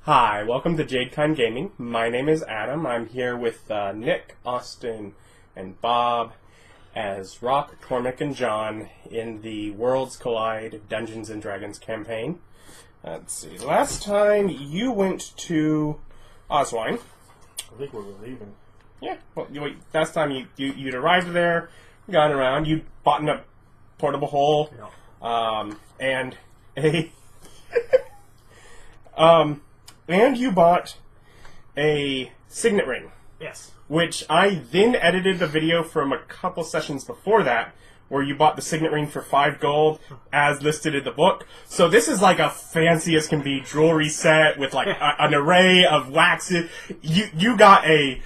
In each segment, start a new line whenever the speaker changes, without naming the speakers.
Hi, welcome to JadeKind Gaming. My name is Adam. I'm here with Nick, Austin, and Bob as Rock, Tormmik, and John in the Worlds Collide Dungeons & Dragons campaign. Let's see. Last time you went to Oswine.
I think we were leaving.
Yeah. Well, last time you'd arrived there, gone around, you bought in a portable hole, and a and you bought a signet ring.
Yes.
Which I then edited the video from a couple sessions before that, where you bought the signet ring for 5 gold, as listed in the book. So this is like a fancy as can be jewelry set with like an array of waxes. You got a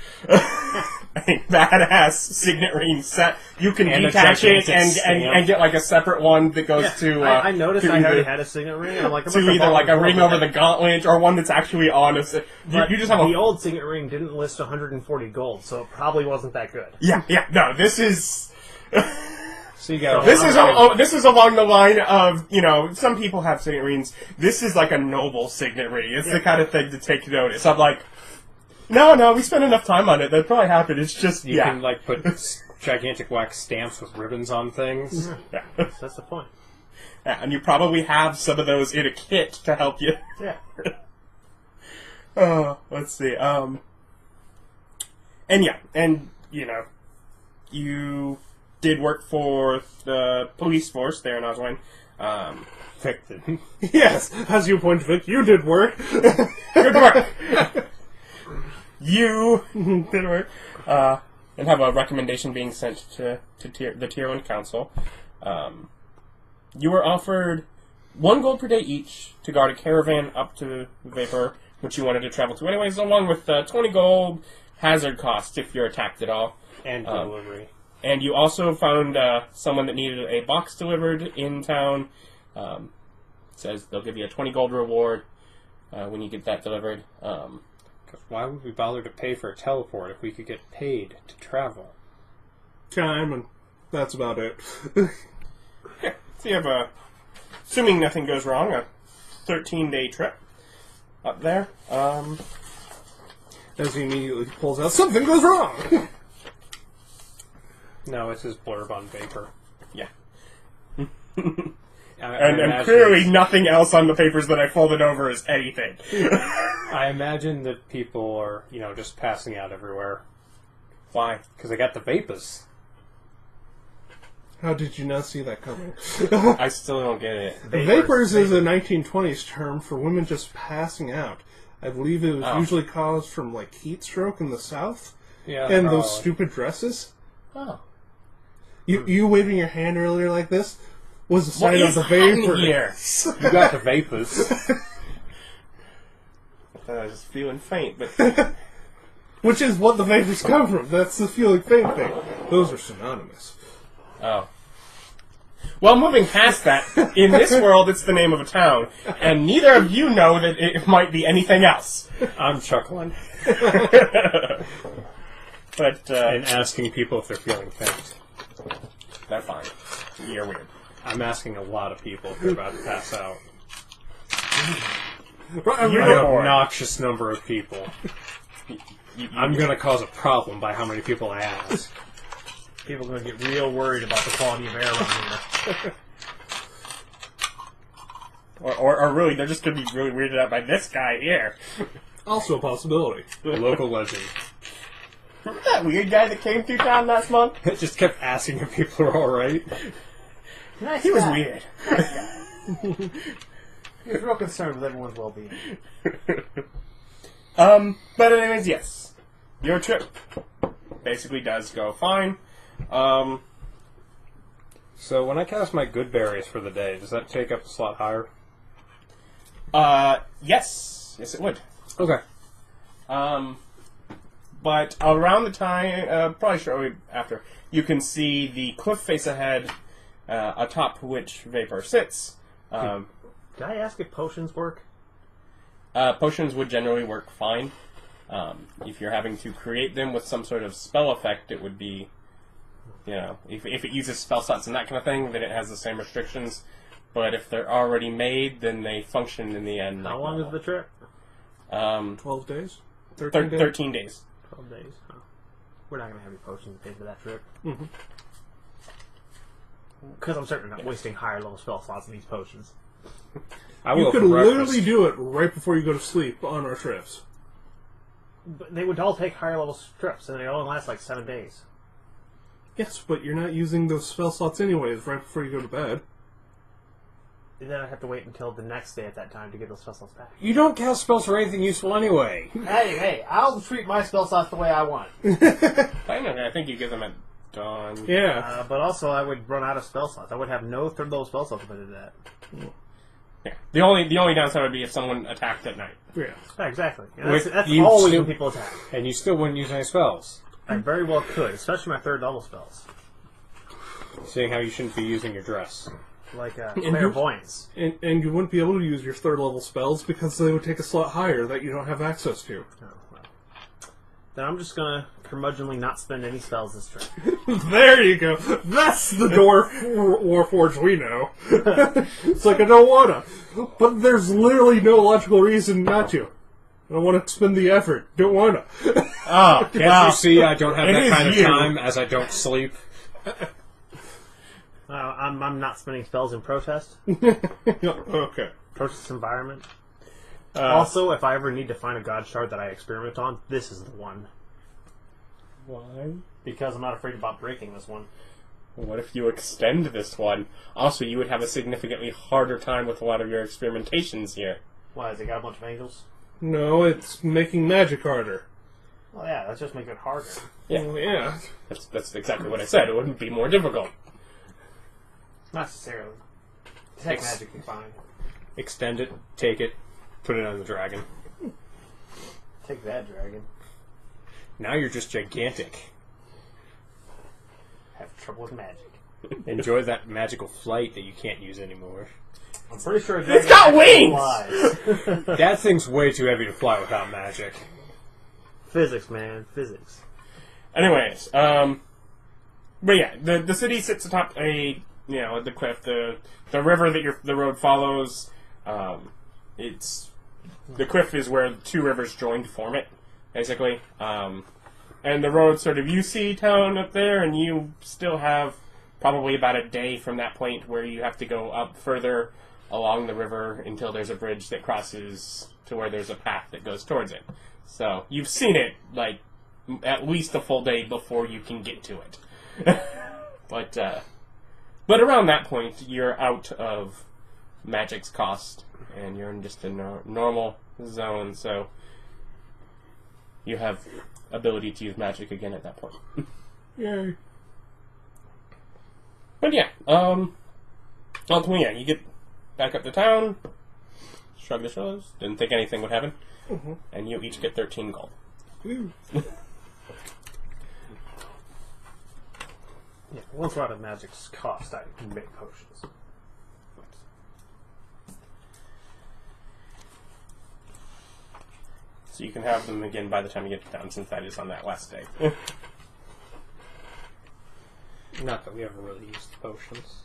badass signet ring set. You can detach it and get like a separate one that goes to.
I noticed I already had a signet ring. And I'm like,
to either like a ring over the gauntlet or one that's actually on a. You just have
the old signet ring didn't list 140 gold, so it probably wasn't that good.
Yeah. No, this is.
So you got
this is along the line of, some people have signet rings. This is like a noble signet ring. It's the kind of thing to take notice. I'm like, no, we spent enough time on it. That probably happened. It's just,
You can, like, put gigantic wax stamps with ribbons on things.
Yeah.
That's the point.
Yeah, and you probably have some of those in a kit to help you.
Yeah.
Let's see. You did work for the police force there in Oswine.
Yes, as you point, Vic, you did work.
Good work. You did work. And have a recommendation being sent to the Tier 1 Council. You were offered 1 gold per day each to guard a caravan up to Vapar, which you wanted to travel to anyways, along with 20 gold hazard cost if you're attacked at all.
And delivery.
And you also found someone that needed a box delivered in town. Says they'll give you a 20 gold reward when you get that delivered.
Why would we bother to pay for a teleport if we could get paid to travel?
Time, and that's about it.
Yeah, so you have assuming nothing goes wrong, a 13-day trip up there.
As he immediately pulls out, something goes wrong!
No, it's his blurb on Vapor.
Yeah.
And
clearly nothing else on the papers that I folded over is anything.
I imagine that people are, just passing out everywhere.
Why?
Because they got the vapors.
How did you not see that coming?
I still don't get it.
Vapors is a 1920s term for women just passing out. I believe it was usually caused from, heat stroke in the South.
Yeah.
And those stupid dresses.
Oh.
You waving your hand earlier like this was a sign of the vapors.
Here?
You got the vapors.
I was just feeling faint, but...
Which is what the vapors come from. That's the feeling faint thing. Those are synonymous.
Oh. Well, moving past that, in this world it's the name of a town, and neither of you know that it might be anything else.
I'm chuckling.
But,
and asking people if they're feeling faint.
They're fine. You're weird.
I'm asking a lot of people if they're about to pass out.
You're
An
bored.
obnoxious number of people. I'm going to cause a problem by how many people I ask.
People are going to get real worried about the quality of air around here.
Or really, they're just going to be really weirded out by this guy here.
Also a possibility.
A local legend.
Remember that weird guy that came through town last month?
Just kept asking if people are alright.
Nice
He was
guy.
weird.
Nice guy. He was real concerned with everyone's well-being.
But anyways, yes. Your trip basically does go fine.
So when I cast my good berries for the day, does that take up a slot higher?
Yes. Yes, it would.
Okay.
But around the time, probably shortly after, you can see the cliff face ahead, atop which Vapor sits.
Can I ask if potions work?
Potions would generally work fine. If you're having to create them with some sort of spell effect, it would be, if it uses spell slots and that kind of thing, then it has the same restrictions. But if they're already made, then they function in the end.
How long is the trip?
12 days? 13 days?
13 days.
12 days. Huh. We're not going to have any potions to pay for that trip.
Mm-hmm.
Because I'm certainly not wasting higher level spell slots in these potions.
You could literally do it right before you go to sleep on our trips.
But they would all take higher level trips, and they only last like 7 days.
Yes, but you're not using those spell slots anyways right before you go to bed.
And then I have to wait until the next day at that time to get those spell slots back.
You don't cast spells for anything useful anyway.
Hey, I'll treat my spell slots the way I want.
I think you give them at dawn.
Yeah.
But also, I would run out of spell slots. I would have no third level spell slots if I did that.
Yeah. The only downside would be if someone attacked at night.
Yeah.
Exactly. And
With
that's
you
always
still-
when people attack.
And you still wouldn't use any spells.
I very well could, especially my third level spells.
Seeing how you shouldn't be using your dress.
Like
you-
clairvoyance.
And you wouldn't be able to use your third level spells because they would take a slot higher that you don't have access to.
Oh, well. Then I'm just going to curmudgeonly not spend any spells this trip.
There you go. That's the Dwarf Warforged we know. It's like, I don't wanna. But there's literally no logical reason not to. I don't want to spend the effort. Don't wanna.
Oh,
As you see, I don't have
It
that
is
kind of
you.
time, as I don't sleep.
I'm not spending spells in protest.
Okay.
Protest environment. Also, if I ever need to find a god shard that I experiment on, this is the one.
Why?
Because I'm not afraid about breaking this one.
What if you extend this one? Also, you would have a significantly harder time with a lot of your experimentations here.
Why, has it got a bunch of angels?
No, it's making magic harder.
Well, yeah, that's just making it harder.
Yeah.
Well, yeah.
That's exactly what I said. It wouldn't be more difficult.
Not necessarily. Detect magic be fine.
Extend it, take it, put it on the dragon.
Take that, dragon.
Now you're just gigantic.
Have trouble with magic.
Enjoy that magical flight that you can't use anymore.
I'm pretty sure
It's got wings!
Flies.
That thing's way too heavy to fly without magic.
Physics, man. Physics.
Anyways, but yeah, the city sits atop the cliff. The river that the road follows. It's the cliff is where the two rivers join to form it, basically. And the road you see town up there, and you still have probably about a day from that point where you have to go up further along the river until there's a bridge that crosses to where there's a path that goes towards it. So you've seen it like at least a full day before you can get to it. But around that point, you're out of magic's cost, and you're in just a normal zone. So you have ability to use magic again at that point.
Yay.
But yeah, ultimately, yeah, you get back up to town, shrug the shoulders, didn't think anything would happen, and you each get 13 gold.
Woo.
Yeah, once we're out of magic's cost, I can make potions.
So you can have them again by the time you get to town, since that is on that last day.
Not that we ever really used the potions.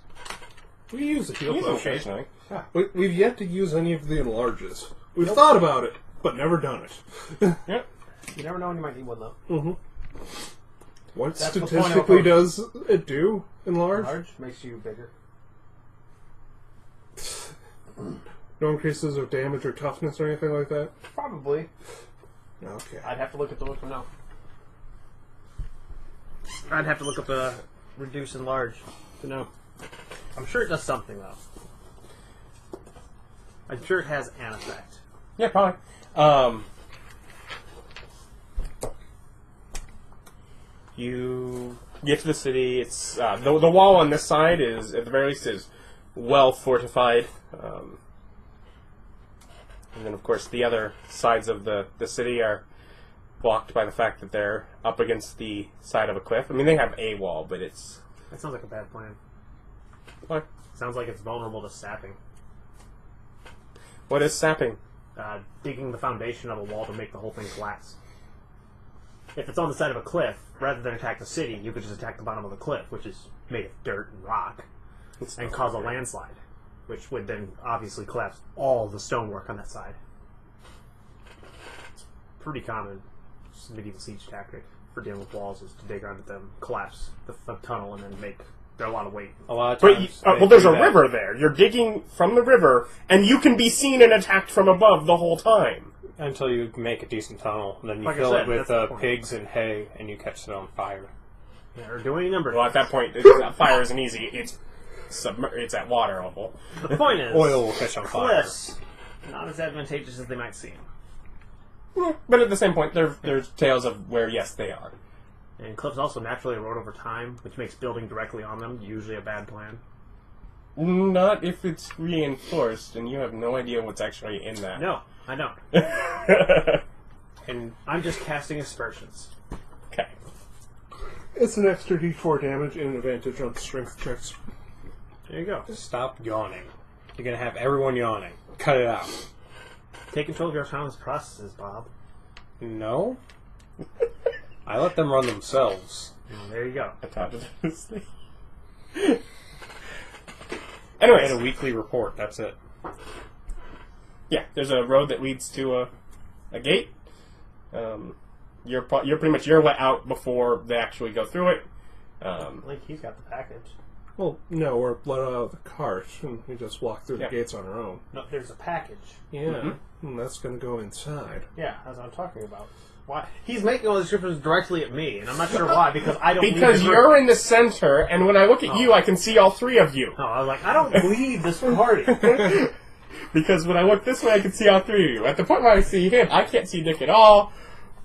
We use the heal
Use them
potion.
occasionally.
We've yet to use any of the enlarges. We've thought about it, but never done it.
Yep.
You never know when you might need one, though.
Mm-hmm. What
That's the point of
statistically
a
does it do? Enlarge?
Large makes you bigger.
No increases of damage or toughness or anything like that?
Probably.
Okay.
I'd have to look at the book to know. I'd have to look up reduce and large to know. I'm sure it does something, though. I'm sure it has an effect.
Yeah, probably. You get to the city. It's the wall on this side is, at the very least, is well fortified. And then, of course, the other sides of the city are blocked by the fact that they're up against the side of a cliff. I mean, they have a wall, but it's...
That sounds like a bad plan.
What?
Sounds like it's vulnerable to sapping.
What is sapping?
Digging the foundation of a wall to make the whole thing collapse. If it's on the side of a cliff, rather than attack the city, you could just attack the bottom of the cliff, which is made of dirt and rock, and cause a landslide. which would then obviously collapse all the stonework on that side. It's pretty common medieval siege tactic for dealing with walls is to dig under them, collapse the tunnel, and then make a lot of weight.
A lot of
But
times.
well, there's a river there. You're digging from the river, and you can be seen and attacked from above the whole time.
Until you make a decent tunnel, then you
Like I
fill
said,
it with
that's the point.
pigs and hay, and you catch it on fire.
Yeah, or do any number of
Well, at that point, fire isn't easy. It's it's at water level.
The point is,
Oil will catch on fire.
cliffs not as advantageous as they might seem.
But at the same point, there's tales of where, yes, they are.
And cliffs also naturally erode over time, which makes building directly on them usually a bad plan.
Not if it's reinforced, and you have no idea what's actually in that.
No, I don't.
And
I'm just casting aspersions.
Okay.
It's an extra d4 damage and an advantage on strength checks.
There you go.
stop yawning. You're gonna have everyone yawning. Cut it out.
Take control of your autonomous processes, Bob.
No. I let them run themselves.
And there you go.
Autonomously.
I
Anyways,
had a weekly report. That's it.
yeah, there's a road that leads to a gate. You're pretty much you're let out before they actually go through it.
I think he's got the package.
Well, no, we're let out of the cart, and we just walk through
Yeah.
the gates on our own.
No, there's a package.
Yeah, and that's going to go inside.
Yeah, that's what I'm talking about. Why? He's making all these descriptions directly at me, and I'm not sure why, because I don't
Because
lead the
you're
group.
in the center, and when I look at you, I can see all three of you.
No, I was like, I don't lead this party.
Because when I look this way, I can see all three of you. At the point where I see him, I can't see Nick at all.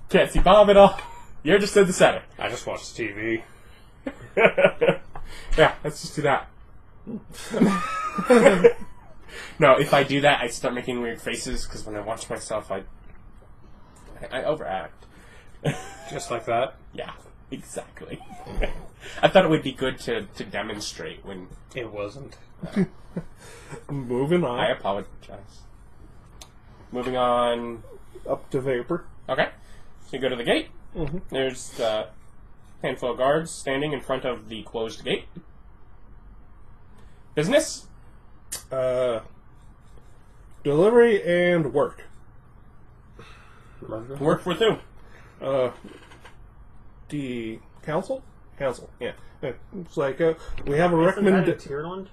Can't see Bob at all. You're just in the center.
I just watch TV.
Yeah, let's just do that. No, if I do that, I start making weird faces, because when I watch myself, I overact.
Just like that.
Yeah, exactly. I thought it would be good to demonstrate when...
It wasn't.
Moving on.
I apologize. Moving on...
Up to Vapor.
Okay. So you go to the gate.
Mhm.
There's a handful of guards standing in front of the closed gate. Business?
Delivery and work.
Work with who?
The council? Council, yeah. It's like, we have a
Isn't that in
recommend.
Tierland?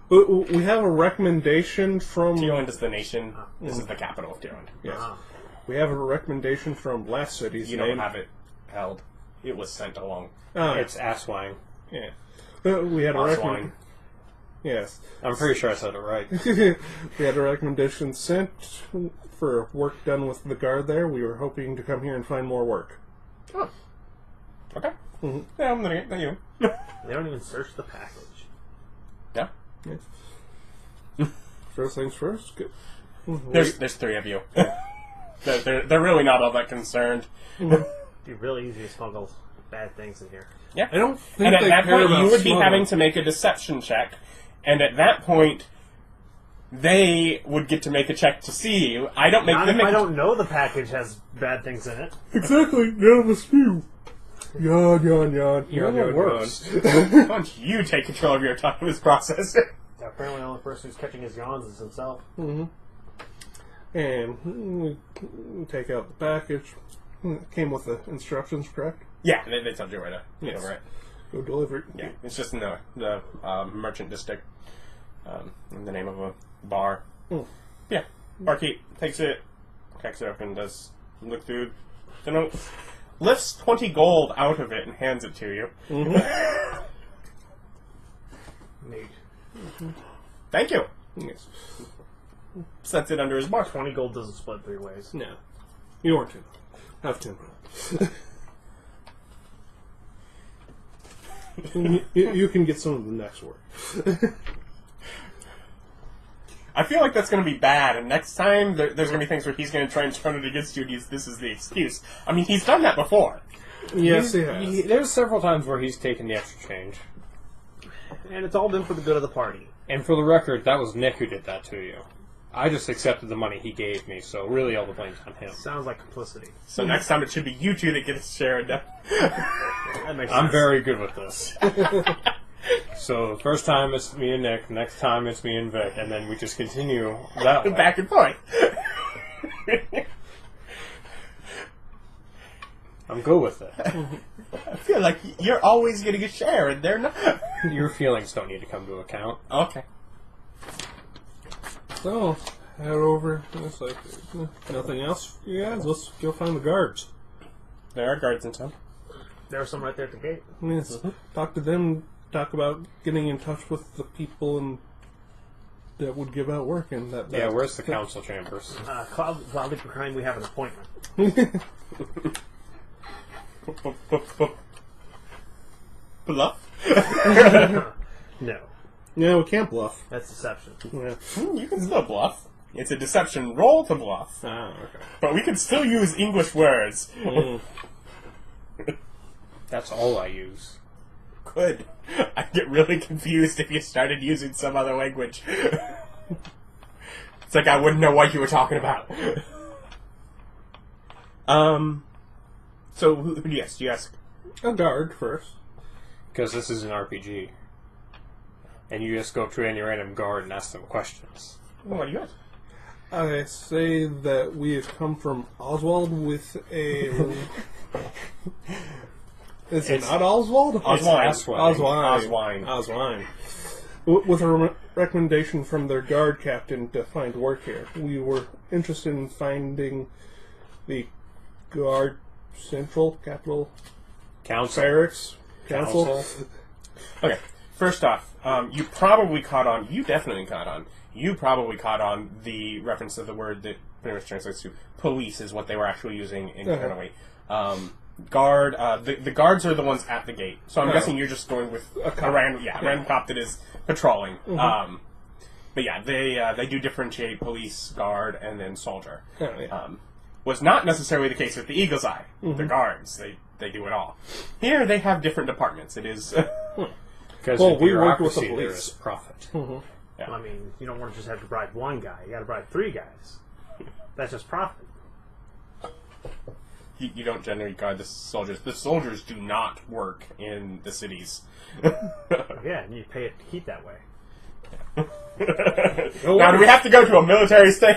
We have a recommendation from.
Tierland is the nation. This is the capital of Tierland.
Yes.
Ah.
We have a recommendation from last city's
You
name.
don't have it held. It was sent along.
Oh,
It's asswang.
yeah. We had a
Swine.
recommendation. Yes.
I'm pretty sure I said it right.
We had a recommendation sent for work done with the guard there. We were hoping to come here and find more work.
Oh. Okay.
Mhm.
Yeah, I'm gonna get you.
They don't even search the package.
Yeah.
Yes. First things first. Good.
There's three of you. they're really not all that concerned.
It'd be really easy to smuggle bad things in here.
Yeah.
I don't think
And at
they
that
care
point,
about
you would be
smuggling.
having to make a deception check. And at that point, they would get to make a check to see you. I don't make
Not
them
if
make
I don't know the package has bad things in it.
Exactly. None of us do. Yawn, yawn, yawn.
You're
yawn,
the
yawn,
worst.
Why don't you take control of your autonomous process?
Apparently the only person who's catching his yawns is himself.
yawn. And we take out the package. It came with the instructions, correct?
Yeah, they told you where to get
Yes.
over it.
Go deliver it.
Yeah, it's just in the merchant district, in the name of a bar.
Mm.
Yeah, barkeep takes it, cracks it open, does look through the notes, lifts 20 gold out of it and hands it to you.
Neat.
Thank you.
Yes.
Sets it under his bar.
20 gold doesn't split three ways.
No. You weren't 10. Have 10. You can get some of the next work.
I feel like that's going to be bad, and next time there's going to be things where he's going to try and turn it against you, and this is the excuse. I mean, he's done that before.
Yes, he has.
There's several times where he's taken the extra change.
And it's all done for the good of the party.
And for the record, that was Nick who did that to you. I just accepted the money he gave me, so really all the blame's on him.
Sounds like complicity.
So next time it should be you two that get a share of that.
That makes sense.
I'm very good with this. So the first time it's me and Nick, next time it's me and Vic, and then we just continue that way.
Back and forth.
I'm good with it.
I feel like you're always getting a share, and they're not.
Your feelings don't need to come to account.
Okay.
So, head over. It's like, nothing else, you guys? Let's go find the guards.
There are guards in town.
There's some right there at the gate.
Yes. Talk to them. Talk about getting in touch with the people that would give out work. And that.
Yeah, where's the council chambers?
Cloudly behind, we have an appointment.
Bluff?
No,
Yeah, we can't bluff.
that's deception.
Yeah.
You can still bluff. It's a deception roll to bluff.
Ah, okay.
But we can still use English words.
That's all I use.
Good. I'd get really confused if you started using some other language. It's like I wouldn't know what you were talking about. So, who do you ask? Do you ask?
A guard first.
Because this is an RPG. And you just go up to any random guard and ask them questions.
Well, what do you ask?
I say that we have come from Oswald with a... Is it not Oswald?
Oswine.
Oswine. With a recommendation from their guard captain to find work here. We were interested in finding the guard central capital
Council.
barracks council.
Okay, first off, you probably caught on, you probably caught on the reference of the word that pretty much translates to police is what they were actually using internally. Guard, the guards are the ones at the gate. So I'm guessing you're just going with a random cop that is patrolling.
Mm-hmm.
But yeah, they do differentiate police, guard, and then soldier.
Oh, yeah.
Was not necessarily the case with the Eagle's Eye.
Mm-hmm.
The guards, they do it all. Here they have different departments. It is...
Because
Well, we work with the
there
police.
is profit.
Mm-hmm.
Yeah.
I mean, you don't want to just have to bribe one guy. You got to bribe 3 guys. That's just profit.
You don't generally guard the soldiers. The soldiers do not work in the cities.
Yeah, and you pay it to keep that way.
Now, do we have to go to a military state?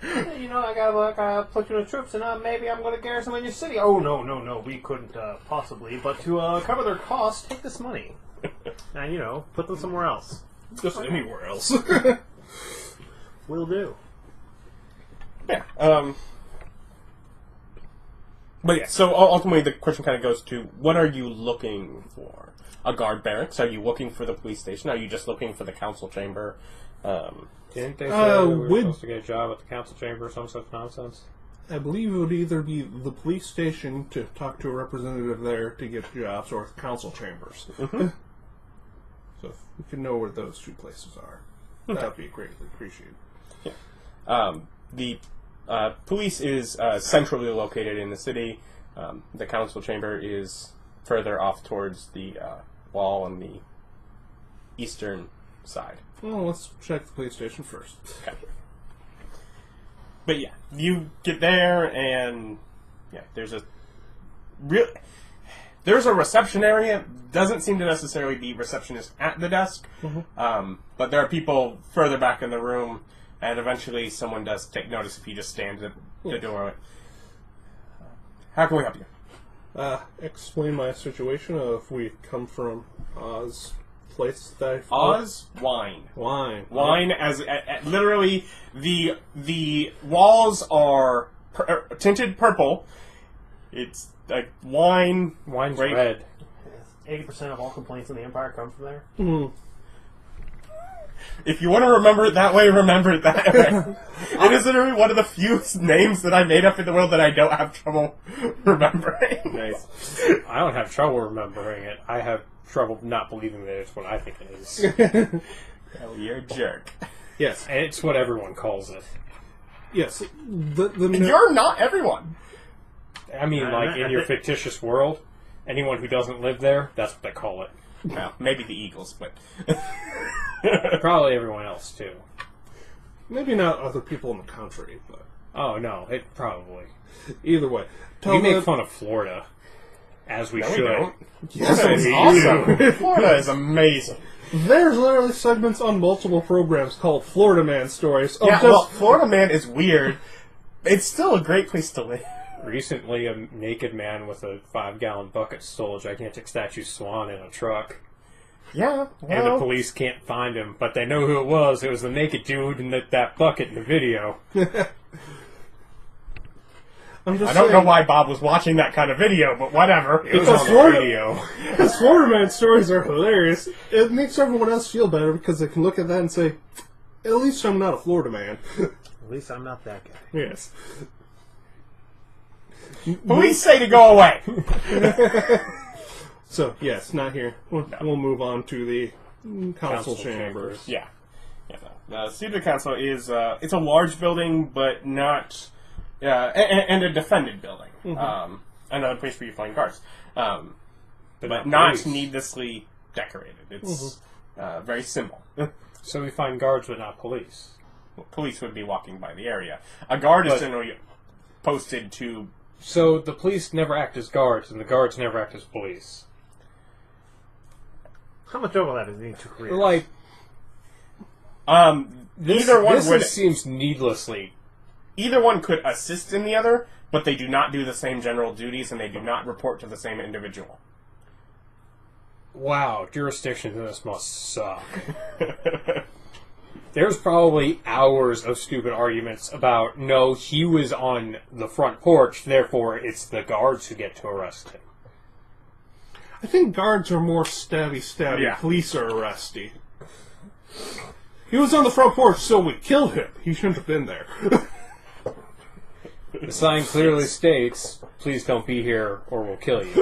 You know, I got like a platoon of troops, and maybe I'm going to garrison in your city. Oh, no, we couldn't possibly. But to cover their costs, take this money. And, you know, put them somewhere else.
Just anywhere else.
Will do.
Yeah. But yeah, so ultimately the question kind of goes to, what are you looking for? A guard barracks? Are you looking for the police station? Are you just looking for the council chamber?
Didn't they say we were
would-
supposed to get a job at the council chamber or some such nonsense?
I believe it would either be the police station to talk to a representative there to get jobs, or the council chambers.
Mm-hmm.
So if we can know where those 2 places are, that would be greatly appreciated.
The police is centrally located in the city. The council chamber is further off towards the wall on the eastern side.
Well, let's check the police station first.
Okay. But yeah, you get there and yeah, there's a reception area. Doesn't seem to necessarily be receptionist at the desk, but there are people further back in the room, and eventually someone does take notice if you just stand at the doorway. How can we help you?
Explain my situation of we come from Oz place that
Oz wine.
Wine.
As literally the walls are tinted purple. It's like wine.
Wine's
grape.
red.
80% of all complaints in the Empire come from there.
Mm.
If you want to remember it that way, remember it that way. It is literally one of the few names that I made up in the world that I don't have trouble remembering.
Nice.
I don't have trouble remembering it. I have trouble not believing that it's what I think it is.
Oh, you're a jerk.
Yes.
And it's what everyone calls it.
Yes. The
You're not everyone.
I mean, like, in your fictitious world, anyone who doesn't live there, that's what they call it.
Well, maybe the Eagles, but...
Probably everyone else, too.
maybe not other people in the country, but
Oh, no, it probably.
either way.
We make fun of Florida. As we
No, we
should.
don't.
Yes,
Florida is
we
awesome.
do.
Florida is amazing.
There's literally segments on multiple programs called Florida Man Stories.
Yeah, well, Florida Man is weird. It's still a great place to live.
Recently, a naked man with a 5-gallon bucket stole a gigantic statue swan in a truck.
Yeah,
And the
well,
police can't find him, but they know who it was. It was the naked dude in that bucket in the video.
I'm just
I don't know
saying,
why Bob was watching that kind of video, but whatever.
It was
Because
on the
Florida-
radio.
Because Florida Man Stories are hilarious. It makes everyone else feel better because they can look at that and say, at least I'm not a Florida man.
At least I'm not that guy.
Yes.
Police say to go away.
So, yes, not here. We'll move on to the council chambers.
Yeah. The Student Council is it's a large building, but not and a defended building. Another place where you find guards, but not
police.
needlessly decorated. It's very simple.
So we find guards, but not police.
Police would be walking by the area. A guard is generally posted to.
So the police never act as guards, and the guards never act as police.
How much overlap is these two careers?
Like,
Either one
this
would.
seems needlessly.
Either one could assist in the other, but they do not do the same general duties, and they do not report to the same individual.
Wow, jurisdictions in this must suck. There's probably hours of stupid arguments about, no, he was on the front porch, therefore it's the guards who get to arrest him.
I think guards are more stabby.
Yeah.
Police are arresty. He was on the front porch, so we killed him. He shouldn't have been there.
The sign clearly states, please don't be here or we'll kill you.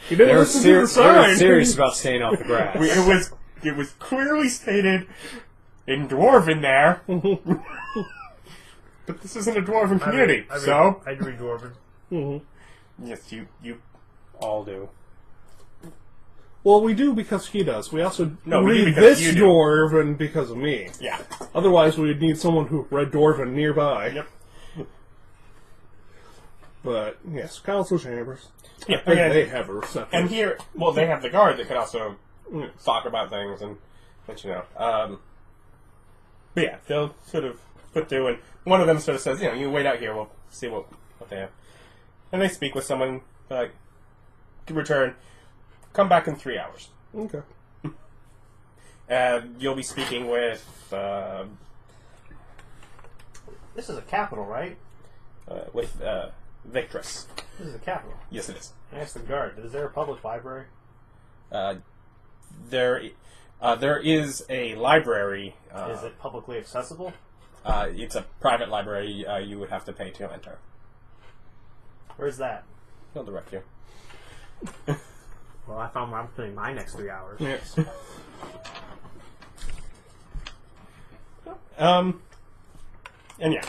He didn't
They're,
listen to the
they're
sign.
serious about staying off the grass.
It was clearly stated in Dwarven there. But this isn't a Dwarven community, so...
I read Dwarven.
Yes, you
All do.
Well, we do because he does. We also
No, we do
read
because
this
you do.
Dwarven because of me.
Yeah.
Otherwise, we would need someone who read Dwarven nearby.
Yep.
But, yes, council chambers.
Yeah,
I think
and-
they have a reception.
And here, well, they have the guard that could also talk about things and let you know. But yeah, they'll sort of put through, and one of them sort of says, you wait out here, we'll see what they have. And they speak with someone, like, return, come back in 3 hours.
Okay.
You'll be speaking with,
This is a capital, right?
Victress.
This is a capital.
Yes, it is.
I asked the guard, is there a public library?
There is a library.
Is it publicly accessible?
It's a private library. You would have to pay to enter.
Where's that?
He'll direct you.
Well, I found where I'm spending my next 3 hours.
Yes.
And yeah.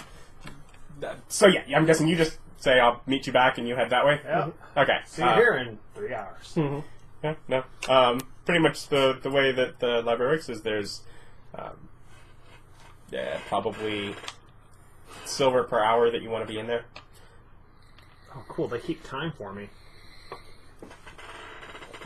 So yeah, I'm guessing you just say I'll meet you back and you head that way?
Yeah.
Okay.
See you here in 3 hours.
Yeah, no. Pretty much the way that the library works is there's probably silver per hour that you want to be in there.
Oh, cool. They keep time for me.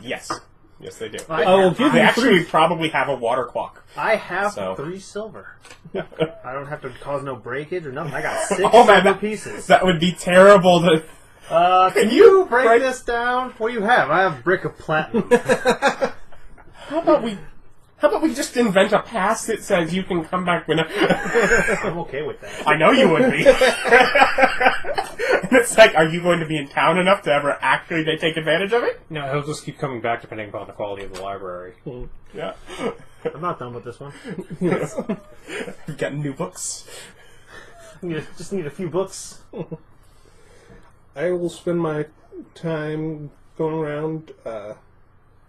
Yes. Yes, they do.
I will give
They
you
actually probably have a water clock.
I have
So.
3 silver. I don't have to cause no breakage or nothing. I got 6
Oh, man,
silver pieces.
That would be terrible to...
Can you break this down? What do you have? I have a brick of platinum.
How about we just invent a pass that says you can come back whenever...
I'm okay with that.
I know you would be. And it's like, are you going to be in town enough to ever actually take advantage of it?
No, he'll just keep coming back depending upon the quality of the library.
Yeah.
I'm not done with this one.
You've got new books.
Just need a few books.
I will spend my time going around,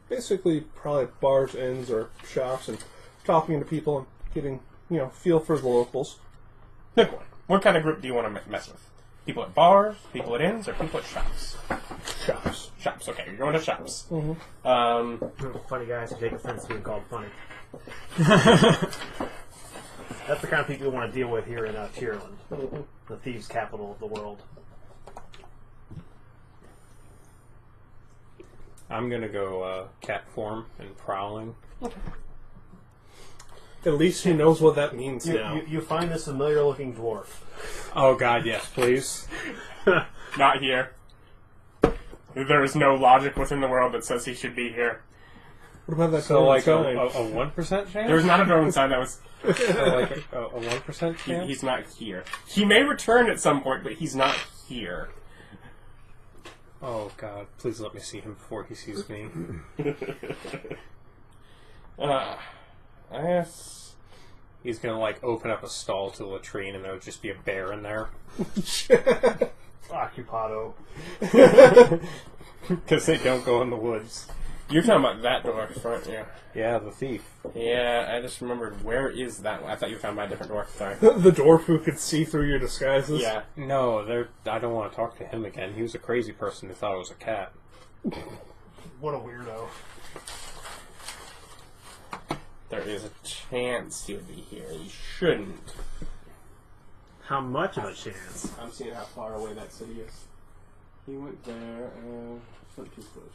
basically probably bars, inns, or shops, and talking to people and getting, feel for the locals.
Pick one. What kind of group do you want to mess with? People at bars, people at inns, or people at shops?
Shops.
Shops, okay. You're going to shops.
Funny guys who take offense to being called funny. That's the kind of people you want to deal with here in Tierland, the thieves' capital of the world.
I'm gonna go cat form and prowling.
At least he knows what that means now.
You find this familiar-looking dwarf.
Oh God, yes, please.
Not here. There is no logic within the world that says he should be here.
What about that
So like a
sign?
1% chance?
There's not a drone sign that was...
So like a 1% chance?
He's not here. He may return at some point, but he's not here.
Oh God, please let me see him before he sees me.
I guess...
He's gonna like open up a stall to the latrine and there would just be a bear in there.
Occupado.
Because they don't go in the woods.
You're talking about that dwarf, aren't you?
Yeah, the thief.
Yeah, I just remembered, where is that one? I thought you were talking about a different dwarf, sorry.
The dwarf who could see through your disguises?
Yeah.
No, I don't want to talk to him again. He was a crazy person who thought it was a cat.
What a weirdo.
There is a chance he would be here. He shouldn't.
How much of a chance?
I'm seeing how far away that city is. He went there, and... It's not too close.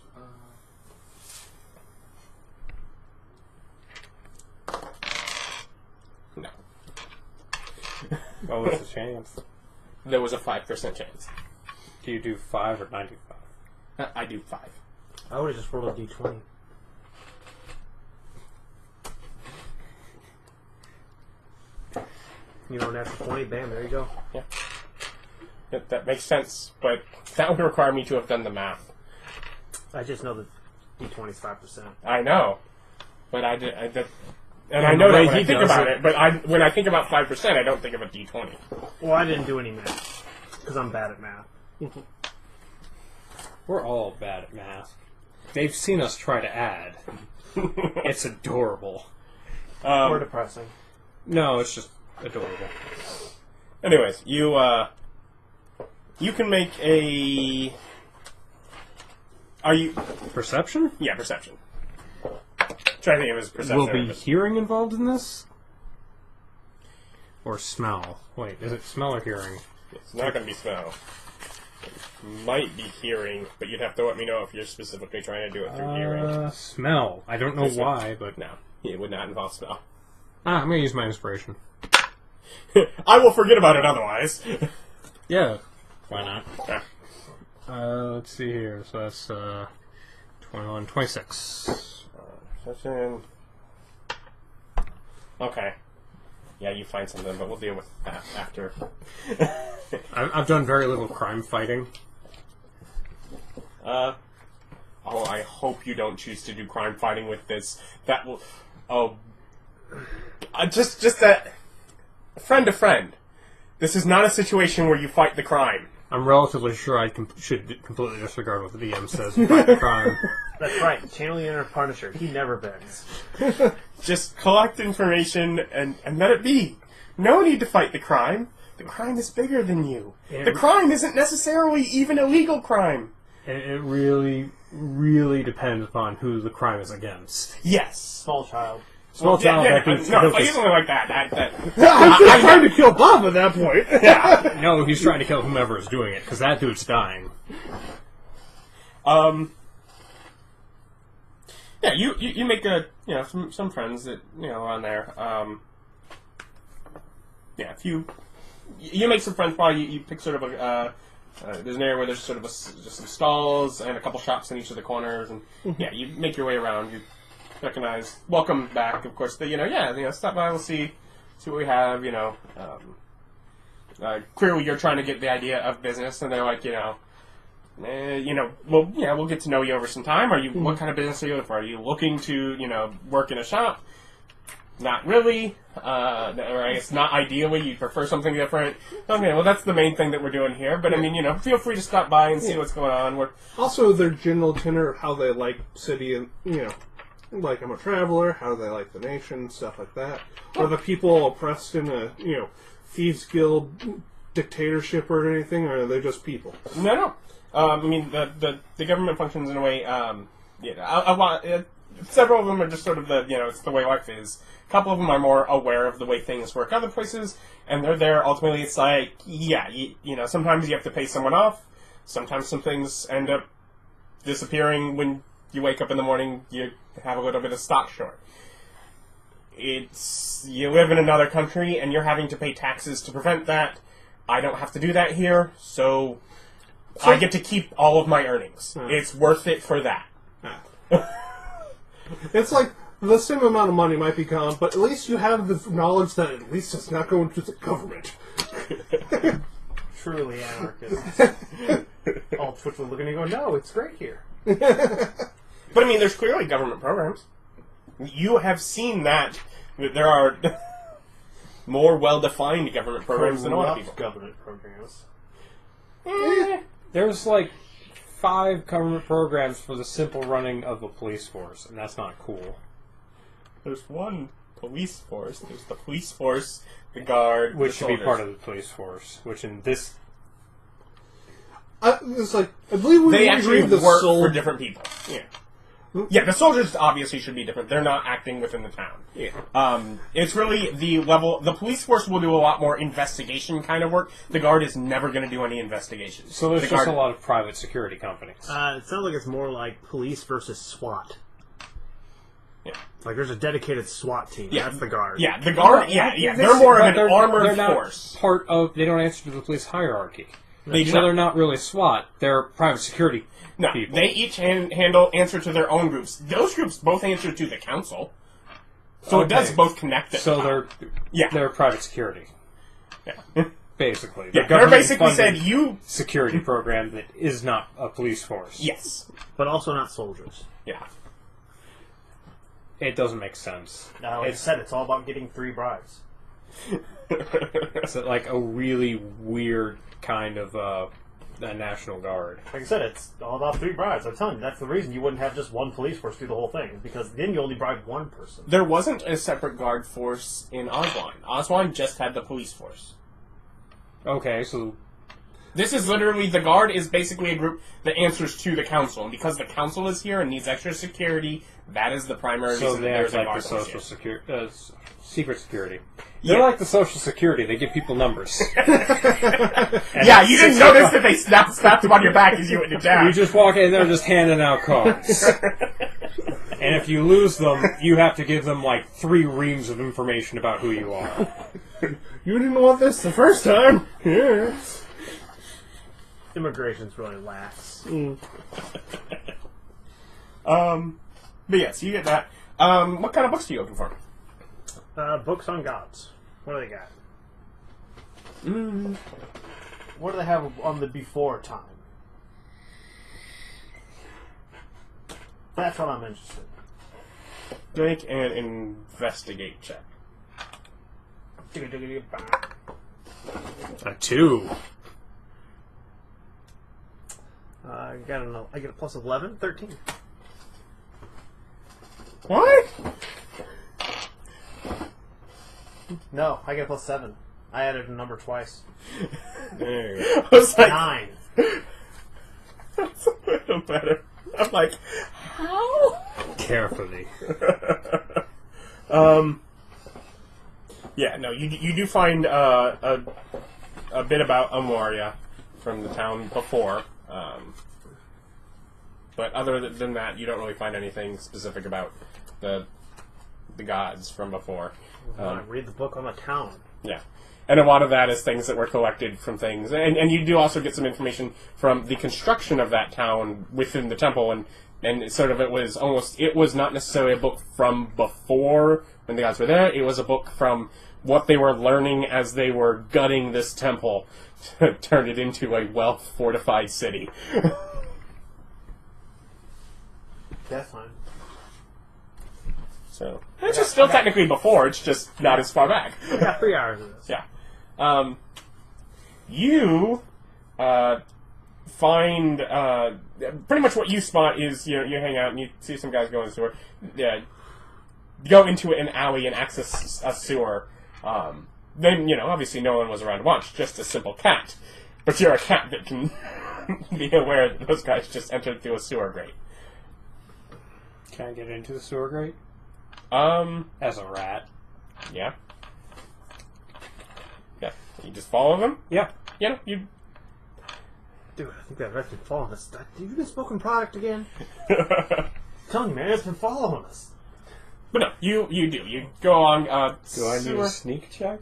No.
What was the chance?
There was a 5% chance.
Do you do 5 or 95?
I do 5.
I would have just rolled a d20. You know, natural 20, bam, there you go.
Yeah. That makes sense, but that would require me to have done the math.
I just know that d20 is 5%.
I know. But I did... And I know that when I think about it, but when I think about 5%, I don't think of a d20.
Well, I didn't do any math, because I'm bad at math.
We're all bad at math. They've seen us try to add. It's adorable.
Or depressing.
No, it's just adorable.
Anyways, you can make a... Are you...
Perception?
Yeah, perception. Try to think of it as perception.
Will be hearing involved in this? Or smell? Wait, is it smell or hearing?
It's not going to be smell. It might be hearing, but you'd have to let me know if you're specifically trying to do it through hearing.
Smell. I don't know why, but...
No, it would not involve smell.
I'm going to use my inspiration.
I will forget about it otherwise.
Yeah. Why not?
Yeah.
Let's see here. So that's 21, 26.
Perception. Okay. Yeah, you find something, but we'll deal with that after.
I've done very little crime fighting.
Oh, I hope you don't choose to do crime fighting with this. That will... Oh... just that... Friend to friend. This is not a situation where you fight the crime.
I'm relatively sure I should completely disregard what the DM says and fight the crime.
That's right. Channel the inner Punisher. He never bends.
Just collect information and let it be. No need to fight the crime. The crime is bigger than you. The crime isn't necessarily even a legal crime.
It really, really depends upon who the crime is against.
Yes.
Small child.
Small child,
Yeah,
I think...
no, he's only like that.
I'm trying to kill Bob at that point.
Yeah.
No, he's trying to kill whomever is doing it, because that dude's dying.
Yeah, you make some friends that on there. Yeah, if you make some friends, probably you pick sort of a there's an area where there's sort of just some stalls and a couple shops in each of the corners, and yeah, you make your way around. You recognize, welcome back, of course. But stop by. We'll see what we have. Clearly you're trying to get the idea of business, and they're like, we'll get to know you over some time. What kind of business are you looking for? Are you looking to, work in a shop? Not really. Or I guess not ideally. You prefer something different. Okay, well, that's the main thing that we're doing here. But, feel free to stop by and see what's going on.
Also, their general tenor of how they like city and, like I'm a traveler, how they like the nation, stuff like that. Are the people oppressed in a, thieves guild dictatorship or anything, or are they just people?
No. The government functions in a way, several of them are just sort of it's the way life is. A couple of them are more aware of the way things work other places, and they're there. Ultimately, it's like, sometimes you have to pay someone off. Sometimes some things end up disappearing when you wake up in the morning, you have a little bit of stock short. You live in another country, and you're having to pay taxes to prevent that. I don't have to do that here, so I get to keep all of my earnings. It's worth it for that.
It's like the same amount of money might be gone, but at least you have the knowledge that at least it's not going to the government.
Truly anarchist. All Twitch will look at you and go, no, it's great here.
But I mean, there's clearly government programs. You have seen that there are more well-defined government programs than a lot of people.
Government programs.
There's like 5 government programs for the simple running of a police force, and that's not cool.
There's one police force. There's the police force, the guard,
Which
the
should be
soldiers.
part of the police force, which in this...
It's like, I believe we
They actually
read the
work
soul.
for different people. Yeah. Yeah, the soldiers obviously should be different. They're not acting within the town.
Yeah.
It's really the level... The police force will do a lot more investigation kind of work. The guard is never going to do any investigations.
So there's
the
just
guard,
a lot of private security companies.
It sounds like it's more like police versus SWAT.
Yeah.
Like there's a dedicated SWAT team.
Yeah.
That's the guard.
Yeah, the guard... Yeah. They're more of an armored
they're not
force.
Part of... They don't answer to the police hierarchy.
They
So they're not really SWAT. They're private security
No,
people.
they each answer to their own groups. Those groups both answer to the council. So it
Okay.
does both connect it.
So
Yeah.
they're private security,
Yeah.
basically.
Yeah, they're basically
government-funded
said, you...
security program that is not a police force.
Yes.
But also not soldiers.
Yeah.
It doesn't make sense.
Now, like I said, it's all about getting 3 bribes.
It's like a really weird kind of a National Guard.
Like I said, it's all about 3 bribes. I'm telling you, that's the reason you wouldn't have just one police force do the whole thing. Because then you only bribe one person.
There wasn't a separate guard force in Oswine. Oswine just had the police force.
Okay, so
This is literally, the guard is basically a group that answers to the council. And because the council is here and needs extra security, that is the primary
so
reason
they
that there's
act
a
like
guard
the
force
social
here.
security, secret security. They're
Yeah.
like the social security. They give people numbers.
Yeah, you didn't notice that they slapped them on your back as you went to town.
You just walk in there just handing out cards. And if you lose them, you have to give them like 3 reams of information about who you are.
You didn't want this the first time. Yeah.
Immigration's really lax.
But yes, you get that. What kind of books do you open for?
Books on gods. What do they got? What do they have on the before time? That's what I'm interested in.
Make an investigate check.
A 2.
I get a plus 11, 13.
What?
No, I get a plus 7. I added a number twice.
There you go. I was like,
9.
that's a little better. I'm like, how?
Carefully.
Yeah, no, you do find a bit about Amoria from the town before, but other than that, you don't really find anything specific about the gods from before.
Read the book on the town.
Yeah. And a lot of that is things that were collected from things. And you do also get some information from the construction of that town within the temple. And sort of it was not necessarily a book from before when the gods were there. It was a book from what they were learning as they were gutting this temple to turn it into a well-fortified city.
That's fine.
So it's just still technically before, it's just not as far back.
I got 3 hours of this.
Yeah. You find pretty much what you spot is you hang out and you see some guys go in the sewer. Yeah, go into an alley and access a sewer. Then obviously no one was around to watch, just a simple cat. But you're a cat that can be aware that those guys just entered through a sewer grate.
Can I get into the sewer grate? As a rat.
Yeah. Yeah. You just follow them.
Yeah.
You.
Dude, I think that rat could fall on this. Did you get spoken product again? telling you, man, it's been following us.
But no, you do. You go on.
Do I need
sewer-
a sneak check?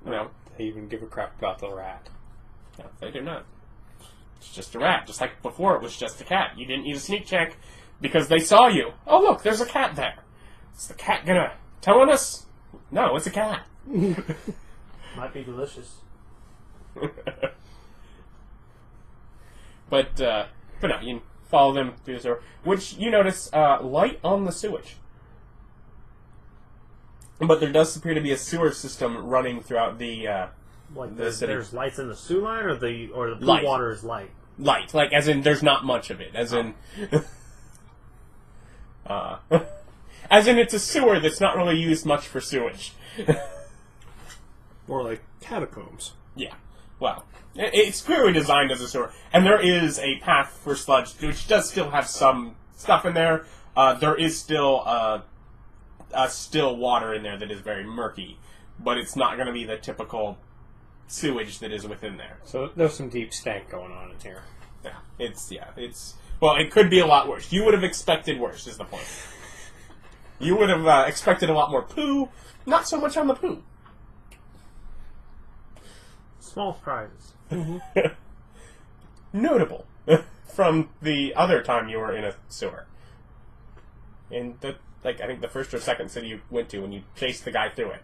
No,
They even give a crap about the rat.
no, they do not. It's just a rat, just like before it was just a cat. You didn't need a sneak check because they saw you. Oh, look, there's a cat there. Is the cat gonna tell on us? No, it's a cat.
Might be delicious.
But no, you follow them through the sewer, which you notice light on the sewage. But there does appear to be a sewer system running throughout the
Like
the city.
there's lights in the sewer line, or the pool
Light.
water is light.
Light, like as in there's not much of it, as in as in it's a sewer that's not really used much for sewage.
More like catacombs.
Yeah, well, it's clearly designed as a sewer, and there is a path for sludge, which does still have some stuff in there. There is still still water in there that is very murky, but it's not going to be the typical sewage that is within there.
So there's some deep stank going on in here.
It's well, it could be a lot worse. You would have expected worse, is the point. You would have expected a lot more poo, not so much on the poo.
Small surprises.
Notable from the other time you were in a sewer. In the I think the first or second city you went to, when you chased the guy through it,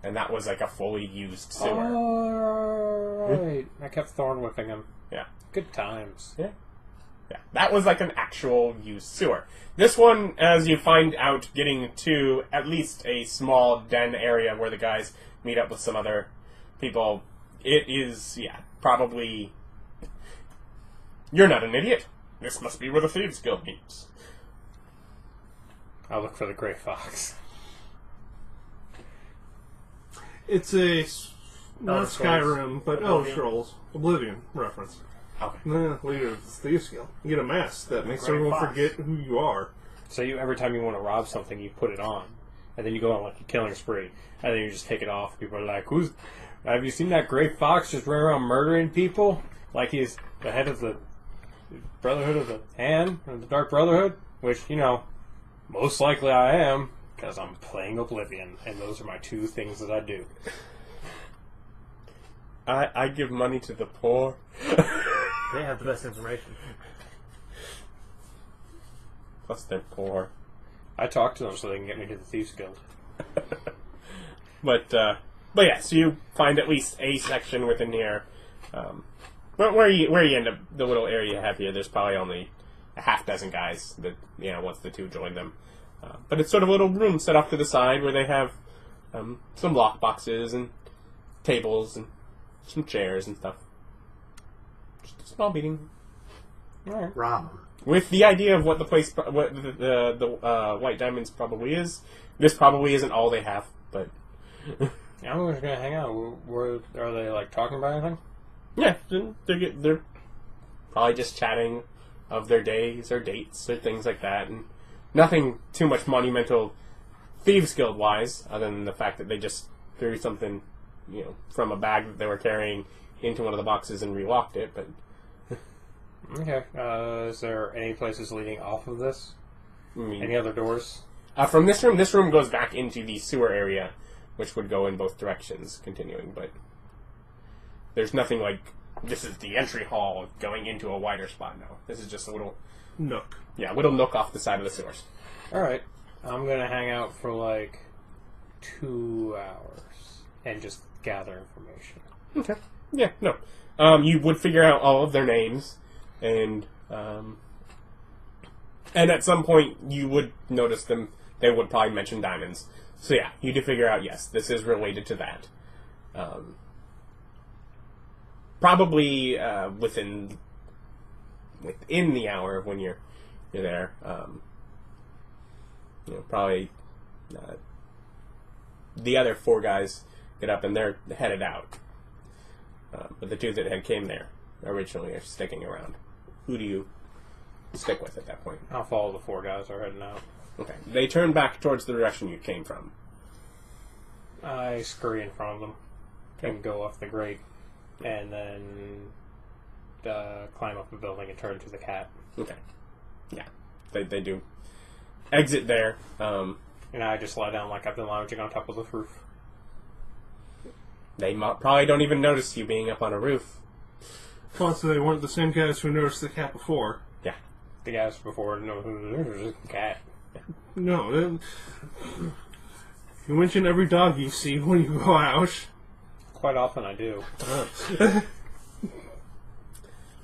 and that was like a fully used sewer.
Oh, right. I kept thorn whipping him.
Yeah.
Good times.
Yeah, that was like an actual used sewer. This one, as you find out, getting to at least a small den area where the guys meet up with some other people, it is, probably... You're not an idiot. This must be where the Thieves Guild meets.
I'll look for the Grey Fox.
It's a not
Elder Scrolls.
Skyrim, but Elder Scrolls Oblivion reference.
Okay.
Leader of the Thieves Guild. You get a mask that makes
Grey
everyone
Fox.
forget who you are.
So every time you want to rob something, you put it on. And then you go on like a killing spree. And then you just take it off. People are like, have you seen that Grey Fox just running around murdering people? Like he's the head of the Brotherhood of the Hand, or the Dark Brotherhood? Which, most likely I am, because I'm playing Oblivion. And those are my two things that I do.
I give money to the poor.
They have the best information.
Plus they're poor.
I talk to them so they can get me to the Thieves Guild.
But yeah, so you find at least a section within here. But where you end up, the little area you have here, there's probably only a half dozen guys that, once the two join them. But it's sort of a little room set off to the side where they have some lock boxes and tables and some chairs and stuff. Just a small meeting. Alright.
Ram.
With the idea of what the place, what the White Diamonds probably is, this probably isn't all they have, but...
Yeah, I'm just gonna hang out. Are they like talking about anything?
Yeah, they're probably just chatting of their days or dates or things like that, and nothing too much monumental Thieves Guild wise, other than the fact that they just threw something, from a bag that they were carrying into one of the boxes and relocked it. But
Okay. Is there any places leading off of this?
I mean,
Any other doors?
from this room goes back into the sewer area, which would go in both directions, continuing. But there's nothing like this is the entry hall going into a wider spot now. This is just a little
Nook.
nook off the side of the sewers.
Alright. I'm gonna hang out for like 2 hours and just gather information.
Okay. Yeah, no. You would figure out all of their names, and at some point you would notice them. They would probably mention diamonds. So yeah, you do figure out, yes, this is related to that. Probably within the hour of when you're there. Probably the other 4 guys get up and they're headed out. But the 2 that came there originally are sticking around. Who do you stick with at that point?
I'll follow the 4 guys who are heading out.
Okay. They turn back towards the direction you came from.
I scurry in front of them and go off the grate and then climb up a building and turn to the cat.
Okay. Yeah. They do. exit there.
And I just lie down like I've been lounging on top of the roof.
They probably don't even notice you being up on a roof.
Also, they weren't the same guys who noticed the cat before.
Yeah.
The guys before know there's a cat.
No, you mention every dog you see when you go out.
Quite often I do.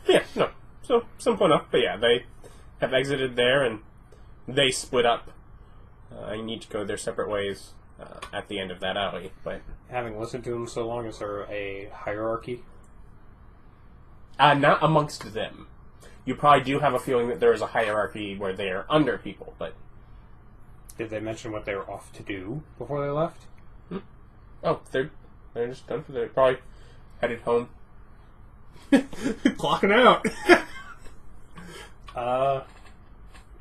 Yeah, no. So, simple enough. But yeah, they have exited there and they split up. You need to go their separate ways at the end of that alley. But
Having listened to them so long, is there a hierarchy?
not amongst them. You probably do have a feeling that there is a hierarchy where they are under people, but...
Did they mention what they were off to do before they left?
Oh, they're just done for the... Probably headed home.
Clocking out.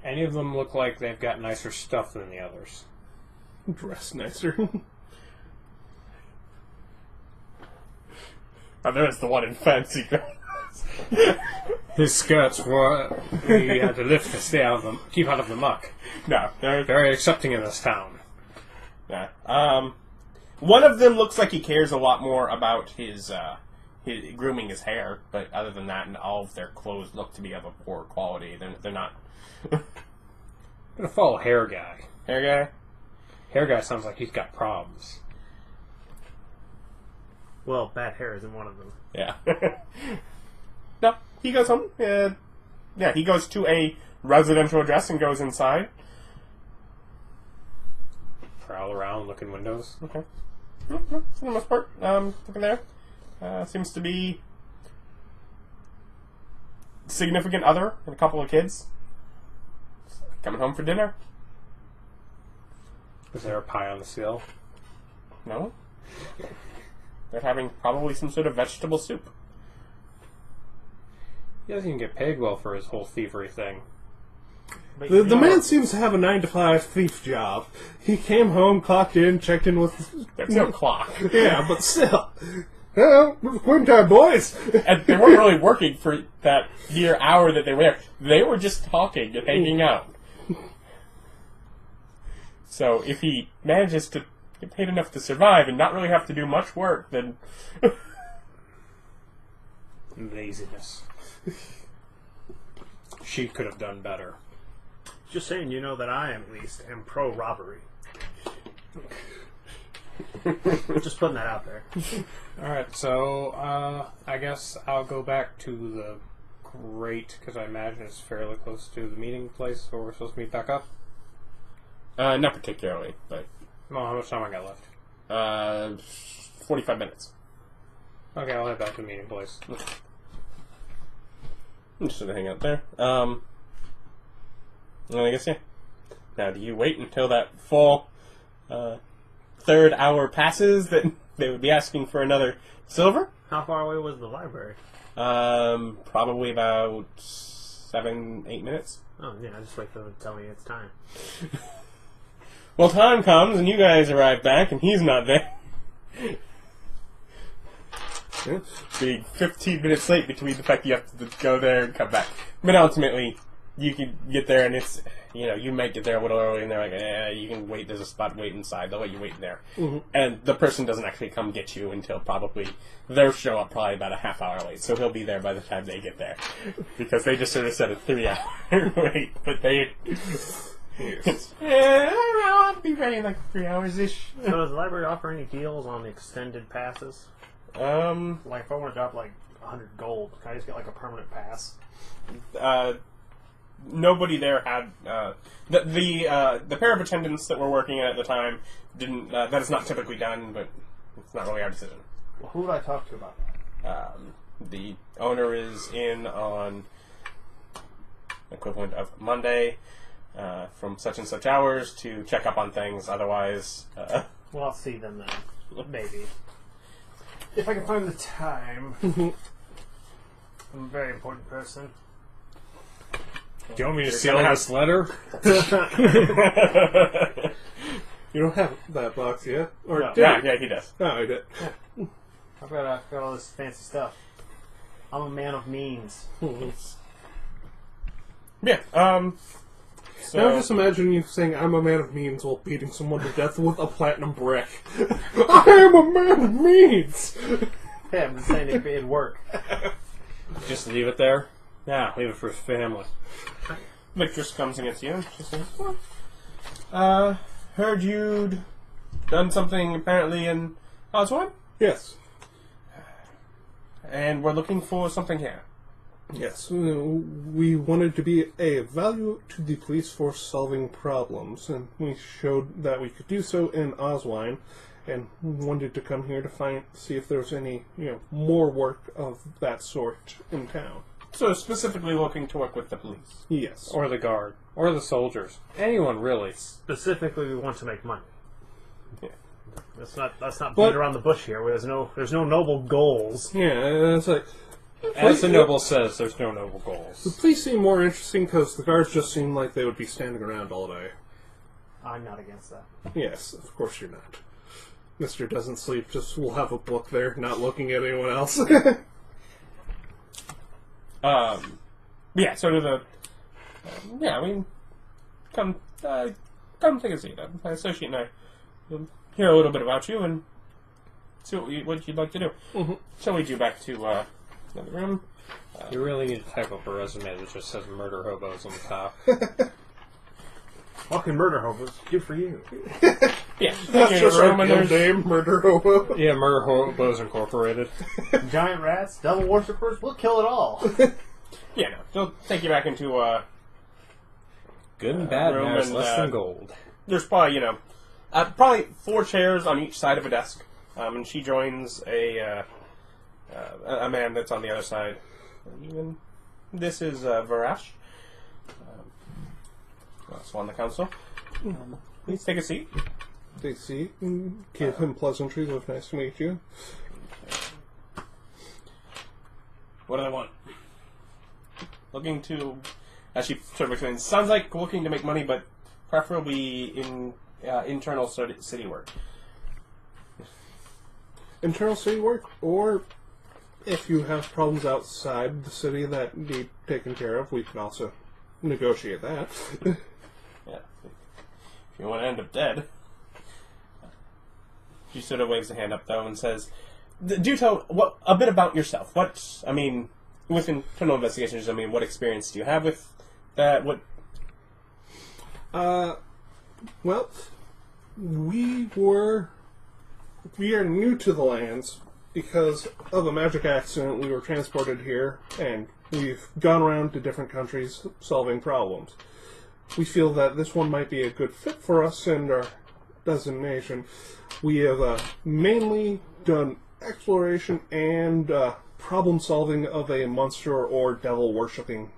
Any of them look like they've got nicer stuff than the others?
Dressed nicer.
Oh, there is the one in fancy clothes.
His skirts were he had to lift to stay out of them, keep out of the muck.
No, they're...
Very accepting in this town.
Yeah. One of them looks like he cares a lot more about his grooming his hair, but other than that, and all of their clothes look to be of a poor quality. They're not...
I'm gonna follow Hair Guy.
Hair guy?
Hair Guy sounds like he's got problems.
Well, bad hair isn't one of them.
Yeah. No, he goes home. Yeah, he goes to a residential address and goes inside.
Prowl around, look in windows.
Okay. For the most part, looking there. Seems to be significant other and a couple of kids coming home for dinner.
Is there a pie on the sill?
No. They're having probably some sort of vegetable soup.
He doesn't even get paid well for his whole thievery thing.
But
The man seems to have a 9-to-5 thief job. He came home, clocked in, checked in with...
There's no clock.
Yeah, but still. Well, quitting time, boys!
And they weren't really working for that mere hour that they were there. They were just talking and hanging out. So if he manages to get paid enough to survive and not really have to do much work, then...
Laziness. She could have done better.
Just saying, you know that I, at least, am pro-robbery. Just putting that out there.
Alright, so I guess I'll go back to the grate, because I imagine it's fairly close to the meeting place where we're supposed to meet back up.
Not particularly, but...
Well, how much time I got left?
45 minutes.
Okay, I'll head back to the meeting place.
I'm just gonna hang out there. And I guess, yeah. Now, do you wait until that full third hour passes that they would be asking for another silver?
How far away was the library?
Probably about 7-8 minutes.
Oh, yeah, I just wait for them to tell me it's time.
Well, time comes and you guys arrive back and he's not there. Being 15 minutes late between the fact you have to go there and come back. But ultimately, you can get there and it's, you might get there a little early and they're like, you can wait, there's a spot, wait inside, they'll let you wait in there. Mm-hmm. And the person doesn't actually come get you until they'll show up probably about a half hour late, so he'll be there by the time they get there. Because they just sort of set a 3-hour wait, but they... I don't know, I'll be ready in like 3 hours-ish.
So does the library offer any deals on extended passes? Like if I want to drop like 100 gold, can I just get like a permanent pass?
Nobody there had the pair of attendants that were working at the time didn't. That is not typically done, but it's not really our decision.
Well, who would I talk to about that?
The owner is in on equivalent of Monday from such and such hours to check up on things. Otherwise,
well, I'll see them then. Maybe. If I can find the time. I'm a very important person.
Do you want me to seal this letter?
You don't have that box yet? Or
No.
yeah, he does.
Oh, I did.
I've got all this fancy stuff. I'm a man of means.
Yeah. So,
Now just imagine you saying, I'm a man of means, while beating someone to death with a platinum brick. I am a man of means!
Yeah, I'm just saying it'd work.
Just leave it there? Yeah, leave it for his family.
Victress comes against you. She says, heard you'd done something apparently in Oswald,
Yes.
and we're looking for something here.
Yes. We wanted to be a value to the police for solving problems, and we showed that we could do so in Oswine, and wanted to come here to see if there was any, more work of that sort in town.
So specifically looking to work with the police.
Yes.
Or the guard. Or the soldiers. Anyone, really.
Specifically, we want to make money.
Yeah.
Let's not
But-
beat around the bush here. There's no noble goals.
Yeah, it's like...
As the noble says, there's no noble
The
goals.
police seem more interesting because the guards just seem like they would be standing around all day.
I'm not against that.
Yes, of course you're not. Mr. Doesn't Sleep just will have a book there, not looking at anyone else.
Yeah, so to the... yeah, I mean, come take a seat. My associate and I will hear a little bit about you and see what you'd like to do.
Mm-hmm.
Shall we do back to another room?
You really need to type up a resume that just says murder hobos on the top.
Fucking murder hobos. Good for you.
Yeah,
That's just
room
our
and
guild
there's...
name, Murder Hobo.
Yeah, Murder Hobos Incorporated.
Giant rats, devil worshippers. We'll kill it all.
Yeah, no, they'll take you back into...
Good and bad
room
matters
and,
less than gold.
there's probably, probably 4 chairs on each side of a desk. And she joins a man that's on the other side. Even this is Varash, also on the council. Please take a seat.
They see, give him pleasantries of nice to meet you.
What do they want? Looking to, as she sort of explains, sounds like looking to make money, but preferably in internal city work.
Internal city work, or if you have problems outside the city that need taken care of, we can also negotiate that.
Yeah. If you want to end up dead. She sort of waves a hand up, though, and says, do tell a bit about yourself. With internal investigations, what experience do you have with that?
Well, we are new to the lands because of a magic accident. We were transported here, and we've gone around to different countries solving problems. We feel that this one might be a good fit for us and our designation. We have mainly done exploration and problem solving of a monster or devil worshipping,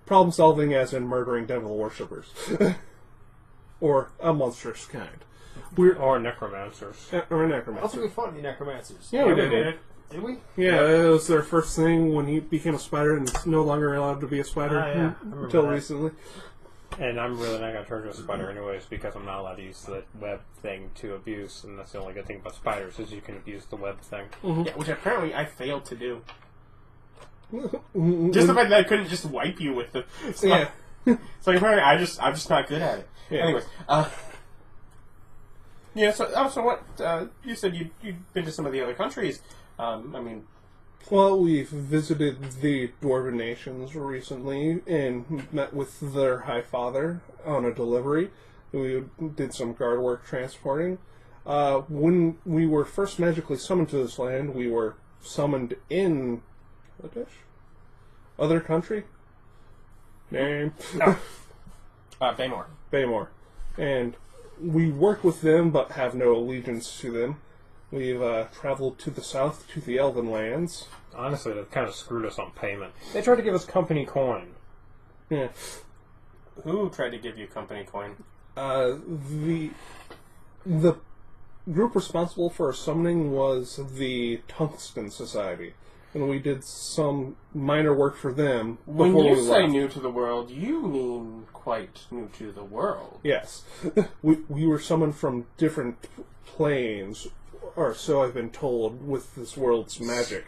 problem solving as in murdering devil worshippers. Or a monstrous kind.
Or necromancers.
Or
Also,
necromancer.
we fought the necromancers.
Yeah, we did.
Did we?
Yeah, it was their first thing when he became a spider and is no longer allowed to be a spider
Ah, yeah. I remember
until
that.
recently.
And I'm really not going to turn to a spider anyways because I'm not allowed to use the web thing to abuse, and that's the only good thing about spiders is you can abuse the web thing.
Yeah, which apparently I failed to do. Just the fact that I couldn't just wipe you with the...
Yeah.
So apparently I'm just not good at it.
Yeah.
Anyways, yeah. So what? You said you'd been to some of the other countries.
Well, we've visited the Dwarven nations recently and met with their High Father on a delivery. We did some guard work transporting. When we were first magically summoned to this land, we were summoned in... Other country? Name?
Baymore.
Baymore. And we work with them but have no allegiance to them. We've traveled to the south to the Elven lands.
Honestly, they've kind of screwed us on payment. They tried to give us company coin.
Yeah.
Who tried to give you company coin?
The group responsible for our summoning was the Tungsten Society. And we did some minor work for them
When
before
you
we
say
left.
new to the world, you mean quite new to the world.
Yes. we were summoned from different planes, or so I've been told, with this world's magic.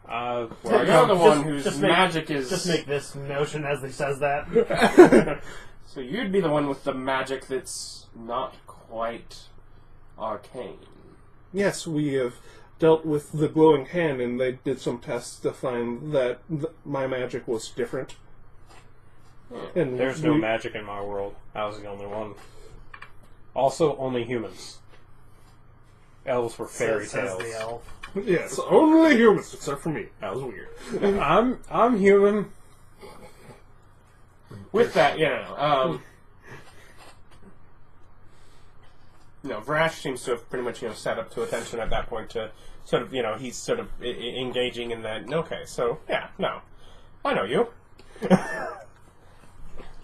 Where
Well,
I
you're
come
the one whose
just
magic is...
Just make this notion as he says that.
So you'd be the one with the magic that's not quite arcane.
Yes, we have dealt with the glowing hand, and they did some tests to find that my magic was different. And
There's no magic in my world. I was the only one. Also, only humans. Elves were fairy
Says
tales.
the elf.
Yes, only humans, except for me. That was weird.
I'm human.
With that, Vrash seems to have pretty much, set up to attention at that point to sort of, he's sort of engaging in that. Okay, so, I know you.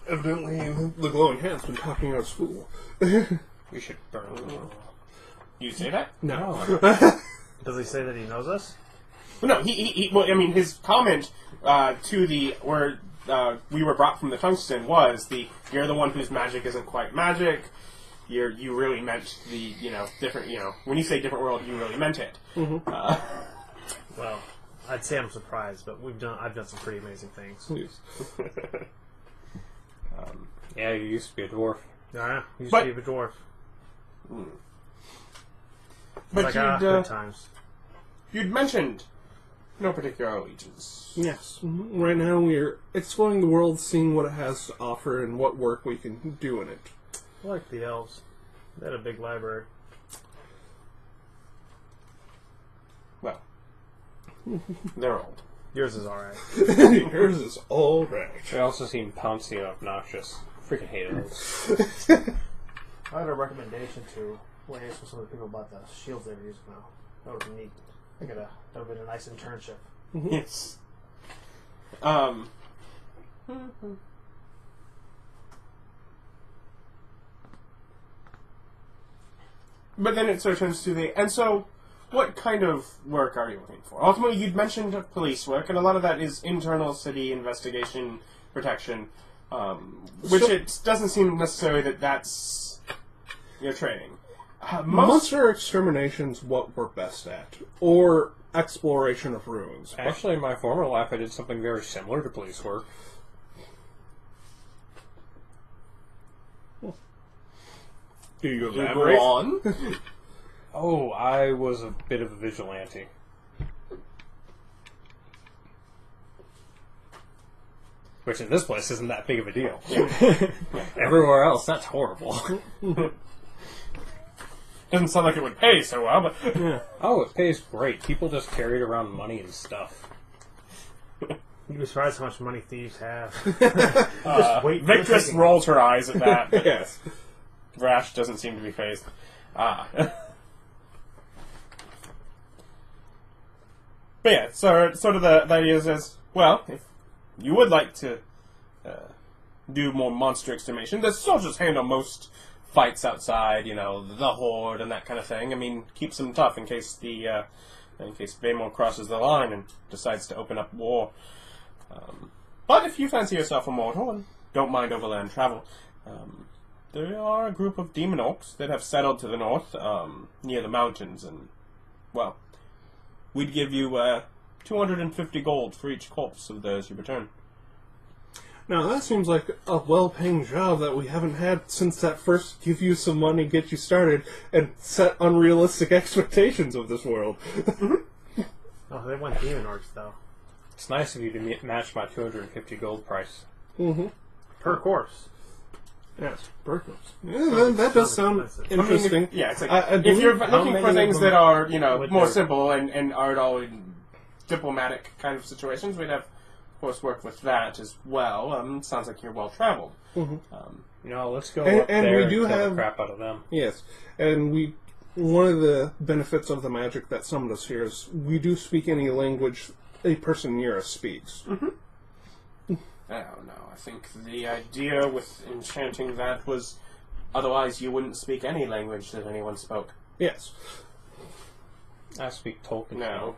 Evidently, the glowing hand's been talking out school.
We should burn them.
You say that?
No.
Does he say that he knows us?
Well, no, his comment to where we were brought from the tungsten was you're the one whose magic isn't quite magic. You really meant the, different, when you say different world, you really meant it.
Mm-hmm.
Well, I'd say I'm surprised, but I've done some pretty amazing things.
Yeah, you used to be a dwarf.
Yeah, you used to be a dwarf.
But
good times.
you'd mentioned no particular allegiance.
Yes. Right now we're exploring the world, seeing what it has to offer and what work we can do in it.
I like the elves. They had a big library.
Well, they're old.
Yours is alright.
Yours is all right.
They also seem pouncy and obnoxious. Freaking hate elves.
I had a recommendation to liaise with some of the people about the shields they were using now. That would be neat. That would have been a nice internship.
Yes. But then it sort of turns to and so, what kind of work are you looking for? Ultimately, you'd mentioned police work, and a lot of that is internal city investigation, protection, which it doesn't seem necessarily that's your training.
Monster extermination's what we're best at, or exploration of ruins.
Actually, in my former life, I did something very similar to police work.
Do you elaborate?
on?
Oh, I was a bit of a vigilante. Which in this place isn't that big of a deal. Everywhere else, that's horrible.
Doesn't sound like it would pay so well, but...
Oh, it pays great. People just carried around money and stuff.
You'd be surprised how much money thieves have. Just wait.
Victress rolls her eyes at that.
Yes.
Vrash doesn't seem to be phased. But yeah, so sort of the idea is, well, if you would like to do more monster extermination, the soldiers handle most fights outside, the horde and that kind of thing. I mean, keeps them tough in case Vapar crosses the line and decides to open up war. But if you fancy yourself a mortal and don't mind overland travel, there are a group of demon orcs that have settled to the north, near the mountains, and, well, we'd give you 250 gold for each corpse of those you return.
Now, that seems like a well-paying job that we haven't had since that first give you some money, get you started, and set unrealistic expectations of this world.
Oh, they want demon orcs, though.
It's nice of you to match my 250 gold price.
Mm-hmm.
Per course.
Yes, Burkos. Yeah, that does sound interesting.
I mean, it's like, if you're looking for things that are, more simple and aren't all in diplomatic kind of situations, we'd have, of course, work with that as well. Sounds like you're well-traveled.
Mm-hmm.
Let's go up
and
there
we do
and kill
have
the crap out of them.
Yes, and one of the benefits of the magic that summoned us here is we do speak any language a person near us speaks.
Mm-hmm. I don't know. I think the idea with enchanting that was otherwise you wouldn't speak any language that anyone spoke.
Yes.
I speak Tolkien.
No.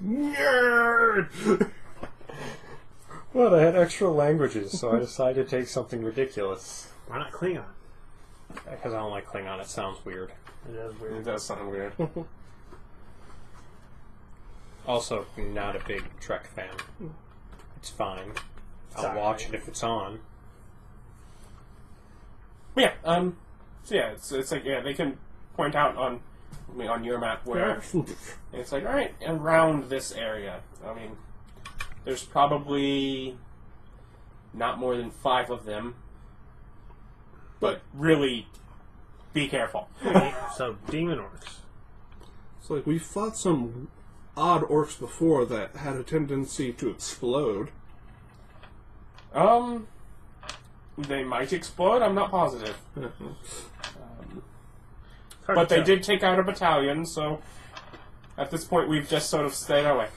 Nerd!
Well, I had extra languages, so I decided to take something ridiculous.
Why not Klingon?
Because I don't like Klingon. It sounds weird.
It is
It
weird.
does sound weird.
Also, not a big Trek fan. It's fine. I'll
Sorry.
watch it if it's on.
Yeah. So yeah, it's like they can point out on your map where it's like, all right, around this area. I mean, there's probably not more than 5 of them, but really be careful.
So, demon orcs.
It's like we fought some odd orcs before that had a tendency to explode.
They might explode. I'm not positive,
Hard
but
to
they
tell.
did take out a battalion. So at this point, we've just sort of stayed away.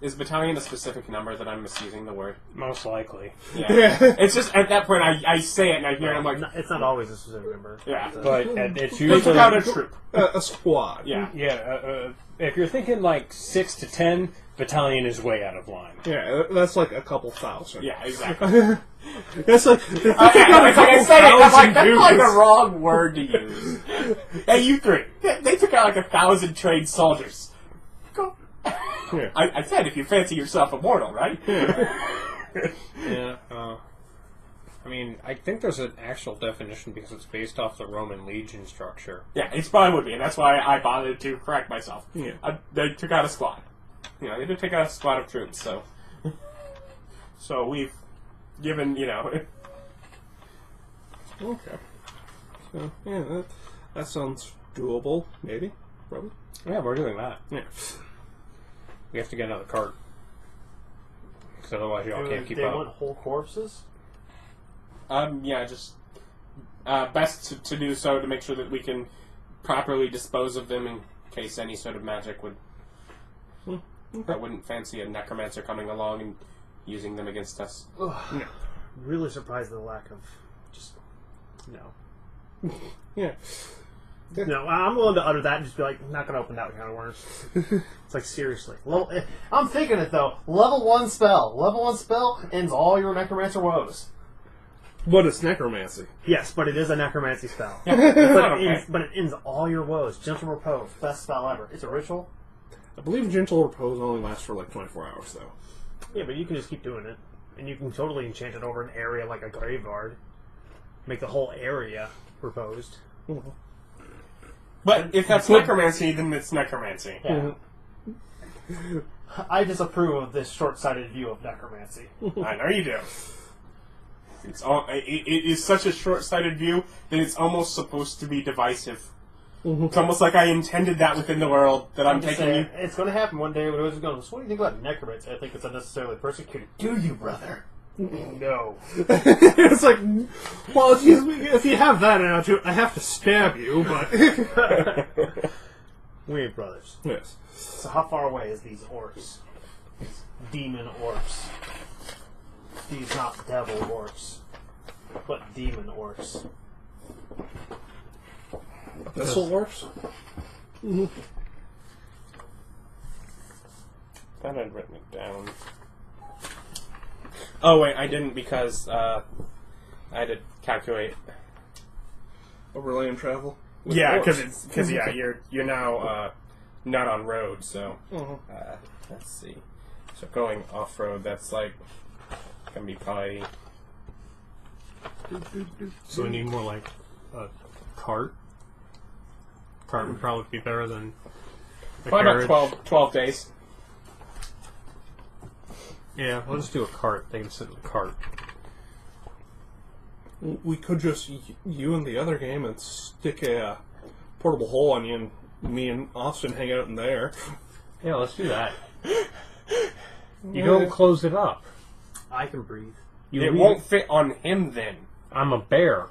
Is battalion a specific number that I'm misusing the word?
Most likely.
Yeah. It's just at that point I say it and I hear it and I'm like,
It's not always a specific number.
yeah.
But it's
They
usually...
took out a troop.
A squad.
Yeah.
Yeah, if you're thinking like 6 to 10, battalion is way out of line.
Yeah, that's like a couple thousand.
Yeah, exactly.
That's like
It's like I said it, I'm like, that's like the wrong word to use. Hey, you three. They took out like 1,000 trained soldiers. Go.
Yeah.
I said if you fancy yourself immortal, right?
Yeah. I mean, I think there's an actual definition because it's based off the Roman legion structure.
Yeah, it probably would be, and that's why I bothered to correct myself.
Yeah.
They took out a squad. You know, they did take out a squad of troops, so... So we've given,
Okay. So, yeah, that sounds doable, maybe. Probably.
Yeah, we're doing that.
Yeah.
We have to get another cart. Because otherwise y'all can't keep
They
up.
want whole corpses?
yeah, just... best to do so to make sure that we can properly dispose of them in case any sort of magic would... I wouldn't fancy a necromancer coming along and using them against us.
Ugh. No. Really surprised at the lack of just no.
Yeah.
No, I'm willing to utter that and just be like, not going to open that kind of worms. It's like, seriously. I'm thinking it, though. Level 1 spell. Level 1 spell ends all your necromancer woes.
But it's necromancy.
Yes, but it is a necromancy spell.
Yeah,
But it ends all your woes. Gentle Repose. Best spell ever. It's a ritual.
I believe Gentle Repose only lasts for like 24 hours, though.
Yeah, but you can just keep doing it. And you can totally enchant it over an area like a graveyard. Make the whole area reposed.
But if that's necromancy, then it's necromancy.
Yeah. I disapprove of this short-sighted view of necromancy.
I know you do. It is such a short-sighted view that it's almost supposed to be divisive. It's almost like I intended that within the world, that I'm
just
taking
saying,
you...
it's going to happen one day when everyone's going, so what do you think about necromancy? I think it's unnecessarily persecuted. Do you, brother? No.
It's like, well, if you have that attitude, I have to stab you, but...
We ain't brothers.
Yes.
So how far away is these orcs? These demon orcs. These not devil orcs, but demon orcs.
Missile works?
Thought I'd written it down. Oh, wait, I didn't because I had to calculate.
Overlay and travel?
Yeah, because you're now not on road, so let's see. So going off road, that's like gonna be probably.
So we need more like a cart. Cart would probably be better than a
Probably
carriage.
about 12 days.
Yeah, we'll just do a cart. They can sit in the cart.
We could just, you and the other game, and stick a portable hole on you, and me and Austin hang out in there.
Yeah, let's do that. You don't close it up.
I can breathe.
You
It
leave
won't fit on him then.
I'm a bear.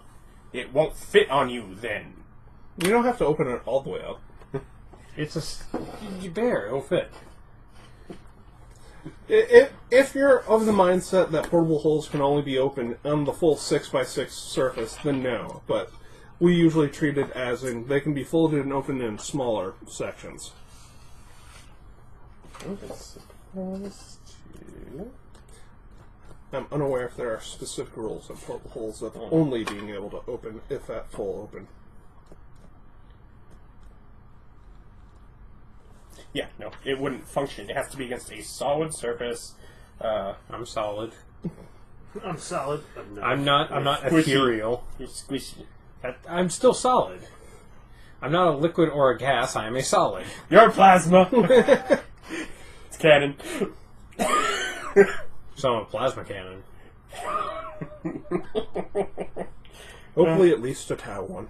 It won't fit on you then.
You don't have to open it all the way up.
It's a bear. It'll fit.
If you're of the mindset that portable holes can only be opened on the full 6x6 surface, then no. But we usually treat it as in they can be folded and opened in smaller sections. I'm unaware if there are specific rules on portable holes of only being able to open if at full open.
Yeah, no, it wouldn't function. It has to be against a solid surface.
I'm solid.
I'm solid.
I'm not
Squishy.
ethereal.
You're squishy.
I'm still solid. I'm not a liquid or a gas. I am a solid.
You're plasma. It's canon.
So I'm a plasma cannon.
Hopefully, at least a tau one.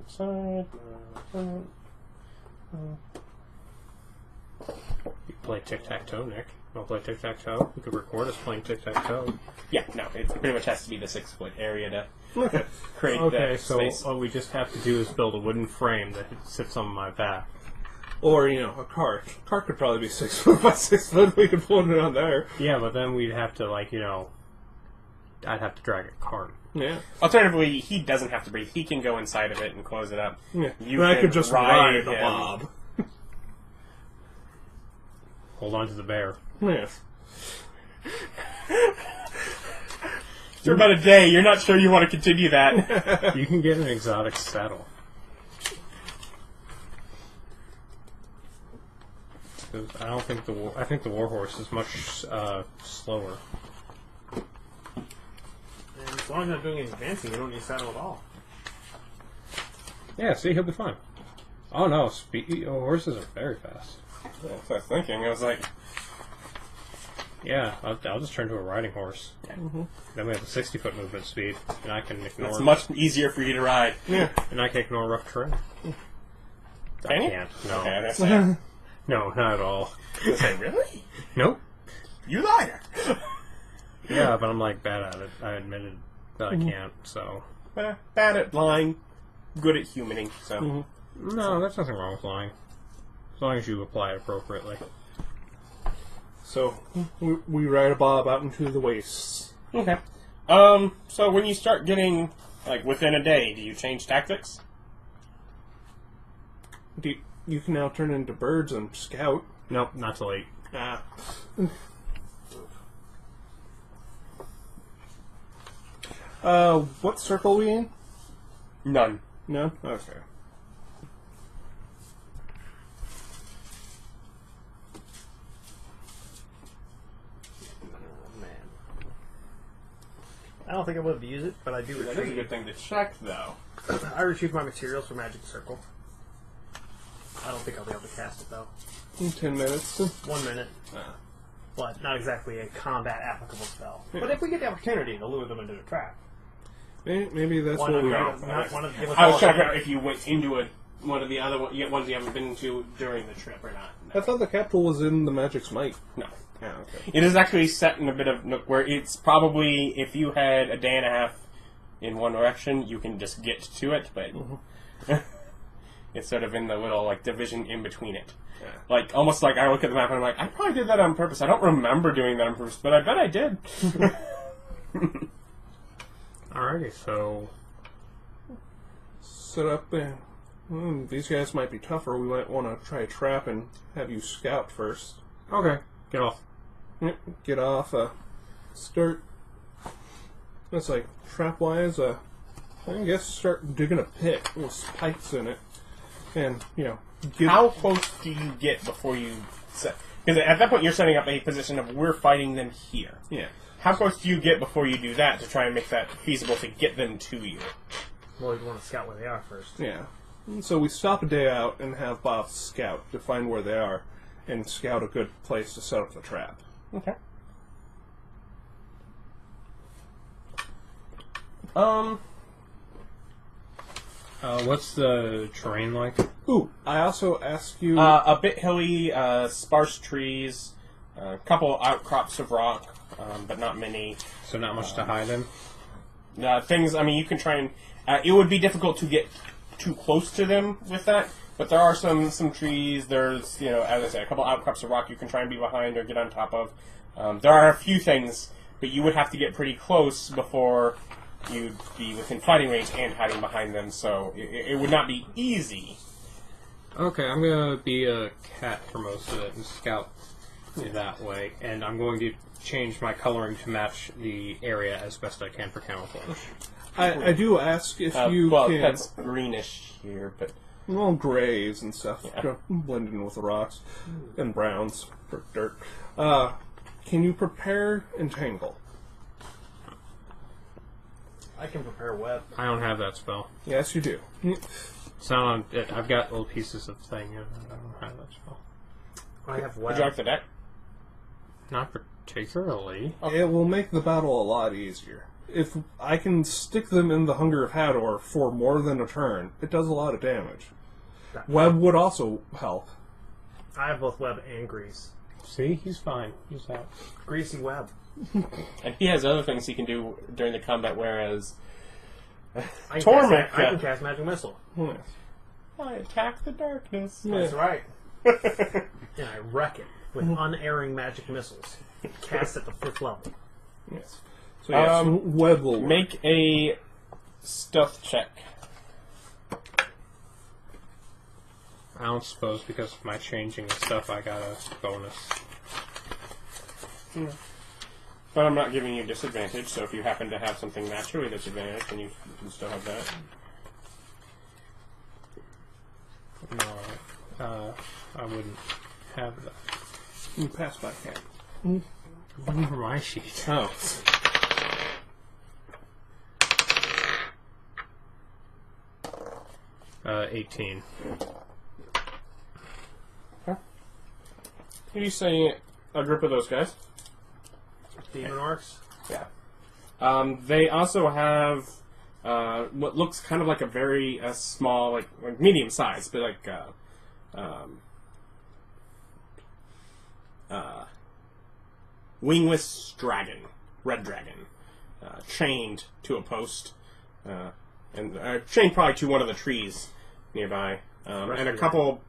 Inside.
You play tic-tac-toe, Nick. Want to play tic-tac-toe? You could record us playing tic-tac-toe.
Yeah, no, it pretty much has to be the 6-foot area to
Okay.
create
Okay,
that
so
space.
all we just have to do is build a wooden frame that sits on my back.
Or, a cart. A cart could probably be 6 foot by 6 foot. We could put it on there.
Yeah, but then we'd have to, I'd have to drag a cart.
Yeah.
Alternatively, he doesn't have to breathe. He can go inside of it and close it up.
Yeah.
You
I
can
could just ride the
him.
Bob.
Hold on to the bear.
Yes.
For about a day, you're not sure you want to continue that.
You can get an exotic saddle. 'Cause I don't think I think the warhorse is much slower.
And as long as you're not doing any advancing, you don't need a saddle at all.
Yeah, see, he'll be fine. Oh no, horses are very fast.
That's what I was thinking. I was like,
Yeah, I'll just turn to a riding horse. Mm-hmm. Then we have a 60-foot movement speed, and I can ignore.
it's much easier for you to ride.
Yeah.
And I can ignore rough terrain.
Can
I
you?
can't. No,
Okay, that's it.
no, not at all.
I was like, really?
Nope.
You liar.
Yeah, but I'm bad at it. I admitted that I can't. So
Bad at lying, good at humaning, so.
no, there's nothing wrong with lying, as long as you apply it appropriately.
So, we ride a Bob out into the wastes.
Okay. So when you start getting, within a day, do you change tactics?
You can now turn into birds and scout.
Nope, not till 8.
Ah. What circle are we in?
None.
No? Okay.
I don't think I would have used it, but I do
That is a
retrieve.
good thing to check, though.
I retrieve my materials from Magic Circle. I don't think I'll be able to cast it though.
In 10 minutes.
1 minute.
Ah.
But not exactly a combat applicable spell. But if we get the opportunity to lure them into a trap,
Maybe that's
why
what
not,
we
not give us
I was
all
checking
a-
out if you went into one of the other ones you haven't been to during the trip or not.
I thought the capital was in the Magic Smite.
No.
Yeah, okay.
It is actually set in a bit of nook where it's probably, if you had a day and a half in one direction, you can just get to it, but it's sort of in the little division in between it.
Yeah.
Almost like I look at the map and I'm like, I probably did that on purpose. I don't remember doing that on purpose, but I bet I did.
Alrighty, so
Set up there. These guys might be tougher. We might want to try a trap and have you scout first.
okay, get off.
Yep, get off. Start. That's trap-wise. I guess start digging a pit with spikes in it, and get.
How close do you get before you set? Because at that point you're setting up a position of we're fighting them here.
Yeah.
How close do you get before you do that to try and make that feasible to get them to you?
Well, you want to scout where they are first.
Yeah. So we stop a day out and have Bob scout to find where they are, and scout a good place to set up the trap.
Okay.
What's the terrain like?
Ooh, I also ask you.
A bit hilly, sparse trees, a couple outcrops of rock, but not many.
So not much to hide in.
Things, you can try and... it would be difficult to get too close to them with that, but there are some trees, there's, as I said, a couple outcrops of rock you can try and be behind or get on top of. There are a few things, but you would have to get pretty close before you'd be within fighting range and hiding behind them, so it would not be easy.
Okay, I'm gonna be a cat for most of it and scout that way, and I'm going to change my coloring to match the area as best I can for camouflage.
I do ask if you
well,
can...
that's greenish here, but
Well, grays and stuff
Yeah.
blend in with the rocks, and browns for dirt. Can you prepare entangle?
I can prepare web.
I don't have that spell.
Yes, you do.
It's not on. I've got little pieces of thing. I don't have that spell.
I have
would
web.
you like the deck?
Not particularly.
It will make the battle a lot easier. If I can stick them in the Hunger of Hador for more than a turn, it does a lot of damage. Web would also help.
I have both web and grease.
See, he's fine. He's out.
Greasy web.
And he has other things he can do during the combat, whereas
I can
Tormmik,
cast, I can cast magic missile.
Yes.
I attack the darkness.
That's right. And I wreck it with unerring magic missiles. Cast at the 5th level.
Yes. So yes, web will work.
Make a stealth check.
I don't suppose because of my changing and stuff, I got a bonus.
But I'm not giving you disadvantage, so if you happen to have something naturally disadvantage, then you can still have that.
No, I wouldn't have that.
You pass by cat.
Looking for my sheet.
Oh.
Uh, 18.
You say a group of those guys.
Demon orcs.
Yeah. They also have what looks kind of like a very small, like medium size, but like wingless dragon, red dragon, chained to a post, and chained probably to one of the trees nearby, and a couple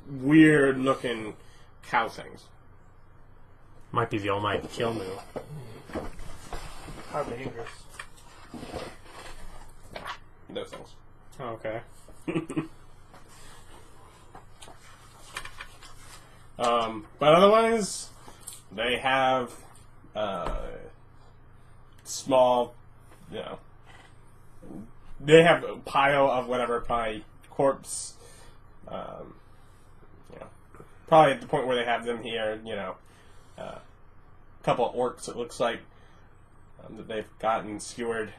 weird-looking cow things.
Might be the almighty kill move.
How dangerous.
Those things.
Okay.
But otherwise, they have small, they have a pile of whatever, probably corpse, probably at the point where they have them here, a couple of orcs, it looks like, that they've gotten skewered,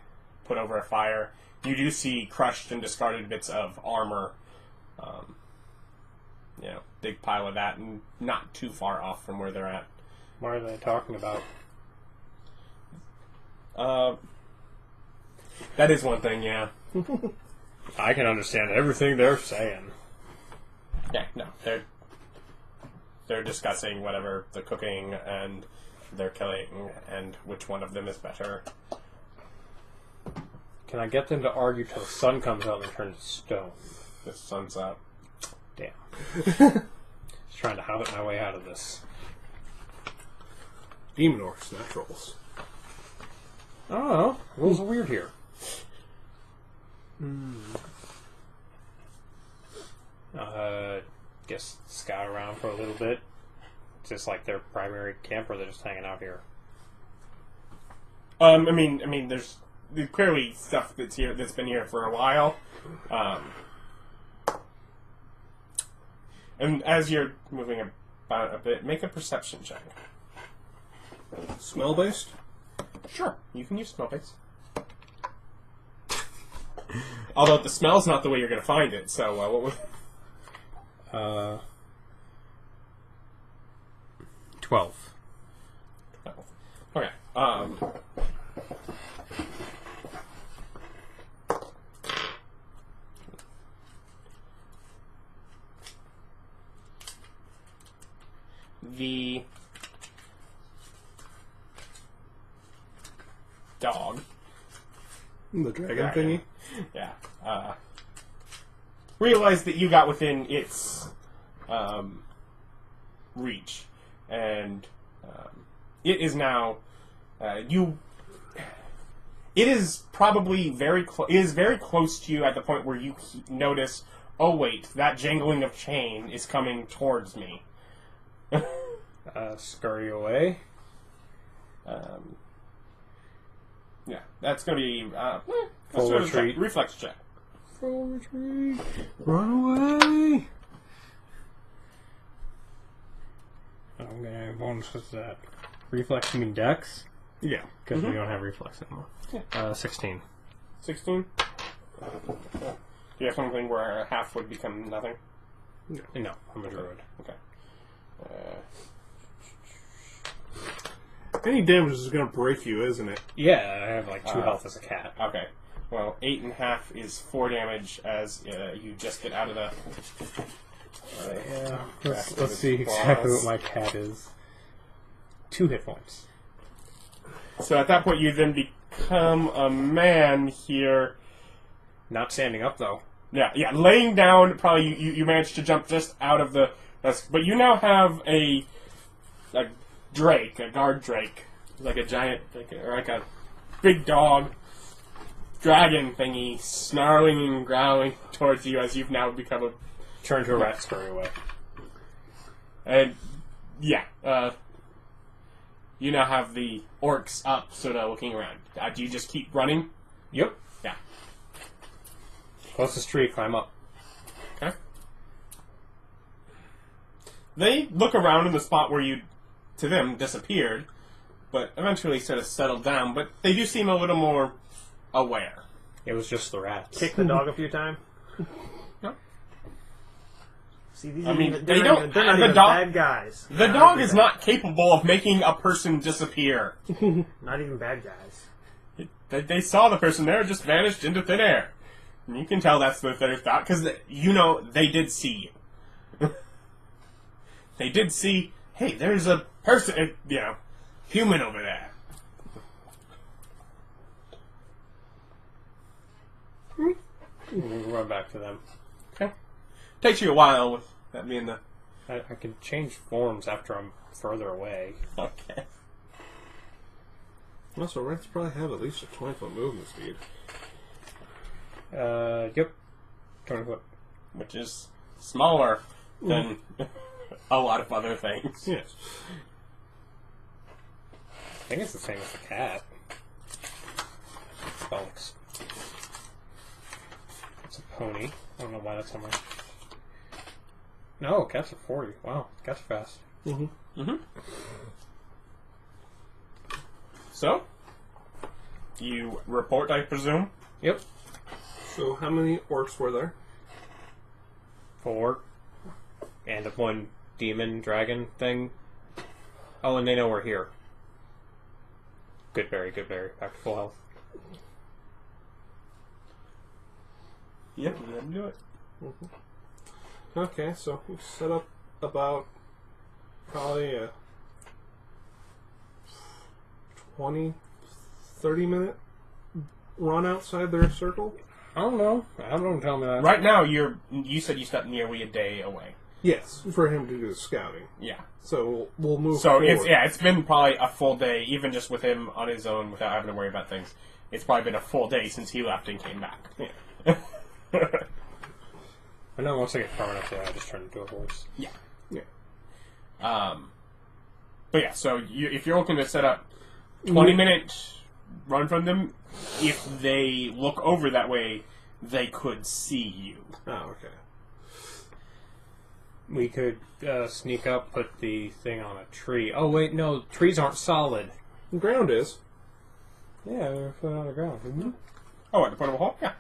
put over a fire. You do see crushed and discarded bits of armor, big pile of that, and not too far off from where they're at.
What are they talking about?
That is one thing, yeah.
I can understand everything they're saying.
Yeah, no, they're discussing whatever the cooking and they're killing and which one of them is better.
Can I get them to argue till the sun comes out and turns to stone?
The sun's up.
Damn. Just trying to hobbit my way out of this.
Demon orcs, naturals.
Oh, rules are weird here. Guess scout around for a little bit. Just like their primary camp, or they're just hanging out here.
I mean, there's clearly stuff that's here that's been here for a while. And as you're moving about a bit, make a perception check.
Smell based?
Sure, you can use smell base. Although the smell's not the way you're going to find it, so what was...
12.
12. Okay. The dog.
The dragon thingy?
Yeah. Realized that you got within its reach, and it is now it is probably very close to you at the point where you notice oh wait, that jangling of chain is coming towards me.
Scurry away.
Yeah, that's going to be
Full retreat.
Reflex check.
Full retreat.
Run away!
I'm gonna bonus with that. Reflex, you mean Dex?
Yeah.
Because we don't have reflex anymore. 16.
16? Do you have something where half would become nothing?
No, I'm a druid.
Okay.
Any damage is going to break you, isn't it?
Yeah, I have like 2 health as a cat.
Okay. Well, 8.5 is 4 damage as you just get out of the...
Yeah. Let's see exactly what my cat is. 2 hit points.
So at that point, you then become a man here.
Not standing up though.
Yeah, laying down. Probably you managed to jump just out of the. But you now have a drake, a guard drake, like a giant, like a big dog, dragon thingy, snarling and growling towards you as you've now become a.
Turn to a rat, scurry away.
And yeah, you now have the orcs up, sort of looking around. Do you just keep running?
Yep.
Yeah.
Closest tree, climb up.
Okay. They look around in the spot where you, to them, disappeared, but eventually sort of settled down. But they do seem a little more aware.
It was just the rats.
Kick the dog a few times.
No.
See, these
I mean,
they're
they
not
don't-
even, they're not
the
even
dog-
bad guys.
The dog is not capable of making a person disappear.
Not even bad guys.
They saw the person there, just vanished into thin air. And you can tell that's their thought, because they did see you. They did see, hey, there's a person, human over there.
We'll run back to them.
Okay. Takes you a while with that being the...
I can change forms after I'm further away.
Okay.
Also, rats probably have at least a 20-foot movement speed.
Yep. 20 foot.
Which is smaller than a lot of other things.
Yes.
I think it's the same as the cat. Bonks. It's a pony. I don't know why that's on my... No, cats are 40. Wow, cats are fast.
So, you report, I presume?
Yep.
So, how many orcs were there?
4. And one demon dragon thing. Oh, and they know we're here. Good berry, good berry. Back to full health.
Yep, let him do it.
Okay, so we set up about probably a 20, 30-minute run outside their circle.
I don't know. I don't tell me that.
Right now, you said you stepped nearly a day away.
Yes, for him to do the scouting.
Yeah.
So we'll move
So
forward.
it's been probably a full day, even just with him on his own without having to worry about things. It's probably been a full day since he left and came back.
Yeah.
I know once I get far enough there, I just turn into a horse.
Yeah.
Yeah.
But yeah, so if you're looking to set up 20-minute run from them, if they look over that way, they could see you.
Oh, okay.
We could sneak up, put the thing on a tree. Oh, wait, no. Trees aren't solid.
The ground is.
Yeah, they're put on the ground. Mm-hmm.
Oh, at the portable hole? Yeah.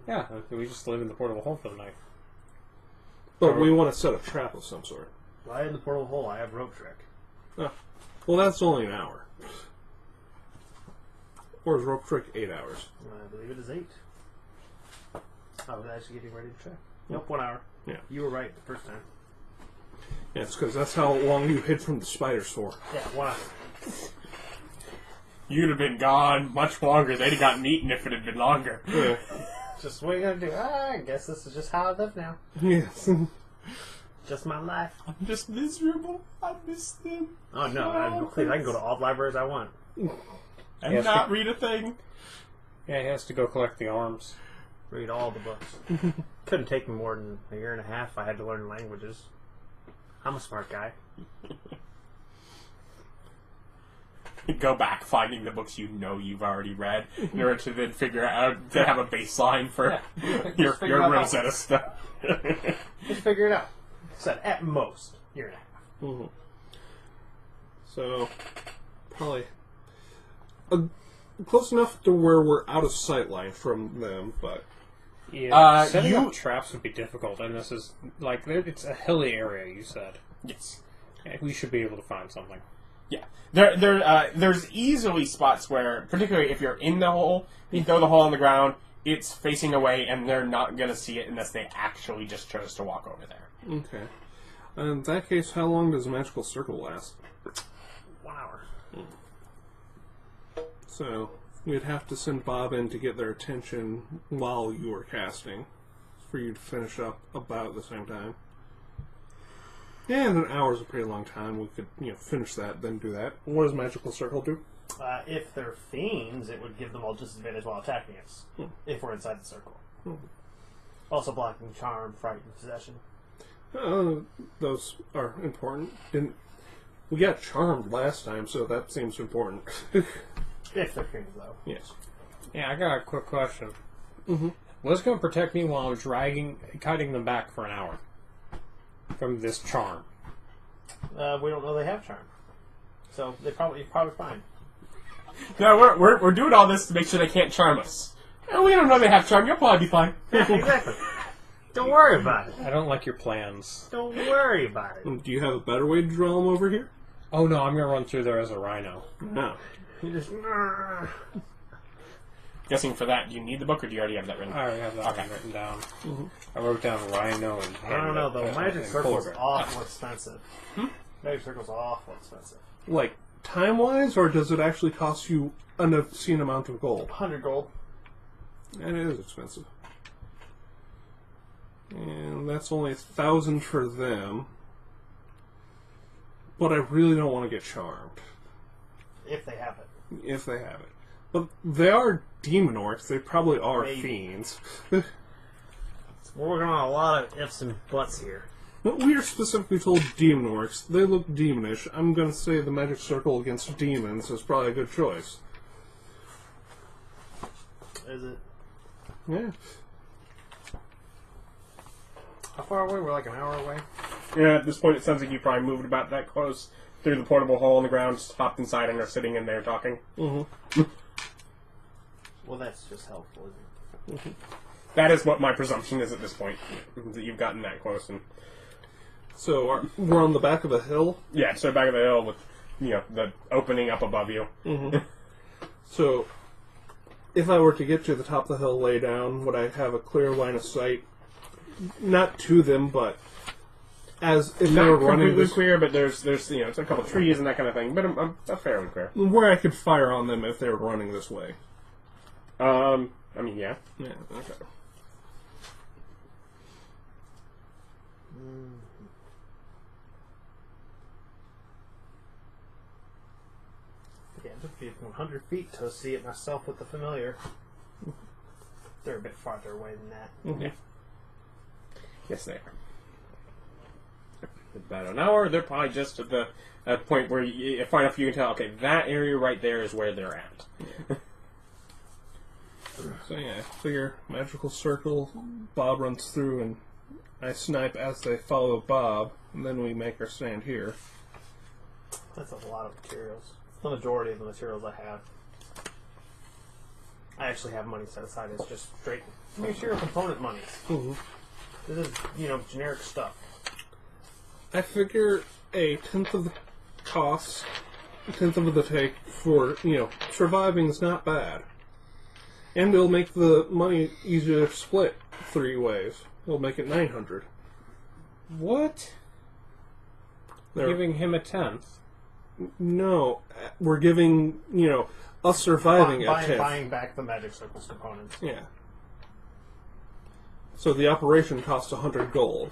Yeah, we just live in the portable hole for the night.
But we want to set a trap of some sort.
Lie in the portal hole. I have rope trick.
Oh. Well, that's only an hour. Or is rope trick 8 hours?
I believe it is 8. I was actually getting ready to check. Nope, 1 hour.
Yeah.
You were right the first time.
Yeah, it's because that's how long you hid from the spiders for.
Yeah, 1 hour.
You'd have been gone much longer. They'd have gotten eaten if it had been longer.
Yeah.
Just what are you gonna do? I guess this is just how I live now.
Yes.
Just my life.
I'm just miserable. I miss them.
Oh no, I can go to all the libraries I want.
And
Yes,
not read a thing.
Yeah, he has to go collect the arms.
Read all the books. Couldn't take me more than a year and a half if I had to learn languages. I'm a smart guy.
Go back finding the books you know you've already read in order to then figure out to have a baseline for your Rosetta stuff.
Just figure it out. Said at most year and a half.
Mm-hmm. So probably close enough to where we're out of sight line from them, but
yeah, setting up traps would be difficult, and this is like it's a hilly area. You said
yes.
We should be able to find something.
Yeah, there's easily spots where, particularly if you're in the hole, you throw the hole on the ground, it's facing away, and they're not going to see it unless they actually just chose to walk over there.
Okay. In that case, how long does a magical circle last?
1 hour.
So we'd have to send Bob in to get their attention while you were casting, for you to finish up about the same time. Yeah, and an hour's a pretty long time. We could, finish that, then do that. What does magical circle do?
If they're fiends, it would give them all disadvantage while attacking us. If we're inside the circle. Also blocking charm, fright, and possession.
Those are important. We got charmed last time, so that seems important.
If they're fiends, though.
Yes.
Yeah, I got a quick question.
Mm-hmm.
What's going to protect me while I'm kiting them back for an hour from this charm?
We don't know they have charm, so you're probably fine.
No, we're doing all this to make sure they can't charm us. We don't know they have charm. You'll probably be fine.
Exactly. Don't worry about it.
I don't like your plans.
Don't worry about it.
Do you have a better way to draw them over here?
Oh no, I'm going to run through there as a rhino.
No.
You just.
Guessing for that, do you need the book, or do you already have that written?
I already have that one written down. Mm-hmm. I wrote down rhino and...
I don't know, though. Magic Circle's
polar.
awful expensive. Magic Circle's awful expensive.
Like, time-wise, or does it actually cost you an obscene amount of gold?
100 gold.
And it is expensive. And that's only 1,000 for them. But I really don't want to get charmed.
If they have it.
If they have it. But they are demon orcs. They probably are
Maybe.
fiends.
We're working on a lot of ifs and buts here.
But we are specifically told demon orcs. They look demonish. I'm going to say the magic circle against demons is probably a good choice.
Is it?
Yeah.
How far away? We're like an hour away.
Yeah, at this point, it sounds like you probably moved about that close through the portable hole in the ground, just hopped inside, and are sitting in there talking.
Mm-hmm.
Well, that's just helpful, isn't it?
That is what my presumption is at this point, that you've gotten that close. And
So we're on the back of a hill.
yeah, so back of the hill with, the opening up above you.
Mm-hmm. So if I were to get to the top of the hill, lay down, would I have a clear line of sight? Not to them, but as if they were
Not
running
completely
this,
clear, but there's it's a couple trees and that kind of thing, but I'm fairly clear.
where I could fire on them if they were running this way.
Yeah.
Yeah. Okay.
Yeah, it took me 100 feet to see it myself with the familiar. They're a bit farther away than that.
Mm-hmm.
Yes, they are. About an hour, they're probably just at the point where far enough you can tell, okay, that area right there is where they're at.
So yeah, I figure magical circle, Bob runs through and I snipe as they follow Bob, and then we make our stand here.
That's a lot of materials. The majority of the materials I have. I actually have money set aside as just straight material component monies.
Mm-hmm.
This is, generic stuff.
I figure a tenth of the cost, a tenth of the take for, surviving is not bad. And it'll make the money easier to split 3 ways. It'll make it 900.
What?
There-
Giving him a tenth?
No, we're giving, us surviving a tenth.
Buying back the magic circles components.
Yeah. So the operation costs 100 gold.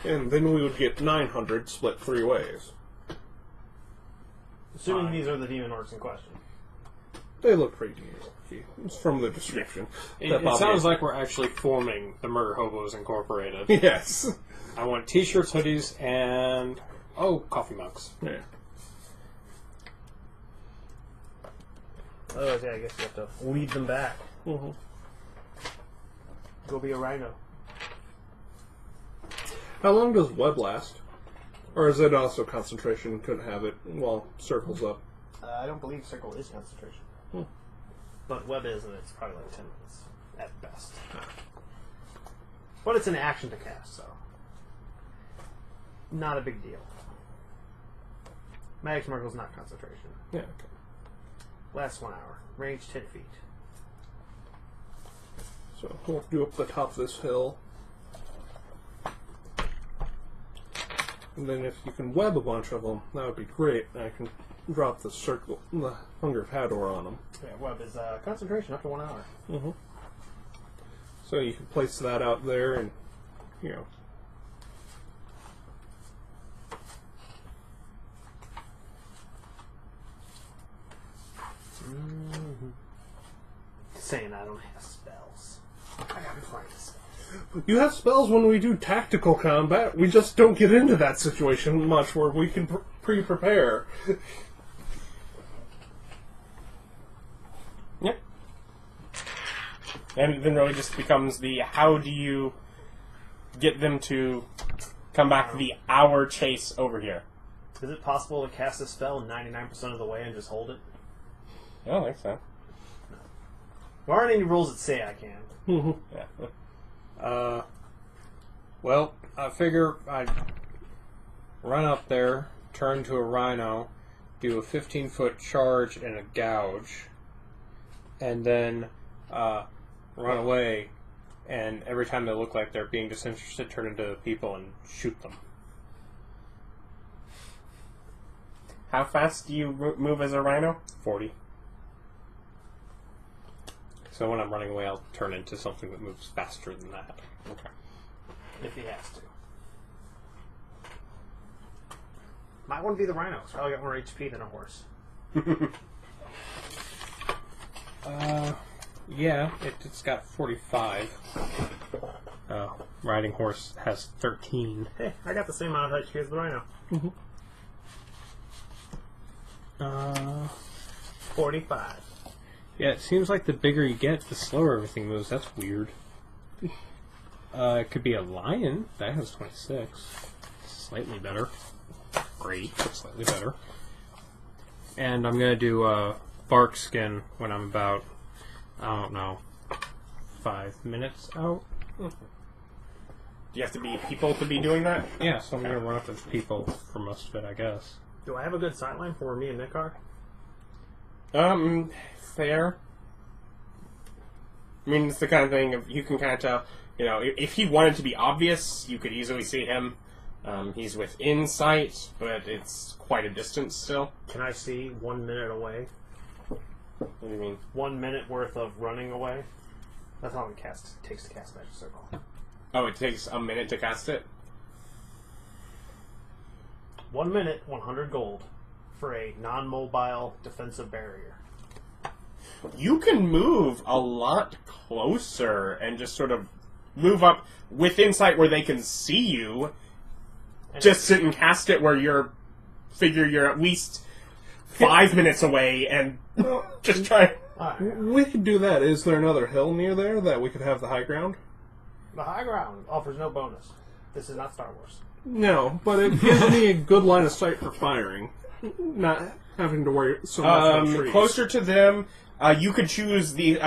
And then we would get 900 split 3 ways.
Assuming these are the demon orcs in question.
They look pretty decent. hierarchy. It's from the description.
It sounds like we're actually forming the Murder Hobos Incorporated.
Yes.
I want t-shirts, hoodies, and... coffee mugs.
Yeah.
Otherwise, yeah, I guess you have to lead them back.
Mm-hmm.
Go be a rhino.
How long does web last? Or is it also concentration? Couldn't have it while circle's up.
I don't believe circle is concentration. But web is, and it's probably like 10 minutes at best. But it's an action to cast, so not a big deal. Magic Smirkle's not concentration.
Yeah, okay.
Lasts 1 hour. Range 10 feet.
So we'll do up the top of this hill. And then if you can web a bunch of them, that would be great. I can drop the circle, the Hunger of Hador on them.
Yeah, web is concentration up to 1 hour.
Mm-hmm. So you can place that out there and,
Saying I don't have spells. I gotta find spells.
You have spells when we do tactical combat. We just don't get into that situation much where we can pre-prepare.
Yep. And then really just becomes the how do you get them to come back the hour chase over here?
Is it possible to cast a spell 99% of the way and just hold it?
I don't think so.
There aren't any rules that say I can.
Yeah.
Well, I figure I'd run up there, turn to a rhino, do a 15-foot charge and a gouge, and then run away, and every time they look like they're being disinterested, turn into people and shoot them.
How fast do you move as a rhino?
40. So when I'm running away, I'll turn into something that moves faster than that.
Okay.
If he has to. Might want to be the rhino. It's probably got more HP than a horse.
Yeah, it's got 45. Riding horse has 13.
Hey, I got the same amount of HP as the rhino. 45.
Yeah, it seems like the bigger you get, the slower everything moves. That's weird. It could be a lion. That has 26. Slightly better. Great, but slightly better. And I'm going to do bark skin when I'm about, I don't know, 5 minutes out.
Do you have to be people to be doing that?
Yeah, so I'm going to run up with people for most of it, I guess.
Do I have a good sightline for where me and Nick are?
Fair. I mean, it's the kind of thing of you can kind of tell. If he wanted to be obvious, you could easily see him. He's within sight, but it's quite a distance still.
Can I see 1 minute away?
What do you mean?
1 minute worth of running away? That's how long it takes to cast Magic Circle.
Oh, it takes a minute to cast it?
1 minute, 100 gold for a non-mobile defensive barrier.
You can move a lot closer and just sort of move up within sight where they can see you. And just sit and cast it where you're at least 5 minutes away and just try.
We could do that. Is there another hill near there that we could have the high ground?
The high ground offers no bonus. This is not Star Wars.
No, but it gives me a good line of sight for firing. Not having to worry so much about trees.
Closer to them, you could choose the